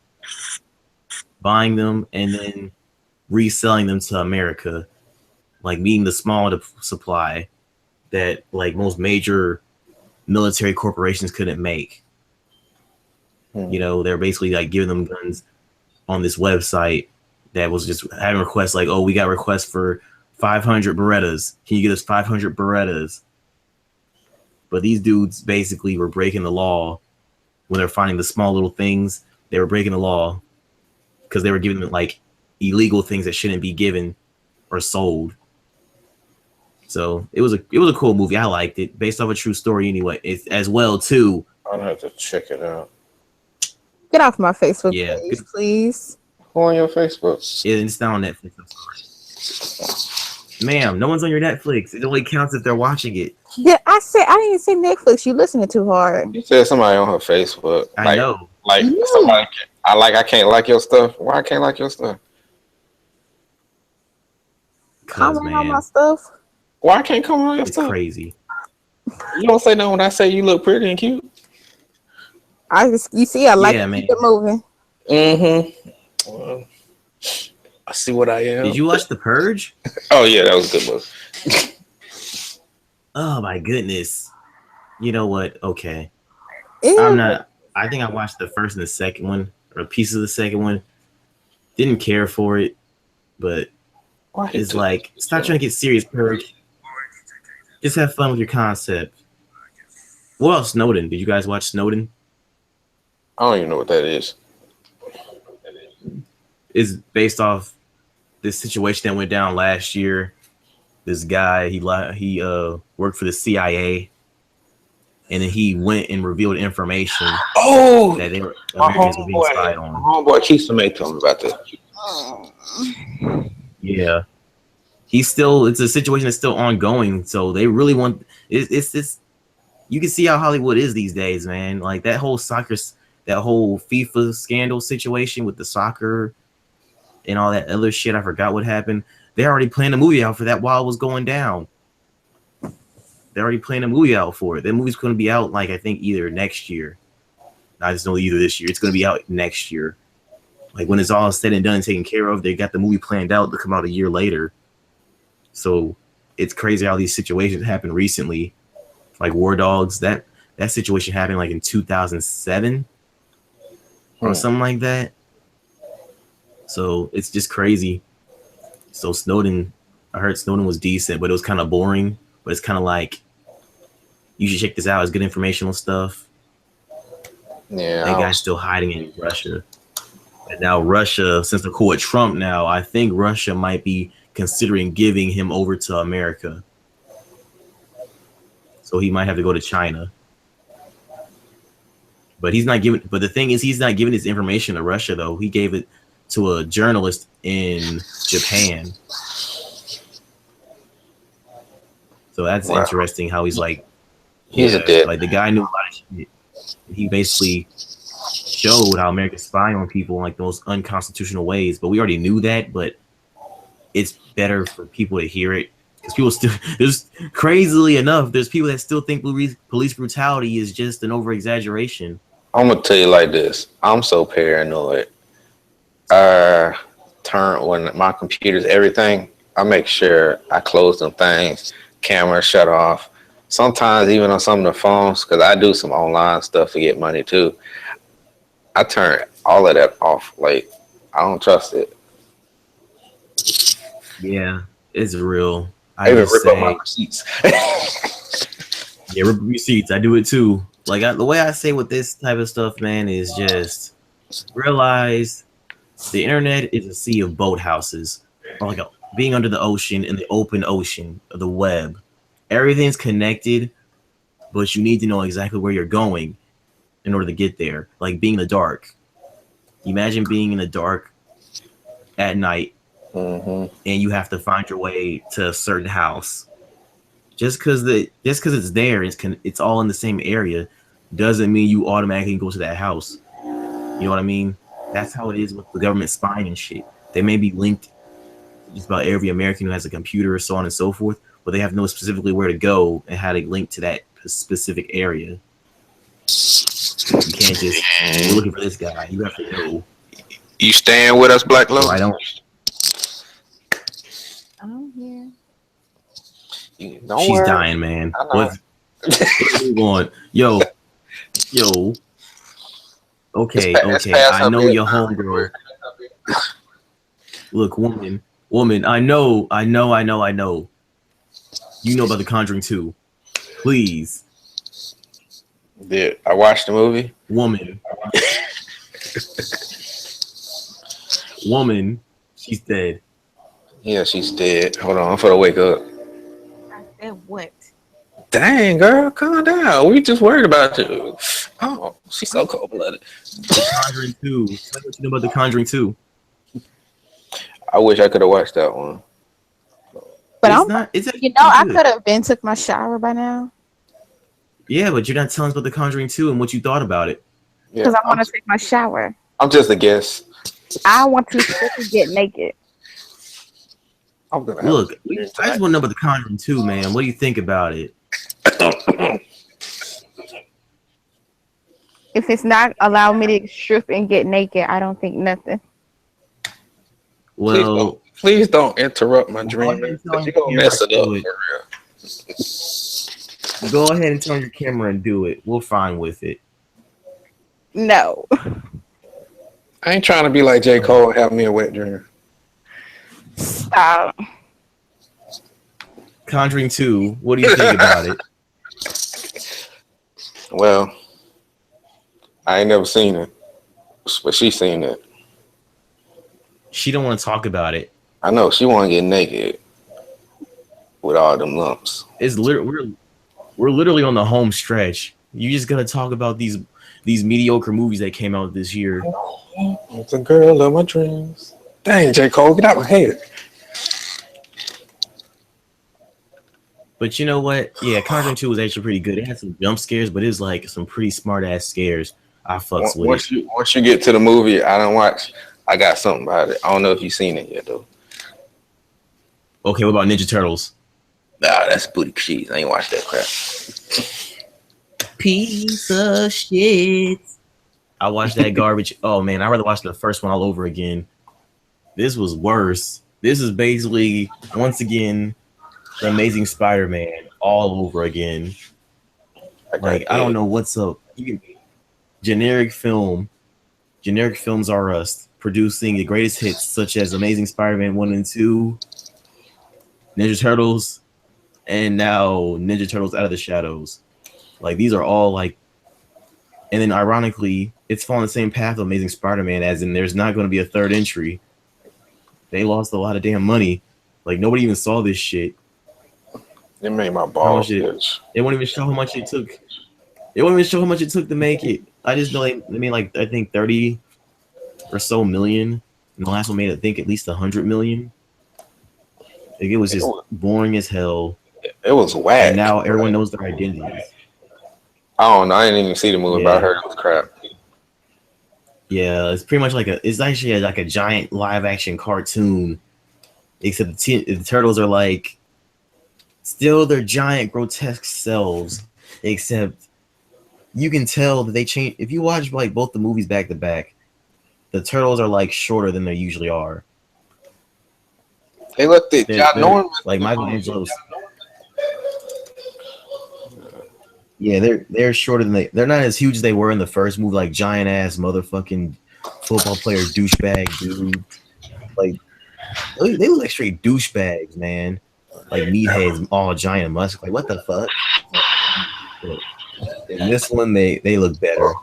buying them, and then reselling them to America, like meeting the small supply that like most major military corporations couldn't make. You know, they're basically like giving them guns on this website that was just having requests like, oh, we got requests for 500 Berettas. Can you get us 500 Berettas? But these dudes basically were breaking the law when they're finding the small little things they were breaking the law because they were giving them like illegal things that shouldn't be given or sold. So it was a cool movie. I liked it, based off a true story anyway. It's as well too. I'll have to check it out. Get off my Facebook Yeah, page, please. Who on your Facebook? It's not on Netflix. I'm sorry. Ma'am, no one's on your Netflix. It only counts if they're watching it. Yeah, I didn't even say Netflix. You listening too hard. You said somebody on her Facebook. I know. Like Yeah. somebody. I can't like your stuff. Why I can't like your stuff? Cause Comment on my man, stuff. Why I can't come on your it's stuff? crazy. You don't say no when I say you look pretty and cute. You see, I like Yeah, to man. keep it moving. Mm-hmm. Well, I see what I am. Did you watch The Purge? Oh yeah, that was a good movie. Oh my goodness. You know what? Okay. Ew. I'm not. I think I watched the first and the second one, or a piece of the second one. Didn't care for it, but Why he it's took- like, stop trying to get serious, Purge. Just have fun with your concept. What else? Snowden. Did you guys watch Snowden? I don't even know what that is. It's based off this situation that went down last year. This guy, he worked for the CIA, and then he went and revealed information Oh, that they were my Americans were being spied homeboy, on. Keith May told me about that. Yeah, it's a situation that's still ongoing. So they really want it's you can see how Hollywood is these days, man. Like that whole FIFA scandal situation with the soccer and all that other shit. I forgot what happened. They already planned a movie out for that while it was going down. They're already planning a movie out for it. That movie's going to be out, like, I think either next year. I just know either this year. It's going to be out next year. Like, when it's all said and done and taken care of, they got the movie planned out to come out a year later. So it's crazy how these situations happen recently. Like War Dogs, that situation happened like in 2007 or something like that. So it's just crazy. So Snowden, I heard Snowden was decent, but it was kind of boring. But it's kind of like, you should check this out. It's good informational stuff. Yeah, That guy's still hiding in Russia. And now Russia, since they're cool with Trump now, I think Russia might be considering giving him over to America. So he might have to go to China. But the thing is, he's not giving his information to Russia, though. He gave it to a journalist in Japan. So that's interesting how he's like, he's a dick. like the guy knew a lot of shit. He basically showed how America's spying on people in like the most unconstitutional ways. But we already knew that, but it's better for people to hear it. Because people still, there's crazily enough, there's people that still think police brutality is just an over exaggeration. I'm gonna tell you like this. I'm so paranoid. When my computer's everything, I make sure I close them things, camera shut off. Sometimes even on some of the phones, because I do some online stuff to get money too. I turn all of that off. Like, I don't trust it. Yeah, it's real. I even rip up my receipts. Yeah, rip receipts. I do it too. Like the way I say with this type of stuff, man, is just realize the internet is a sea of boathouses, or like being under the ocean in the open ocean of the web. Everything's connected, but you need to know exactly where you're going in order to get there. Like being in the dark. Imagine being in the dark at night, and you have to find your way to a certain house. Just because it's there, it's all in the same area, doesn't mean you automatically go to that house. You know what I mean? That's how it is with the government spying and shit. They may be linked to just about every American who has a computer, so on and so forth, but they have to know specifically where to go and how to link to that specific area. You can't just, you're looking for this guy. You have to know. You staying with us, Black Love? I don't. Yeah. Don't She's worry. dying, man. I know. What's going? Yo. Okay. It's past I know her your bedtime. homegirl. Look, woman. I know. You know about The Conjuring 2. Please, Did I watched the movie? woman. woman, she's dead. Yeah, she's dead. Hold on, I'm for to wake up. I said what? Dang, girl, calm down. We just worried about you. Oh, she's so cold blooded. The Conjuring 2. Tell me what you know about The Conjuring 2. I wish I could have watched that one. But It's I'm, not. It's you know, I good. could have been took my shower by now Yeah, but you're not telling us about The Conjuring 2 and what you thought about it. Yeah, because I want to take my shower. I'm just a guess. I want to strictly get naked. I'm gonna Look, I just want to know about The Conjuring 2, man. What do you think about it? If it's not allowing me to strip and get naked, I don't think nothing. Well, Please don't interrupt my Go dream. ahead and tell You're your gonna mess it camera up to for real. go ahead and turn your camera and do it. We're fine with it. No. I ain't trying to be like J. Cole and have me a wet dream. Stop. Conjuring 2, what do you think about it? Well, I ain't never seen it, but she seen it. She don't want to talk about it. I know she want to get naked with all them lumps. It's we're literally on the home stretch. You just gotta talk about these mediocre movies that came out this year. It's a girl of my dreams. Dang, J. Cole, get out my head. But you know what? Yeah, Conjuring 2 was actually pretty good. It had some jump scares, but it was like some pretty smart ass scares. I fucks with it. Once you get to the movie, I don't watch. I got something about it. I don't know if you've seen it yet though. Okay, what about Ninja Turtles? Nah, that's booty cheese. I ain't watched that crap. Piece of shit. I watched that garbage. Oh man, I'd rather watch the first one all over again. This was worse. This is basically once again the Amazing Spider-Man all over again. Like I don't know what's up. Generic Films R Us producing the greatest hits such as Amazing Spider-Man 1 and 2, Ninja Turtles, and now Ninja Turtles Out of the Shadows. Like these are all like, and then ironically, it's following the same path of Amazing Spider-Man, as in there's not going to be a third entry. They lost a lot of damn money. Like nobody even saw this shit. It made my balls itch. They won't even show how much it took. They won't even show how much it took to make it. I just know they made like I think 30 or so million. And the last one made I think at least 100 million. Like, it was just boring as hell. It was whack. And now everyone knows their identities. I don't know. I didn't even see the movie, but I heard it was crap. Yeah, it's pretty much like it's actually like a giant live action cartoon, except the turtles are like still their giant grotesque selves, except you can tell that they change. If you watch like both the movies back to back, the turtles are like shorter than they usually are. They looked at ginormous. Like Michelangelo's. Yeah, they're shorter than they're not as huge as they were in the first movie, like giant ass motherfucking football player douchebag dude. Like they look like straight douchebags, man. Like meatheads, all giant and muscle. Like what the fuck? In this one, they look better,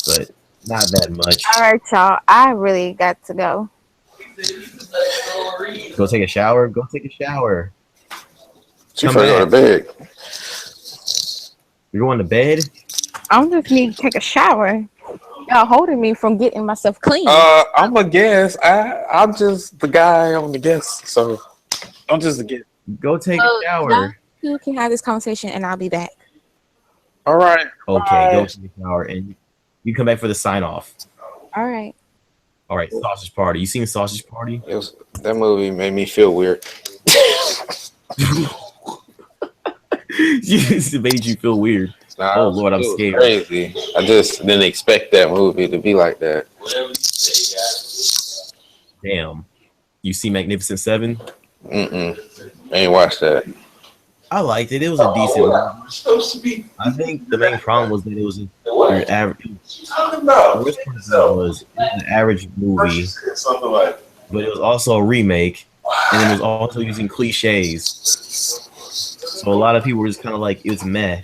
but not that much. All right, y'all. I really got to go. Go take a shower. Go take a shower. She finna go to bed. You're going to bed? I just need to take a shower. Y'all holding me from getting myself clean. I'm a guest. I'm just the guy on the guest, so I'm just a guest. Go take a shower. You can have this conversation, and I'll be back. All right. Okay, Bye. go take a shower, and you come back for the sign off. All right. All right, Sausage Party. You seen Sausage Party? That movie made me feel weird. It made you feel weird. Nah, Oh Lord, I'm scared. Crazy. I just didn't expect that movie to be like that. Damn. You see Magnificent Seven? I ain't watched that. I liked it. It was a decent movie. I think the main problem was that it was an average. The worst part was it was an average movie, Something like but it was also a remake, and it was also using cliches. So a lot of people were just kind of like, it's meh.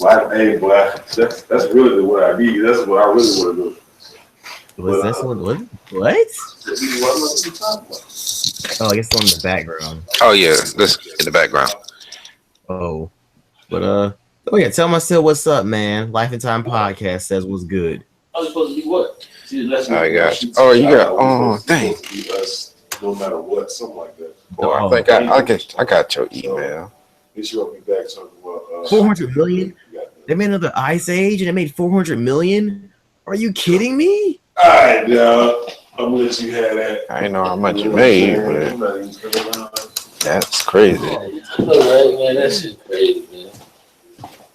hey, boy, that's really what I need. That's what I really want to do. Was this one? What? What? Oh, I guess the one in the background. Oh yeah, this in the background. Oh, but oh yeah. Tell myself what's up, man. Life and Time Podcast says what's good. I was supposed to be what? I got you. Oh, you got. Oh, dang. No matter what, something like that. Boy, Oh. I think I got your email. This year I'll be back talking about 400 million? They made another Ice Age and it made 400 million? Are you kidding me? All right, now I'm gonna let you have that. I ain't know how much you made, but that's crazy. Right, man, that shit crazy,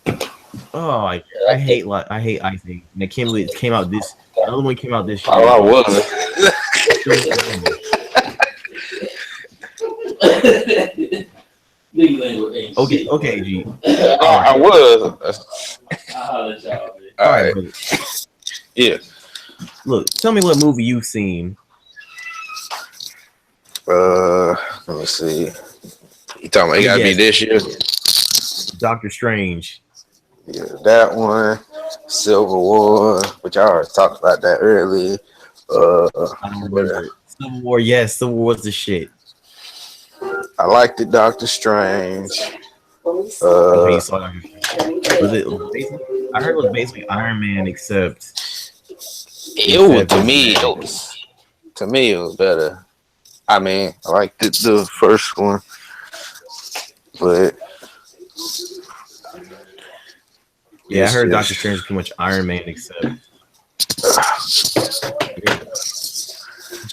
man. Oh, I hate Ice Age. And it came out this. Another one came out this year. Oh, I was. Okay, G. Oh, I was. I'll holler at y'all, man. All right. brother. Yeah. Look, tell me what movie you've seen. Let me see. You talking about it gotta be this year? Doctor Strange. Yeah, that one. Civil War, which I already talked about that earlier. I don't remember. Civil War, yes, Civil War's the shit. I liked it, Doctor Strange. Okay, you saw Doctor Strange. Was it basically, I heard it was basically Iron Man, except It was to me it was better. I mean, I liked it, the first one, but yeah, I heard yes. Doctor Strange is pretty much Iron Man, except.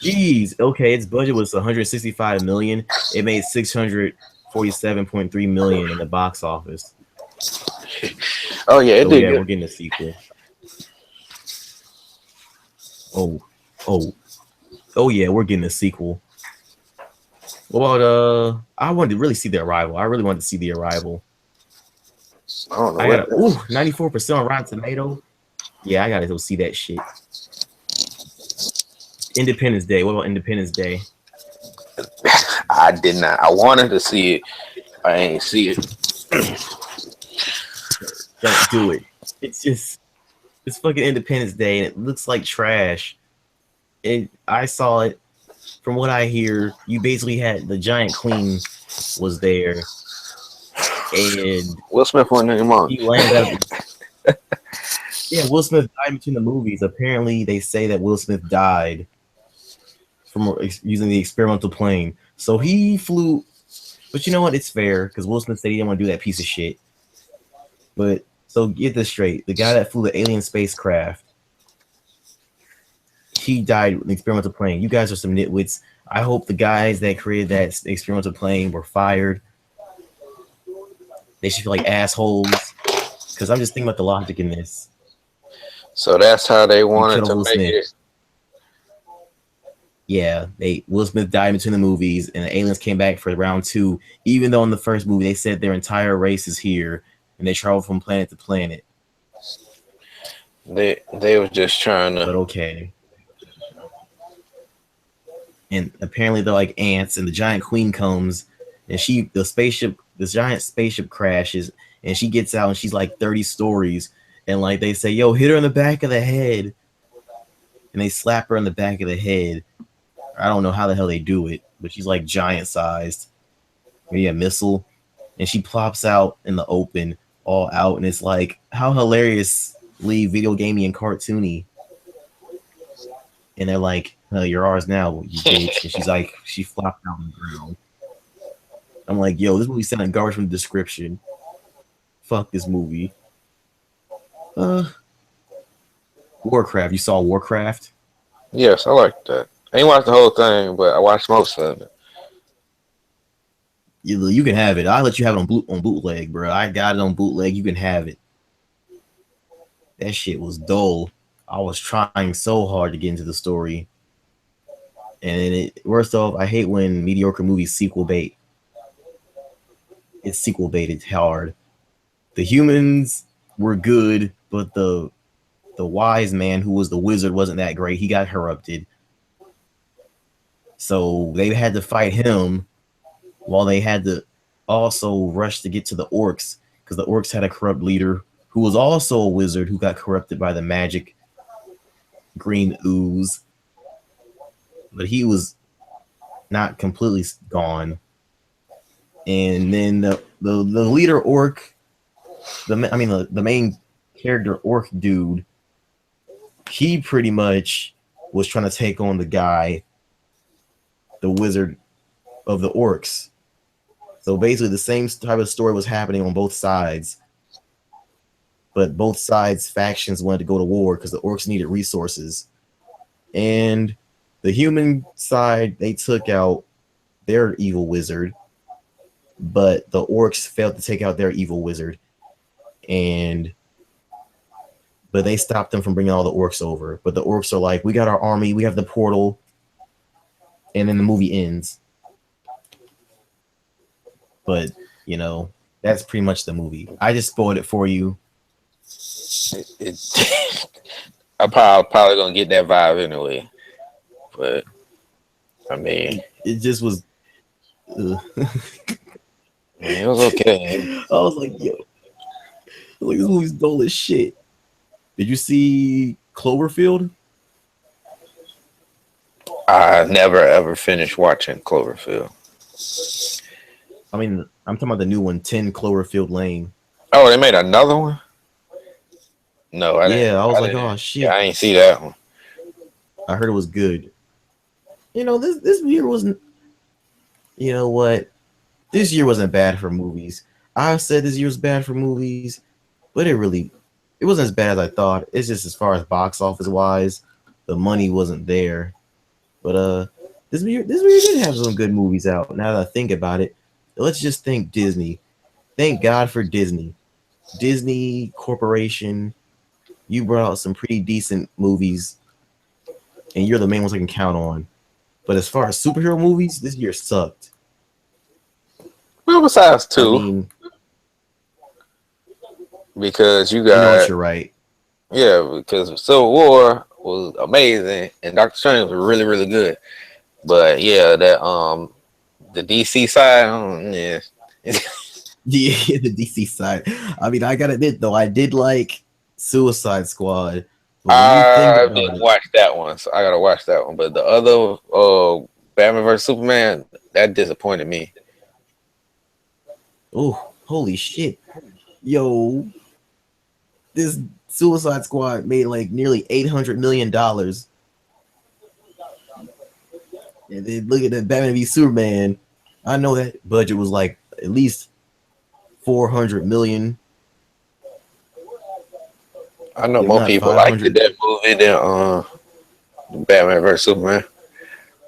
Jeez, okay, its budget was 165 million. It made 647.3 million in the box office. Oh yeah, it So did yeah, good. we're getting a sequel. Oh yeah, we're getting a sequel. What about I wanted to really see The Arrival. I really wanted to see The Arrival. I don't know. I got What 94% on Rotten Tomato. Yeah, I gotta go see that shit. Independence Day. What about Independence Day? I did not. I wanted to see it. I ain't see it. Don't do it. It's fucking Independence Day and it looks like trash. I saw it. From what I hear, you basically had the giant queen was there, and Will Smith wasn't in the mom. he landed up. Yeah, Will Smith died between the movies. Apparently, they say that Will Smith died from using the experimental plane. So he flew, but you know what? It's fair because Will Smith said he didn't want to do that piece of shit. But so get this straight: the guy that flew the alien spacecraft, he died with an experimental plane. You guys are some nitwits. I hope the guys that created that experimental plane were fired. They should feel like assholes. Because I'm just thinking about the logic in this. So that's how they wanted killed to Will make Smith. it. Yeah, Will Smith died between the movies, and the aliens came back for round 2. Even though in the first movie they said their entire race is here, and they travel from planet to planet. They was just trying But to. okay. And apparently they're like ants, and the giant queen comes, and the giant spaceship crashes, and she gets out, and she's like 30 stories, and like they say, yo, hit her in the back of the head, and they slap her in the back of the head. I don't know how the hell they do it, but she's like giant sized, maybe a missile, and she plops out in the open, all out, and it's like, how hilariously video gamey and cartoony. And they're like, you're ours now, you bitch. And she's like, she flopped out on the ground. I'm like, yo, this movie sounded garbage from the description. Fuck this movie. Warcraft. You saw Warcraft? Yes, I like that. I ain't watched the whole thing, but I watched most of it. You can have it. I'll let you have it on bootleg, bro. I got it on bootleg. You can have it. That shit was dull. I was trying so hard to get into the story. And worst off, I hate when mediocre movies sequel bait. It's sequel baited hard. The humans were good, but the wise man who was the wizard wasn't that great. He got corrupted. So they had to fight him while they had to also rush to get to the orcs because the orcs had a corrupt leader who was also a wizard who got corrupted by the magic. green ooze, but he was not completely gone. And then the leader orc, the main character orc dude, he pretty much was trying to take on the guy, the wizard of the orcs. So basically the same type of story was happening on both sides, but both sides factions wanted to go to war because the orcs needed resources. And the human side, they took out their evil wizard, but the orcs failed to take out their evil wizard. But they stopped them from bringing all the orcs over. But the orcs are like, we got our army, we have the portal, and then the movie ends. But, you know, that's pretty much the movie. I just spoiled it for you. I'm probably gonna get that vibe anyway. But I mean, It just was. it was okay. I was like, yo, like this movie's dull as shit. Did you see Cloverfield? I never ever finished watching Cloverfield. I mean, I'm talking about the new one, 10 Cloverfield Lane. Oh, they made another one? No, I didn't. Yeah, I was like, didn't. oh shit. Yeah, I ain't see that one. I heard it was good. You know, this year wasn't. You know what? This year wasn't bad for movies. I said this year was bad for movies, but it wasn't as bad as I thought. It's just as far as box office wise, the money wasn't there. But this year did have some good movies out. Now that I think about it, let's just thank Disney. Thank God for Disney. Disney Corporation, you brought out some pretty decent movies, and you're the main ones I can count on. But as far as superhero movies, this year sucked. Well, besides two, I mean, because you you know what, got you're right. yeah, because Civil War was amazing and Doctor Strange was really really good. But yeah, that the DC side, yeah. Yeah, the DC side. I mean, I gotta admit though, I did like Suicide Squad. But when you think I about didn't it, watch that one, so I gotta watch that one. But the other Batman vs Superman, that disappointed me. oh, holy shit. Yo, this Suicide Squad made like nearly $800 million. And then look at the Batman v Superman. I know that budget was like at least 400 million. I know If more not people liked 500. that movie than Batman vs Superman.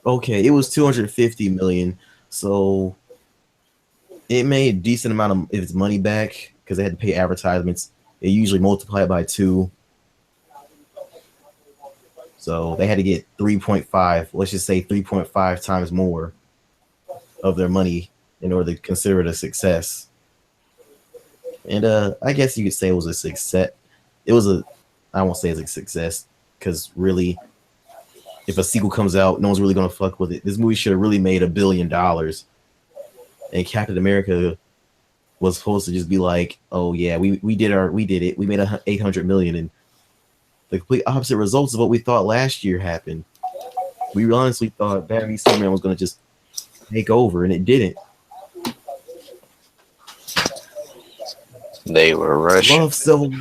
Okay, it was 250 million. So it made a decent amount of its money back because they had to pay advertisements. They usually multiply it by 2. So they had to get 3.5, let's just say 3.5 times more of their money in order to consider it a success. And I guess you could say it was a success. I won't say it's a success because really, if a sequel comes out, no one's really gonna fuck with it. This movie should have really made $1 billion. And Captain America was supposed to just be like, oh yeah, we did it. We made 800 million, and the complete opposite results of what we thought last year happened. We honestly thought Batman v Superman was gonna just take over, and it didn't. They were rushing. Love Civil War.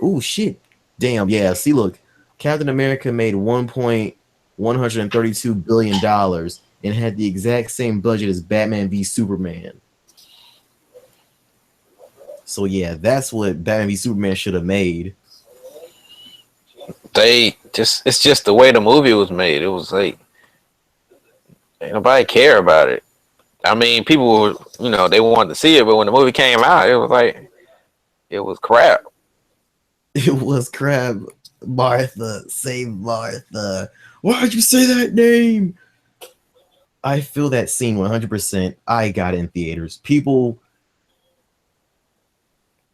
Oh shit! Damn, yeah. See, look, Captain America made $1.132 billion and had the exact same budget as Batman v Superman. So yeah, that's what Batman v Superman should have made. It's just the way the movie was made. It was like ain't nobody care about it. I mean, people were, they wanted to see it, but when the movie came out, it was like it was crap. It was crap. Martha, save Martha. Why'd you say that name? I feel that scene 100%. I got it in theaters.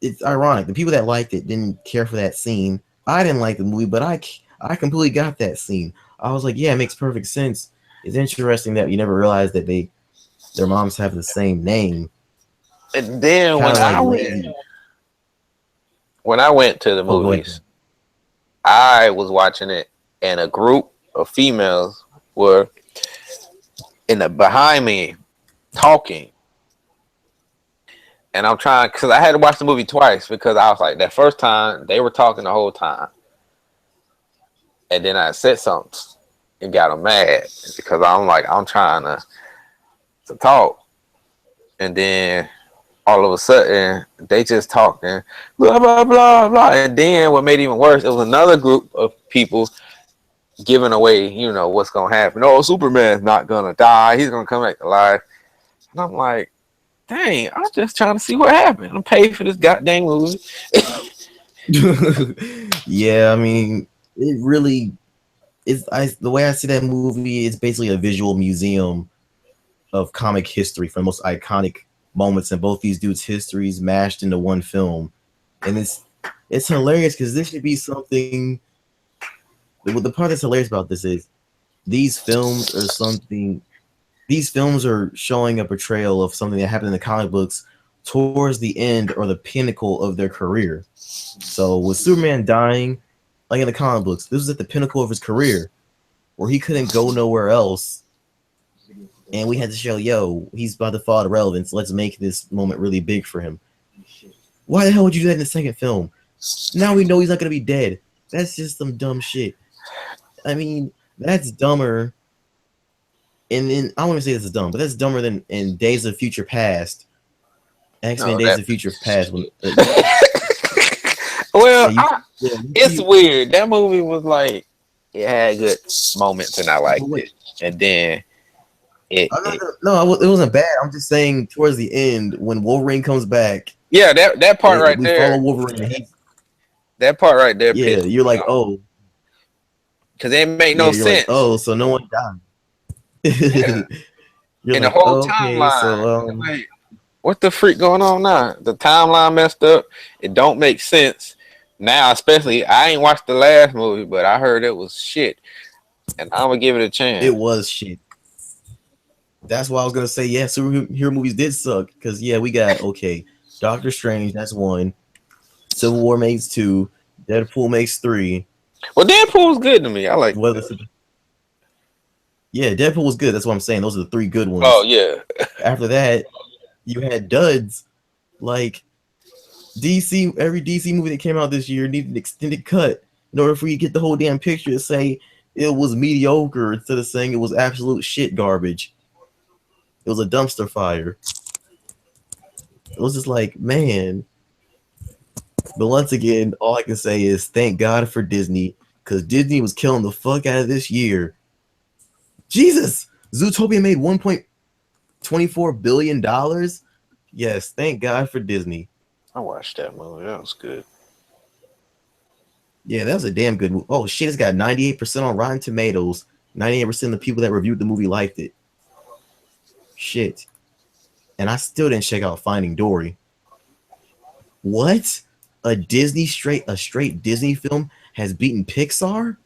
It's ironic. The people that liked it didn't care for that scene. I didn't like the movie, but I completely got that scene. I was like, yeah, it makes perfect sense. It's interesting that you never realized that their moms have the same name. And then when I went, when I went to the Oh, go ahead. movies, I was watching it, and a group of females were behind me talking, and I'm trying because I had to watch the movie twice because I was like, that first time they were talking the whole time, and then I said something and got them mad because I'm trying to talk, and then all of a sudden they just talking blah blah blah blah, and then what made it even worse, it was another group of people giving away, what's gonna happen. Oh, Superman's not gonna die; he's gonna come back to life. And I'm like, dang, I'm just trying to see what happened. I'm paid for this goddamn movie. Yeah, I mean, it really is. The way I see that movie is basically a visual museum of comic history for the most iconic moments in both these dudes' histories mashed into one film, and it's hilarious because this should be something. The part that's hilarious about this is these films are something. These films are showing a portrayal of something that happened in the comic books towards the end or the pinnacle of their career. So with Superman dying, like in the comic books, this was at the pinnacle of his career, where he couldn't go nowhere else. And we had to show, yo, he's about to fall out of relevance. Let's make this moment really big for him. Why the hell would you do that in the second film? Now we know he's not going to be dead. That's just some dumb shit. I mean, that's dumber. And then I don't want to say this is dumb, but that's dumber than in Days of Future Past. X-Men Days of Future Past. When, well, it's weird. That movie was like, it had good moments, and I liked it. And then it wasn't bad. I'm just saying towards the end when Wolverine comes back. Yeah, that part right we there. Follow Wolverine. That part right there. Yeah, you're like, oh, because it made no sense. Like, oh, so no one died. Yeah. You're and like, the whole okay, timeline. So, wait, what the freak going on now? The timeline messed up. It don't make sense now. Especially, I ain't watched the last movie, but I heard it was shit, and I'm gonna give it a chance. It was shit. That's why I was gonna say, yeah, superhero movies did suck because we got Doctor Strange, that's 1. Civil War makes 2. Deadpool makes 3. Well, Deadpool was good to me. I like. Yeah, Deadpool was good. That's what I'm saying. Those are the 3 good ones. Oh yeah. After that, you had duds like DC. Every DC movie that came out this year needed an extended cut in order for you to get the whole damn picture to say it was mediocre instead of saying it was absolute shit garbage. It was a dumpster fire. It was just like, man. But once again, all I can say is thank God for Disney, because Disney was killing the fuck out of this year. Jesus! Zootopia made $1.24 billion. Yes, thank God for Disney. I watched that movie. That was good. Yeah, that was a damn good movie. Oh shit, it's got 98% on Rotten Tomatoes. 98% of the people that reviewed the movie liked it. Shit. And I still didn't check out Finding Dory. What? A straight Disney film has beaten Pixar?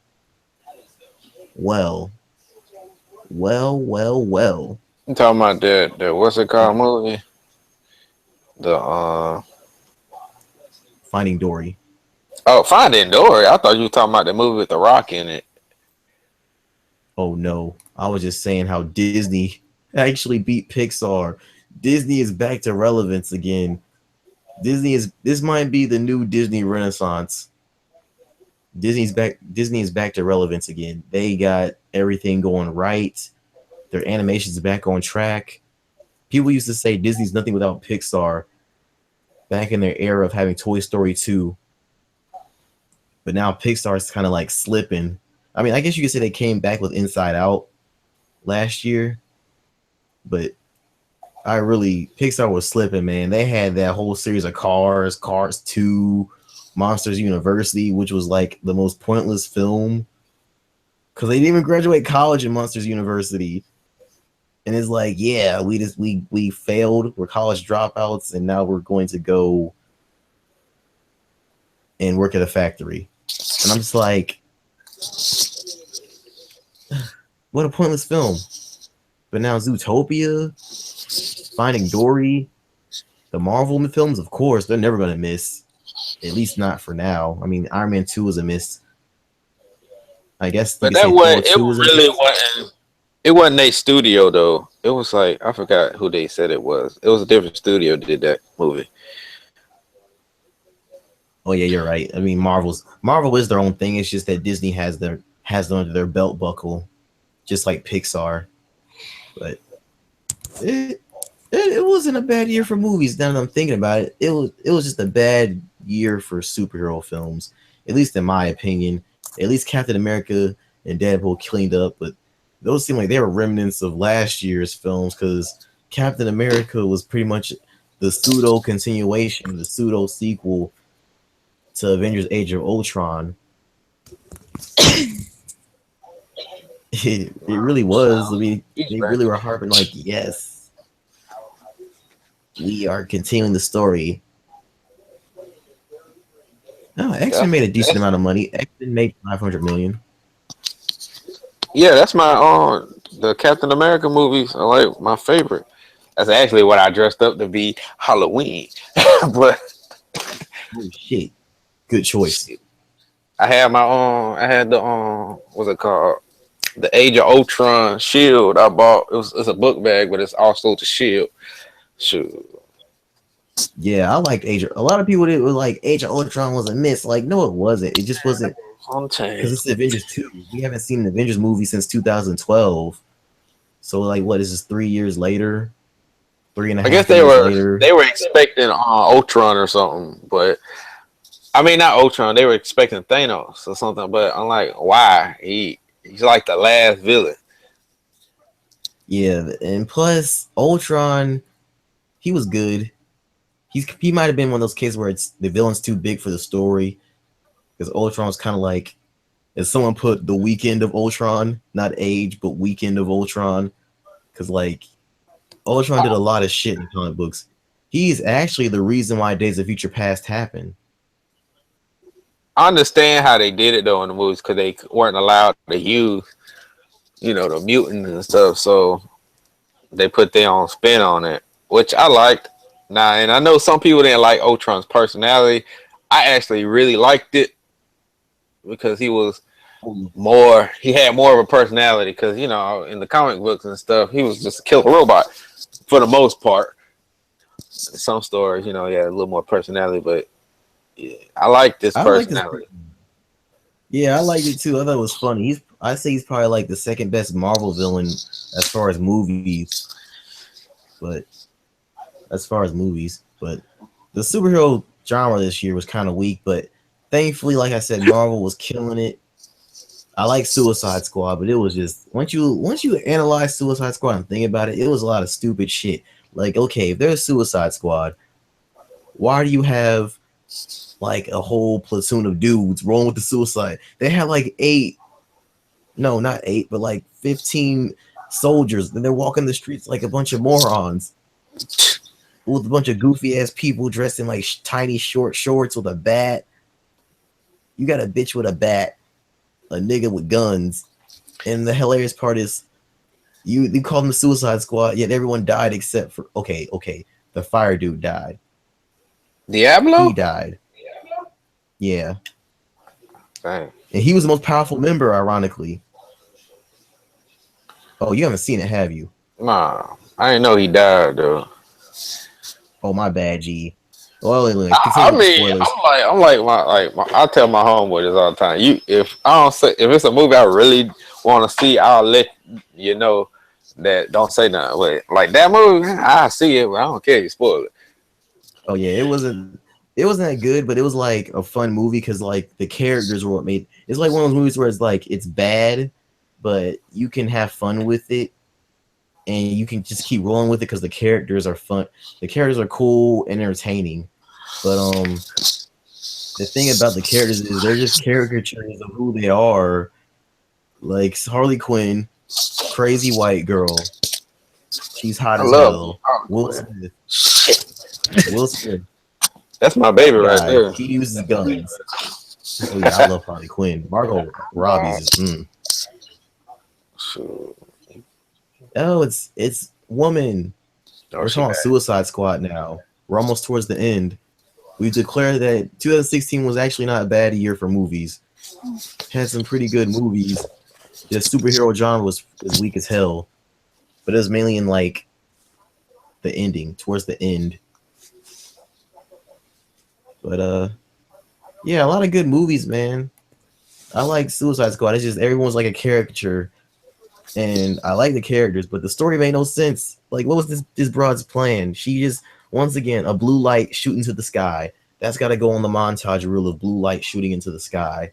Well. I'm talking about the what's it called movie? The Finding Dory. Oh, Finding Dory. I thought you were talking about the movie with The Rock in it. Oh no. I was just saying how Disney actually beat Pixar. Disney is back to relevance again. This might be the new Disney Renaissance. Disney is back to relevance again. They got everything going right. Their animation's back on track. People used to say Disney's nothing without Pixar back in their era of having Toy Story 2. But now Pixar's kind of like slipping. I mean, I guess you could say they came back with Inside Out last year. But Pixar was slipping, man. They had that whole series of Cars 2, Monsters University, which was like the most pointless film because they didn't even graduate college in Monsters University. And it's like, yeah, we failed. We're college dropouts, and now we're going to go and work at a factory. And I'm just like, what a pointless film. But now Zootopia, Finding Dory, the Marvel films, of course, they're never going to miss. At least not for now. I mean, Iron Man 2 was a miss. I guess you But could that say was Thor it. 2 was a Really miss. wasn't. It wasn't their studio though. It was like I forgot who they said it was. It was a different studio that did that movie. Oh yeah, you're right. I mean, Marvel is their own thing. It's just that Disney has them under their belt buckle, just like Pixar. But it wasn't a bad year for movies. Now that I'm thinking about it, it was just a bad year for superhero films, at least in my opinion. At least Captain America and Deadpool cleaned up, but those seem like they were remnants of last year's films because Captain America was pretty much the pseudo continuation, the pseudo sequel to Avengers: Age of Ultron. It really was. I mean, they really were harping like, yes, we are continuing the story. No, X-Men made a decent amount of money. X-Men made 500 million. Yeah, that's my the Captain America movies are like my favorite. That's actually what I dressed up to be Halloween. But Oh shit, good choice. I had my I had the what's it called? The Age of Ultron shield I bought. It's a book bag, but it's also the shield. Shoot. Yeah, I liked Age. A lot of people that were like Age of Ultron was a miss. Like, no, it wasn't. It just wasn't because it's Avengers 2. We haven't seen an Avengers movie since 2012. So like, what is this? 3 years later, 3.5 I guess years later. they were expecting Ultron or something, but I mean not Ultron. They were expecting Thanos or something, but I'm like, why? He's like the last villain. Yeah, and plus Ultron, he was good. He might have been one of those cases where it's the villain's too big for the story. Because Ultron was kind of like, if someone put the weekend of Ultron, not Age, but weekend of Ultron. Because like Ultron did a lot of shit in comic books. He's actually the reason why Days of Future Past happened. I understand how they did it though in the movies because they weren't allowed to use, the mutants and stuff. So they put their own spin on it, which I liked. Now, and I know some people didn't like Ultron's personality. I actually really liked it because he had more of a personality. Because in the comic books and stuff, he was just a killer robot for the most part. Some stories, he had a little more personality, but yeah, I like this personality. Yeah, I liked it too. I thought it was funny. I say he's probably like the second best Marvel villain as far as movies. But the superhero genre this year was kind of weak, but thankfully, like I said, Marvel was killing it. I like Suicide Squad, but it was just once you analyze Suicide Squad and think about it, it was a lot of stupid shit. Like, okay, if there's Suicide Squad, why do you have like a whole platoon of dudes rolling with the suicide? They had like 15 soldiers, and they're walking the streets like a bunch of morons with a bunch of goofy ass people dressed in like tiny short shorts with a bat. You got a bitch with a bat, a nigga with guns, and the hilarious part is you call them the Suicide Squad, yet everyone died except for okay, the fire dude died. Diablo? He died. Yeah. Dang. And he was the most powerful member, ironically. Oh, you haven't seen it, have you? Nah, I didn't know he died though. Oh, my bad, G. Well, anyway, I continue with the mean, spoilers. I tell my homeboys all the time. If it's a movie I really want to see, I'll let you know that. Don't say nothing. But like that movie, I see it, but I don't care if you spoil it. Oh yeah, it wasn't that good, but it was like a fun movie because like the characters were what made. It's like one of those movies where it's like it's bad, but you can have fun with it, and you can just keep rolling with it because the characters are fun. The characters are cool and entertaining, but the thing about the characters is they're just caricatures of who they are. Like Harley Quinn, crazy white girl. She's hot as hell. Will Smith. That's my baby right there. He uses guns. Oh yeah, I love Harley Quinn. Margot Robbie's. Oh, it's woman. We're talking about Suicide Squad now. We're almost towards the end. we declare that 2016 was actually not a bad year for movies. Had some pretty good movies. The superhero genre was weak as hell, but it was mainly in like the ending, towards the end. But yeah, a lot of good movies, man. I like Suicide Squad. It's just everyone's like a caricature, and I like the characters, but the story made no sense. Like, what was this broad's plan? She just once again a blue light shooting to the sky. That's got to go on the montage reel of blue light shooting into the sky.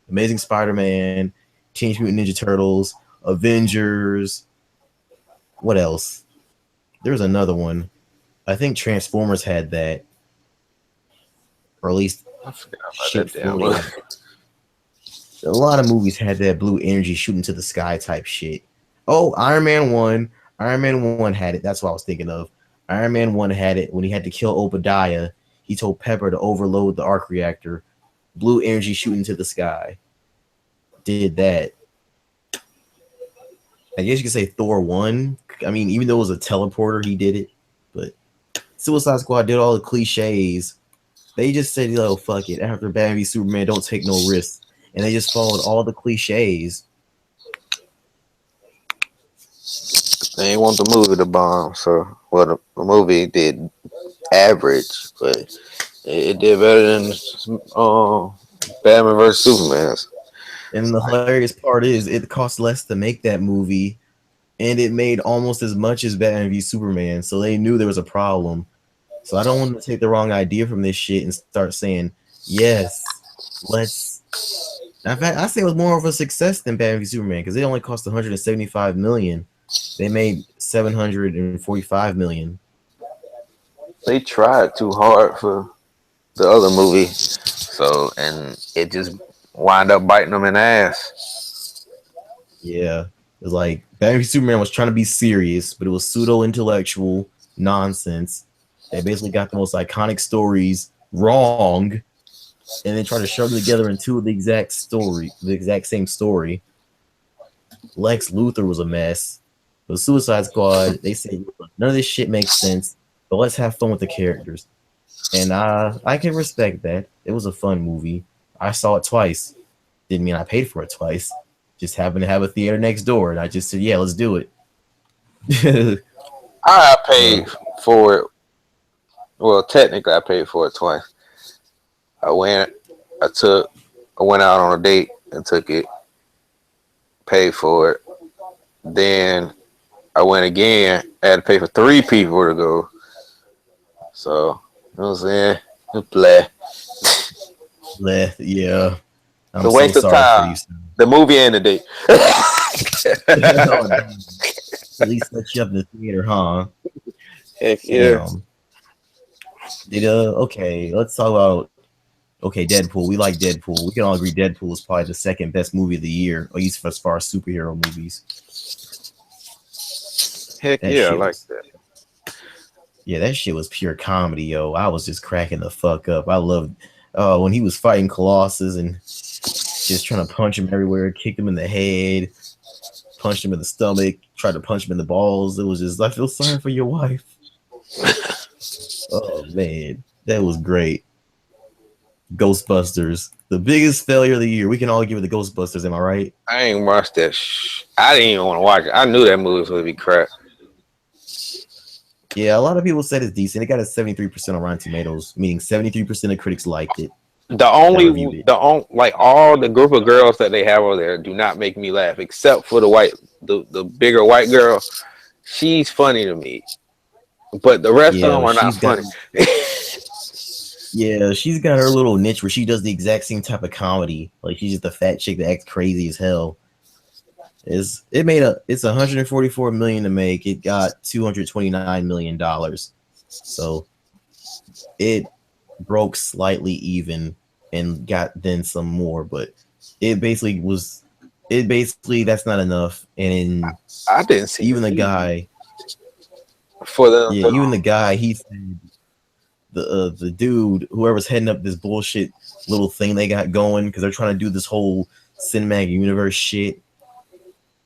Amazing Spider-Man, Teenage Mutant Ninja Turtles, Avengers. What else? There's another one. I think Transformers had that, or at least I forgot shit about that damn floating. movie. A lot of movies had that blue energy shooting to the sky type shit. Oh, Iron Man 1. Iron Man 1 had it. That's what I was thinking of. Iron Man 1 had it when he had to kill Obadiah. He told Pepper to overload the arc reactor. Blue energy shooting to the sky. Did that. I guess you could say Thor 1. I mean, even though it was a teleporter, he did it. But Suicide Squad did all the cliches. They just said, "Oh, fuck it. After Batman v Superman, don't take no risks." And they just followed all the cliches. They ain't want the movie to bomb, so well, the movie did average, but it did better than Batman vs Superman. And the hilarious part is it cost less to make that movie, and it made almost as much as Batman v Superman. So they knew there was a problem. So I don't want to take the wrong idea from this shit and start saying, yes, let's. In fact, I say it was more of a success than Batman v Superman because it only cost 175 million. They made 745 million. They tried too hard for the other movie, so and it just wind up biting them in the ass. Yeah, it was like Batman v Superman was trying to be serious, but it was pseudo intellectual nonsense. They basically got the most iconic stories wrong, and then tried to shove them together into the exact same story. Lex Luthor was a mess. The Suicide Squad, they said none of this shit makes sense, but let's have fun with the characters. And I can respect that. It was a fun movie. I saw it twice. Didn't mean I paid for it twice. Just happened to have a theater next door, and I just said, yeah, let's do it. I paid for it. Well, technically, I paid for it twice. I went out on a date and took it, paid for it. Then I went again, I had to pay for 3 people to go. So, you know what I'm saying? Blah. Yeah. I'm The waste so of sorry time. for you, son. The movie and the date. At least let you up in the theater, huh? Heck yeah. Okay, let's talk about Deadpool. We like Deadpool. We can all agree Deadpool is probably the second best movie of the year, at least as far as superhero movies. Heck That yeah, I shit like was- that. Yeah, that shit was pure comedy, yo. I was just cracking the fuck up. I loved when he was fighting Colossus and just trying to punch him everywhere, kicked him in the head, punched him in the stomach, tried to punch him in the balls. It was just, I feel sorry for your wife. Oh man, that was great. Ghostbusters, the biggest failure of the year. We can all give it the Ghostbusters, am I right? I ain't watched that. I didn't even want to watch it. I knew that movie was going to be crap. Yeah, a lot of people said it's decent. It got a 73% on Rotten Tomatoes, meaning 73% of critics liked it. Like all the group of girls that they have over there do not make me laugh, except for the bigger white girl. She's funny to me, but the rest of them are not funny. Yeah, she's got her little niche where she does the exact same type of comedy. Like she's just a fat chick that acts crazy as hell. It's 144 million to make. It got 229 million dollars. So it broke slightly even and got then some more, but it basically that's not enough. And I didn't see even the guy for them. Yeah, even the guy, he said the dude, whoever's heading up this bullshit little thing they got going, because they're trying to do this whole cinematic universe shit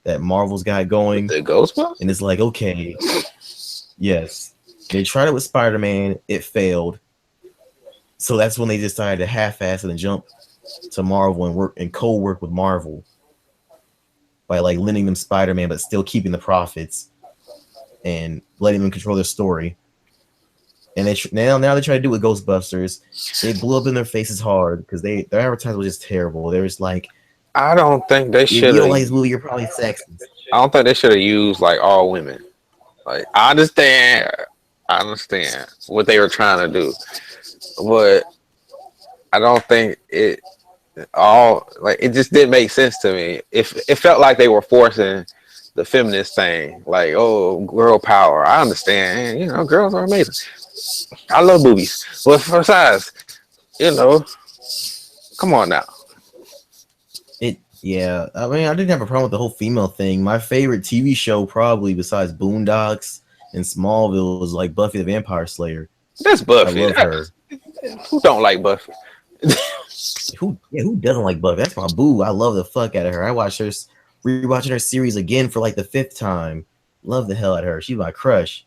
that Marvel's got going. The Ghostbusters? And it's like, okay, yes. They tried it with Spider-Man, it failed. So that's when they decided to half-ass and jump to Marvel and work and co-work with Marvel by like lending them Spider-Man, but still keeping the profits and letting them control their story. And now they try to do it with Ghostbusters. They blew up in their faces hard because their advertising was just terrible. They was like, I don't think they if you should don't like have. this movie, you're probably sexist. I don't think they should have used like all women. Like I understand what they were trying to do, but I don't think it just didn't make sense to me. It felt like they were forcing the feminist thing, like, oh, girl power. I understand, you know, girls are amazing. I love boobies, but besides, you know, come on now. Yeah, I mean, I didn't have a problem with the whole female thing. My favorite TV show, probably besides Boondocks and Smallville, was like Buffy the Vampire Slayer. That's Buffy. I love her. Who don't like Buffy? Who doesn't like Buffy? That's my boo. I love the fuck out of her. I watched her, rewatching her series again for like the 5th time. Love the hell out of her. She's my crush.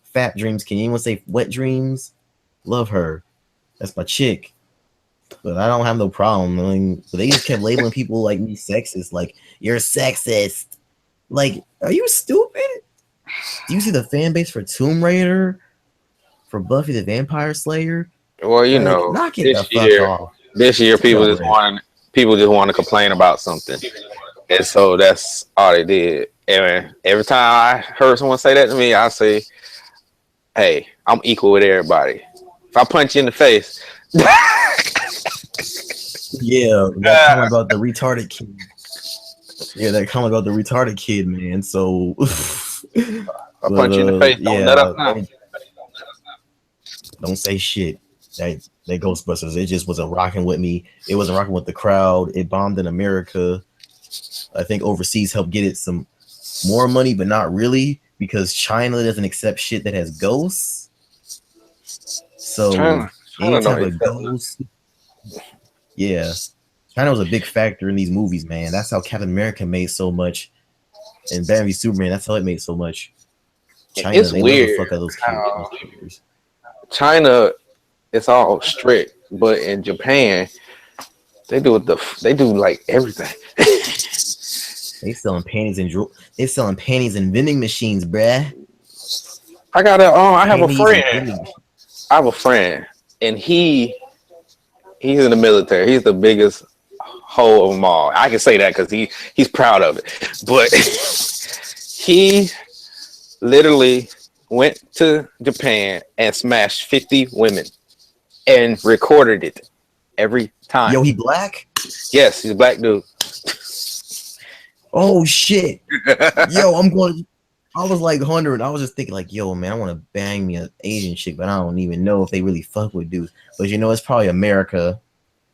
Fat Dreams. Can anyone say Wet Dreams? Love her. That's my chick. But I don't have no problem. I mean, they just kept labeling people like me sexist. Like, you're sexist. Like, are you stupid? Do you see the fan base for Tomb Raider? For Buffy the Vampire Slayer? Well, you Like, know, knock it this the fuck year, off. people just want to complain about something, and so that's all they did. And every time I heard someone say that to me, I say, "Hey, I'm equal with everybody. If I punch you in the face." Yeah, that comment about the retarded kid. Yeah, that comment about the retarded kid, man. So I punch you in the face. Don't let up now. Don't say shit. That Ghostbusters, it just wasn't rocking with me. It wasn't rocking with the crowd. It bombed in America. I think overseas helped get it some more money, but not really, because China doesn't accept shit that has ghosts. So China any type don't of ghost. Yeah. China was a big factor in these movies, man. That's how Captain America made so much. And Batman v Superman, that's how it made so much. China, It's they weird love the fuck out of those how characters. China, it's all strict, but in Japan, they do like everything. They selling panties and vending machines, bruh. I have a Panties and friend. vending machines. I have a friend, and he's in the military. He's the biggest hoe of them all. I can say that because he's proud of it. But he literally went to Japan and smashed 50 women and recorded it every time. Yo, he black? Yes, he's a black dude. Oh shit. Yo, I was like 100. I was just thinking like, yo, man, I want to bang me an Asian chick, but I don't even know if they really fuck with dudes. But you know, it's probably America.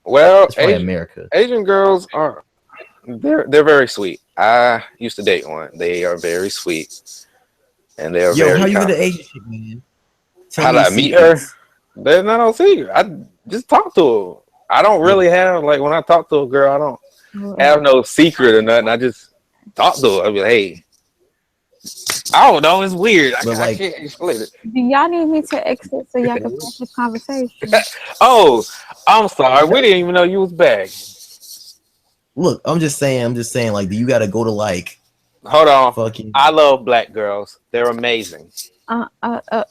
Well, It's probably America. Asian girls they're very sweet. I used to date one. They are very sweet, and they are Yo, very how you kind. get an Asian chick, man? Tell How me did I your meet her? secrets. There's not no secret. I just talk to her. I don't really have like when I talk to a girl, I don't have no secret or nothing. I just talk to her. I be like, hey, I don't know. It's weird. But, I like- can't explain it. Do y'all need me to exit so y'all can finish this conversation? Oh, I'm sorry. We didn't even know you was back. Look, I'm just saying, like, do you gotta go to like Hold on. fucking I love black girls. They're amazing. I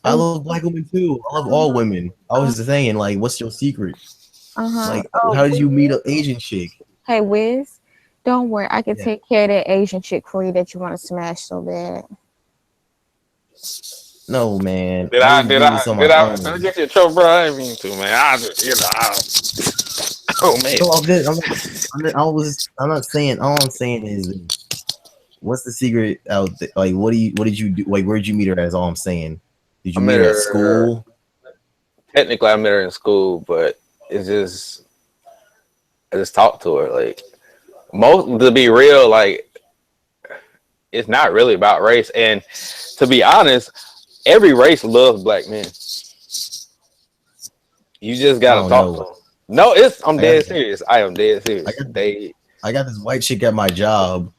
love black women too. I love all women. I was just saying, like, what's your secret? Like, how did you meet an Asian chick? Hey, Wiz, don't worry. I can Yeah. take care of that Asian chick for you that you want to smash so bad. No, man. Did I would do this on my own. get you in trouble, bro? I didn't mean to, man. Oh man. No, I'm good. I'm not saying. All I'm saying is, what's the secret out there? Like, what did you do? Like, where'd you meet her? That's all I'm saying. Did you I meet met her at her- school? Technically, I met her in school, but it's just I just talked to her. Like most, to be real, like it's not really about race. And to be honest, every race loves black men. You just gotta Oh, talk no. to them. No, I'm dead serious. I am dead serious. I got this white chick at my job.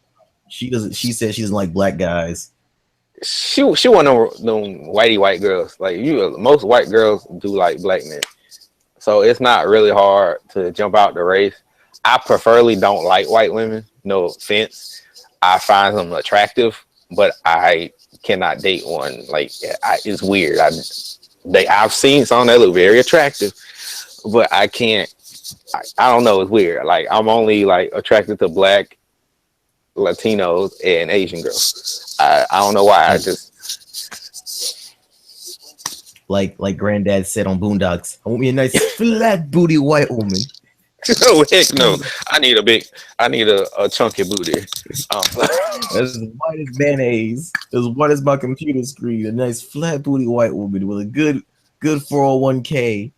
She said she doesn't like black guys. She wasn't them whitey white girls. Like most white girls do like black men. so it's not really hard to jump out the race. I preferably don't like white women. No offense. I find them attractive, but I cannot date one. Like it's weird. I've seen some that look very attractive, but I can't. I don't know. It's weird. Like I'm only like attracted to black, Latinos, and Asian girls. I don't know why. I just like Granddad said on Boondocks. I want me a nice flat booty white woman. oh heck no. I need a chunky booty. As white as mayonnaise, as white as my computer screen. A nice flat booty white woman with a good 401k.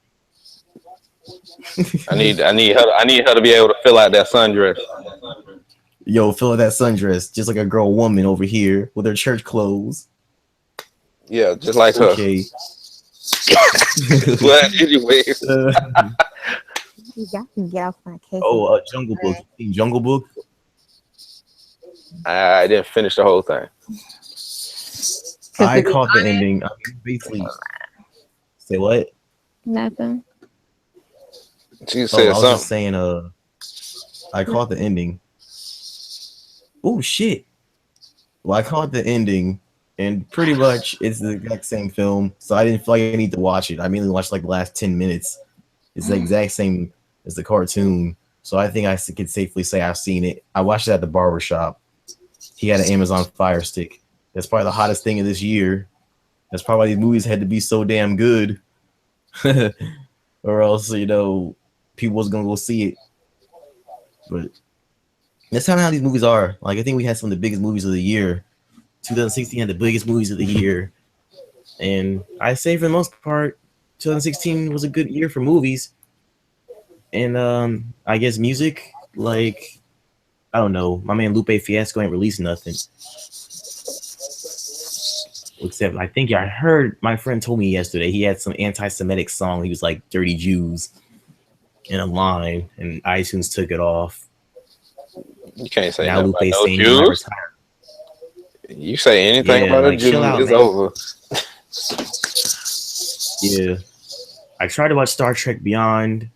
I need her to be able to fill out that sundress. Yo, fill out that sundress just like a girl woman over here with her church clothes. Yeah, just like her. Okay. But anyway, Y'all can get off my case. Jungle Book. You seen Jungle Book? I didn't finish the whole thing. I caught the ending. I mean, basically, say what? Nothing. She I said was just something. saying. I caught the ending. Oh shit! Well, I caught the ending, and pretty much it's the exact same film. So I didn't feel like I need to watch it. I mainly watched like the last 10 minutes. It's the exact same as the cartoon. So I think I could safely say I've seen it. I watched it at the barber shop. He had an Amazon Fire Stick. That's probably the hottest thing of this year. That's probably why these movies had to be so damn good. Or else, people was gonna go see it. But that's kind of how these movies are. Like, I think we had some of the biggest movies of the year. 2016 had the biggest movies of the year. And I say for the most part, 2016 was a good year for movies. And I guess music, like, I don't know. My man Lupe Fiasco ain't released nothing. Except I think I heard my friend told me yesterday he had some anti-Semitic song. He was like "Dirty Jews" in a line, and iTunes took it off. You can't say Now nothing about Lupe's no saying he's not Jews. retired. You say anything Yeah, about a like, Jew, chill out, it's man. over. Yeah, I tried to watch Star Trek Beyond.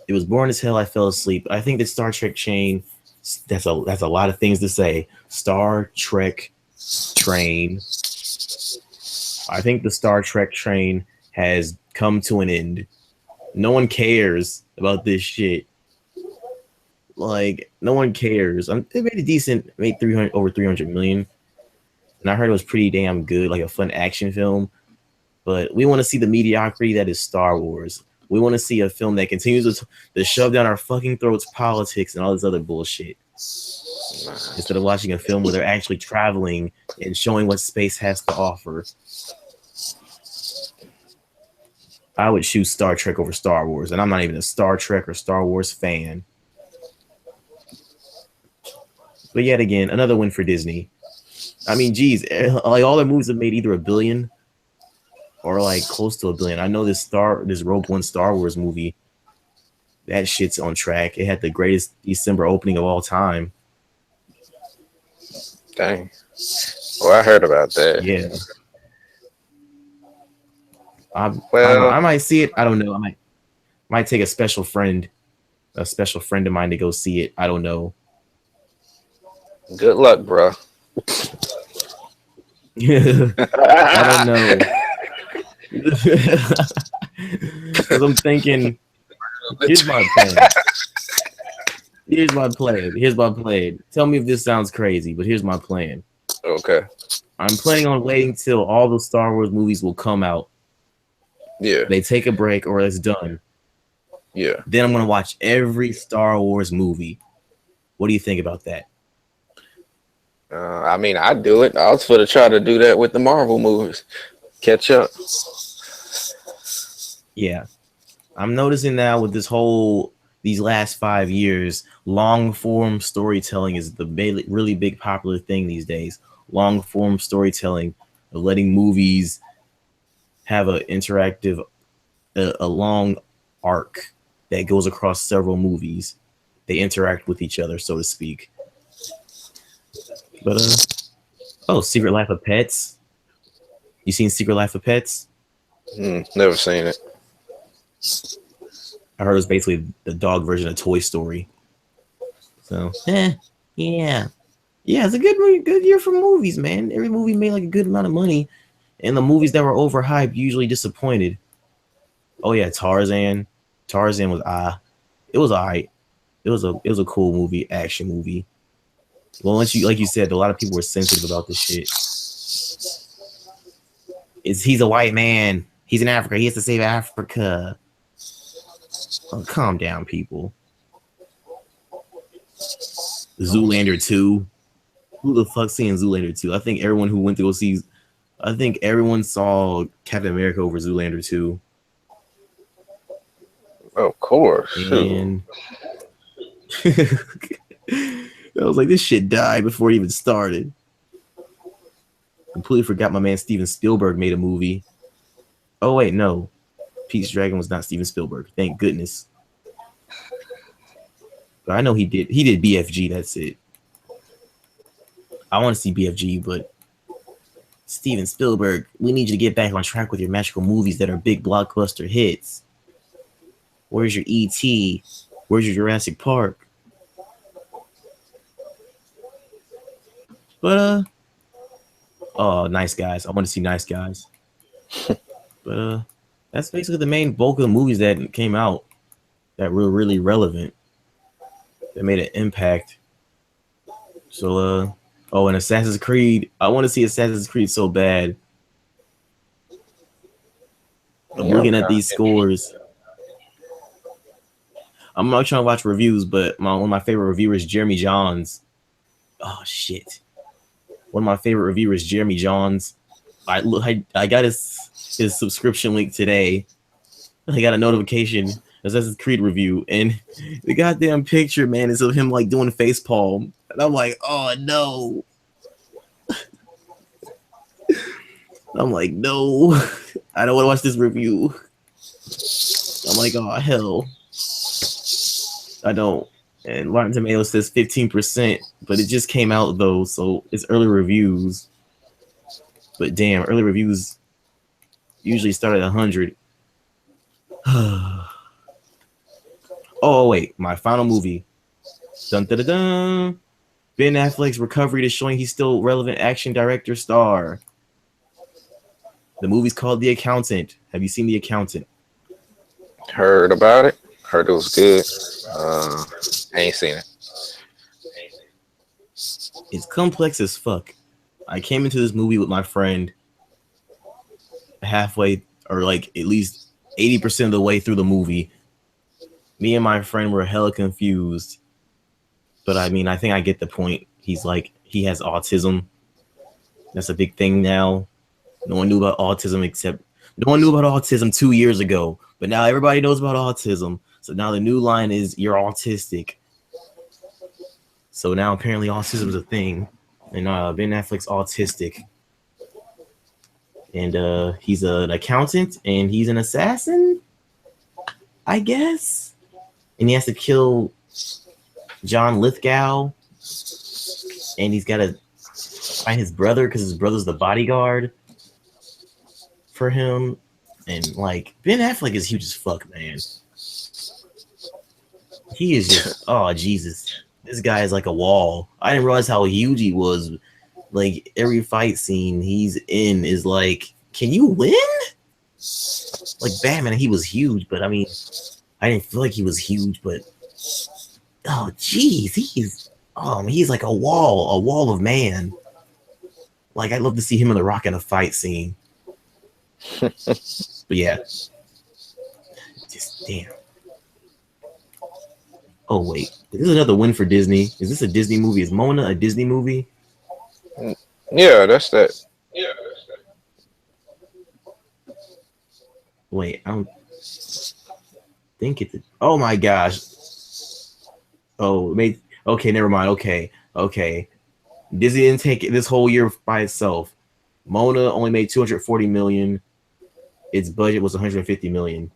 It was boring as hell. I fell asleep. I think the Star Trek chain. That's a lot of things to say. Star Trek train. I think the Star Trek train has come to an end. No one cares about this shit. Like, no one cares. They made over 300 million. And I heard it was pretty damn good, like a fun action film. But we want to see the mediocrity that is Star Wars. We want to see a film that continues to shove down our fucking throats politics and all this other bullshit. Instead of watching a film where they're actually traveling and showing what space has to offer. I would choose Star Trek over Star Wars, and I'm not even a Star Trek or Star Wars fan. But yet again, another win for Disney. I mean, geez, like all their movies have made either $1 billion or like close to $1 billion. I know this Rogue One Star Wars movie, that shit's on track. It had the greatest December opening of all time. Dang. Well, I heard about that. Yeah. Well, I might see it. I don't know. I might take a special friend of mine to go see it. I don't know. good luck, bro. I don't know. Because I'm thinking, here's my plan. Here's my plan. Tell me if this sounds crazy, but here's my plan. Okay. I'm planning on waiting till all the Star Wars movies will come out. Yeah. They take a break or it's done. Yeah. Then I'm going to watch every Star Wars movie. What do you think about that? I mean, I'd do it. I was for to try to do that with the Marvel movies. Catch up. Yeah. I'm noticing now with these last 5 years, long form storytelling is the really big popular thing these days. Long form storytelling, of letting movies have a long arc that goes across several movies. They interact with each other, so to speak. But Secret Life of Pets. You seen Secret Life of Pets? Never seen it. I heard it was basically the dog version of Toy Story. So, yeah, it's a good movie, good year for movies, man. Every movie made like a good amount of money, and the movies that were overhyped usually disappointed. Oh yeah, Tarzan. Tarzan was it was alright. It was a cool movie, action movie. Well, once you like you said, a lot of people were sensitive about this shit. He's a white man. He's in Africa. He has to save Africa. Oh, calm down, people. Zoolander 2. Who the fuck seeing Zoolander 2? I think everyone who went to go see. I think everyone saw Captain America over Zoolander 2. Of course. And I was like, this shit died before it even started. Completely forgot my man Steven Spielberg made a movie. Oh wait, no. Pete's Dragon was not Steven Spielberg. Thank goodness. But I know he did BFG, that's it. I want to see BFG, but Steven Spielberg, we need you to get back on track with your magical movies that are big blockbuster hits. Where's your E.T.? Where's your Jurassic Park? But oh, Nice Guys. I want to see Nice Guys. But that's basically the main bulk of the movies that came out that were really relevant, that made an impact. So oh, and Assassin's Creed. I want to see Assassin's Creed so bad. I'm looking at these scores. I'm not trying to watch reviews, but one of my favorite reviewers, Jeremy Johns. Oh shit! One of my favorite reviewers, Jeremy Johns. I got his subscription link today. I got a notification, Assassin's Creed review, and the goddamn picture, man, is of him like doing face palm, and I'm like, oh no. I'm like, no, I don't want to watch this review. I'm like, oh hell, I don't. And Rotten Tomatoes says 15%, but it just came out though, so it's early reviews. But damn, early reviews usually start at 100. Oh wait, my final movie. Dun dun dun dun. Ben Affleck's recovery is showing he's still relevant action director star. The movie's called The Accountant. Have you seen The Accountant? Heard about it. Heard it was good. I ain't seen it. It's complex as fuck. I came into this movie with my friend halfway, or like at least 80% of the way through the movie. Me and my friend were hella confused. But I mean, I think I get the point. He's like, he has autism. That's a big thing now. No one knew about autism 2 years ago. But now everybody knows about autism. So now the new line is, you're autistic. So now apparently autism is a thing. And Ben Affleck's autistic. And he's an accountant and he's an assassin, I guess. And he has to kill John Lithgow. And he's got to find his brother because his brother's the bodyguard for him. And like, Ben Affleck is huge as fuck, man. He is just, oh Jesus, this guy is like a wall. I didn't realize how huge he was. Like every fight scene he's in is like, can you win? Like Batman, he was huge, but I mean, I didn't feel like he was huge, but oh jeez, he's like a wall of man. Like I'd love to see him and The Rock in a fight scene. But yeah, just damn. Oh wait, this is another win for Disney. Is this a Disney movie? Is Mona a Disney movie? Yeah, that's that. Wait, I don't think it's. Oh my gosh. Oh, okay, never mind. Okay. Disney didn't take it this whole year by itself. Mona only made 240 million. Its budget was 150 million.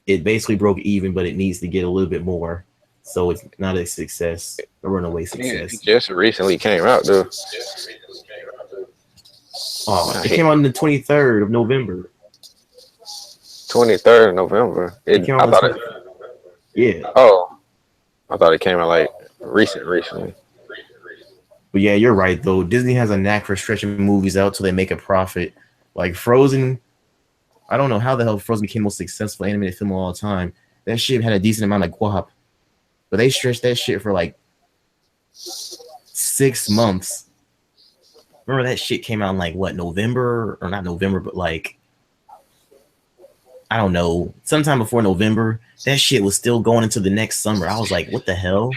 It basically broke even, but it needs to get a little bit more. So it's not a success, a runaway success. It just recently came out, though. Oh, it came out on the 23rd of November. 23rd of November. It came I out thought on it. the 20th. Yeah. Oh, I thought it came out like recently. But yeah, you're right though. Disney has a knack for stretching movies out till they make a profit. Like Frozen, I don't know how the hell Frozen became the most successful animated film of all time. That shit had a decent amount of guap, but they stretched that shit for like 6 months. Remember that shit came out in like what, November, or not November, but like I don't know, sometime before November. That shit was still going into the next summer. I was like, what the hell?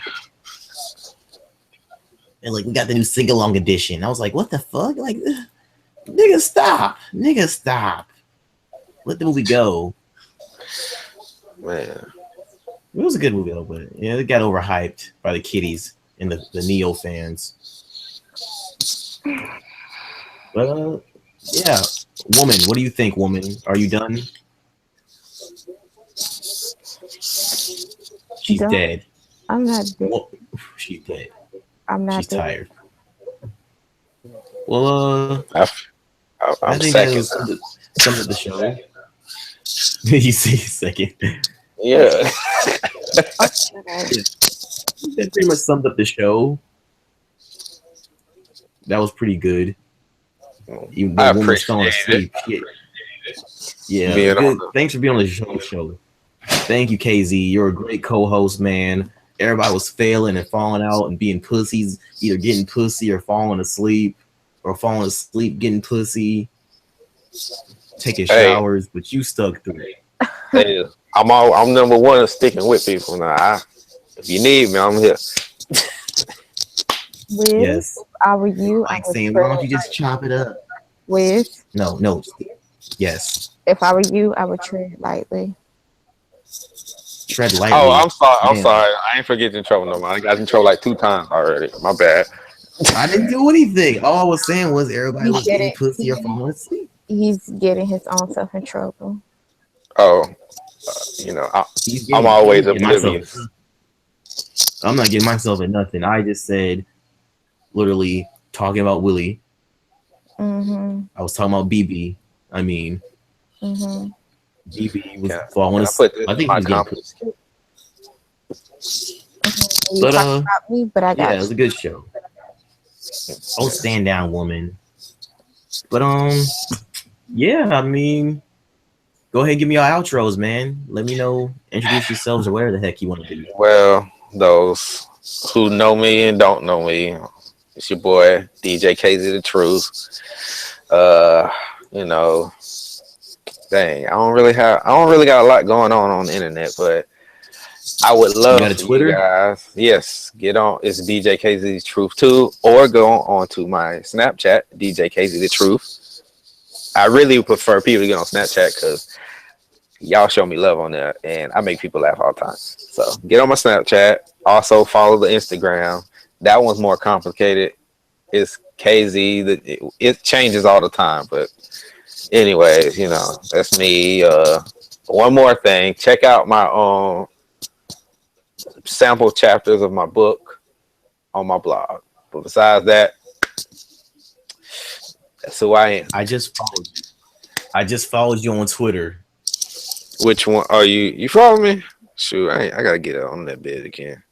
And like we got the new sing along edition. I was like, what the fuck? Like, nigga, stop. Nigga, stop. Let the movie go. Man, It was a good movie though, but yeah, it got overhyped by the kiddies and the Neo fans. But yeah, woman, what do you think, woman? Are you done? She's Done. dead. I'm not dead. Well, she's dead. I'm not She's dead. tired. Well, I I'm think second. that summed up the show. You see, second. Yeah. That pretty much summed up the show. That was pretty good. Even I the woman's falling appreciate asleep. Yeah. Being Good. on the- Thanks for being on the show. Thank you, KZ. You're a great co-host, man. Everybody was failing and falling out and being pussies, either getting pussy or falling asleep, or falling asleep getting pussy, taking Hey. showers, but you stuck through it. Hey, I'm number one sticking with people now. If you need me, I'm here. Wiz, Yes. if I were you, I Like would saying, why don't you tread. just chop it up? Wiz, No. Yes. if I were you, I would tread lightly. Tread lightly. Oh, I'm sorry. I'm Man. sorry. I ain't forgetting in trouble no more. I got in trouble like 2 times already. My bad. I didn't do anything. All I was saying was everybody You was get getting it. pussy or falling asleep. He's getting his own self in trouble. Oh, He's I'm getting- always getting myself- oblivious. I'm not getting myself in nothing. I just said, literally talking about Willie. Mm-hmm. I was talking about BB. I mean, Mm-hmm. BB was Yeah. falling I asleep. put this I in think he my was getting confidence. pussy. You But, talking about me, but I got Yeah, it was a good show. Oh, stand down, woman. But yeah, I mean, go ahead and give me your outros, man. Let me know, introduce yourselves or whatever the heck you want to do. Well, those who know me and don't know me, it's your boy DJ KZ the Truth. Dang, I don't really got a lot going on the internet, but I would love got a for Twitter? you guys. Yes, get on. It's DJ KZ the Truth too, or go on to my Snapchat, DJ KZ the Truth. I really prefer people to get on Snapchat because y'all show me love on there, and I make people laugh all the time. So get on my Snapchat. Also follow the Instagram. That one's more complicated. It's KZ. It changes all the time, but anyways, that's me. One more thing. Check out my sample chapters of my book on my blog. But besides that, that's who I am. I just followed you. I just followed you on Twitter. Which one are you? You follow me? Shoot, I gotta get on that bed again.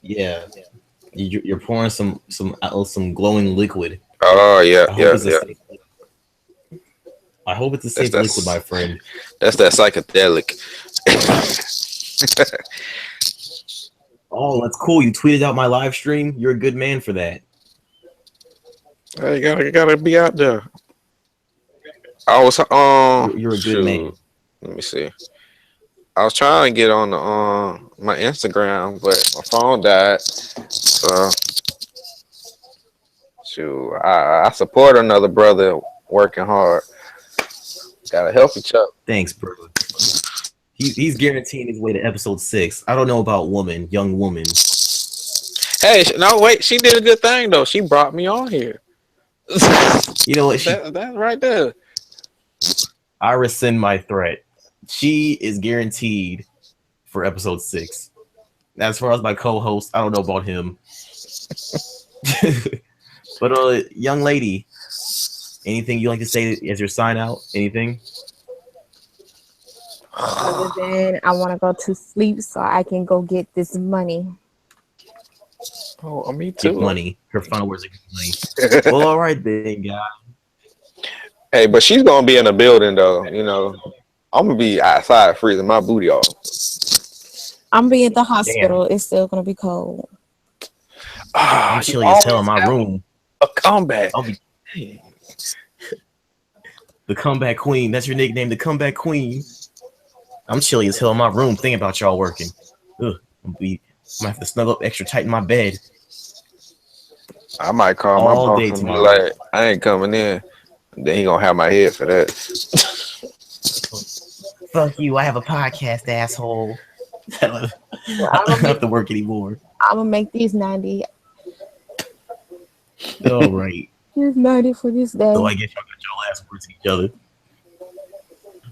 Yeah, you're pouring some glowing liquid. Oh yeah, I hope yeah, it's a yeah. safe- I hope it's a safe That's- liquid, my friend. That's that psychedelic. Oh, that's cool. You tweeted out my live stream. You're a good man for that. You gotta be out there. I was You're a good man. Let me see. I was trying to get on the my Instagram, but my phone died. So shoot, I support another brother working hard. Gotta help each other. Thanks, bro. He's guaranteeing his way to episode 6. I don't know about young woman. Hey, no, wait, she did a good thing though. She brought me on here. You know what? That right there. I rescind my threat. She is guaranteed for episode 6. As far as my co-host, I don't know about him. But young lady, anything you like to say as your sign out? Anything? other than I want to go to sleep so I can go get this money. Oh, me Get too. money. Her final words are get money. Well, all right then, guys. Hey, but she's gonna be in the building though. You know, I'm gonna be outside freezing my booty off. I'm be at the hospital. It's still gonna be cold. Ah, I'm chilly as hell in my room. A comeback. I'll be the comeback queen. That's your nickname, the comeback queen. I'm chilly as hell in my room thinking about y'all working. Ugh, I'm gonna have to snuggle up extra tight in my bed. I might call my All boss day and be tomorrow. like, I ain't coming in. Then he gonna have my head for that. Fuck you, I have a podcast, asshole. I Well, don't have to work anymore. I'm gonna make these 90. All right. Here's 90 for this day. So I guess y'all got your last words to each other.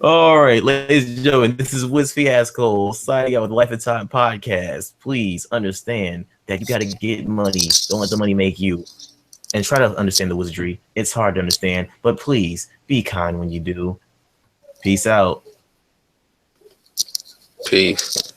All right, ladies and gentlemen, this is Wiz Fiasco signing out with Life and Time Podcast. Please understand that you got to get money. Don't let the money make you. And try to understand the wizardry. It's hard to understand, but please be kind when you do. Peace out. Peace.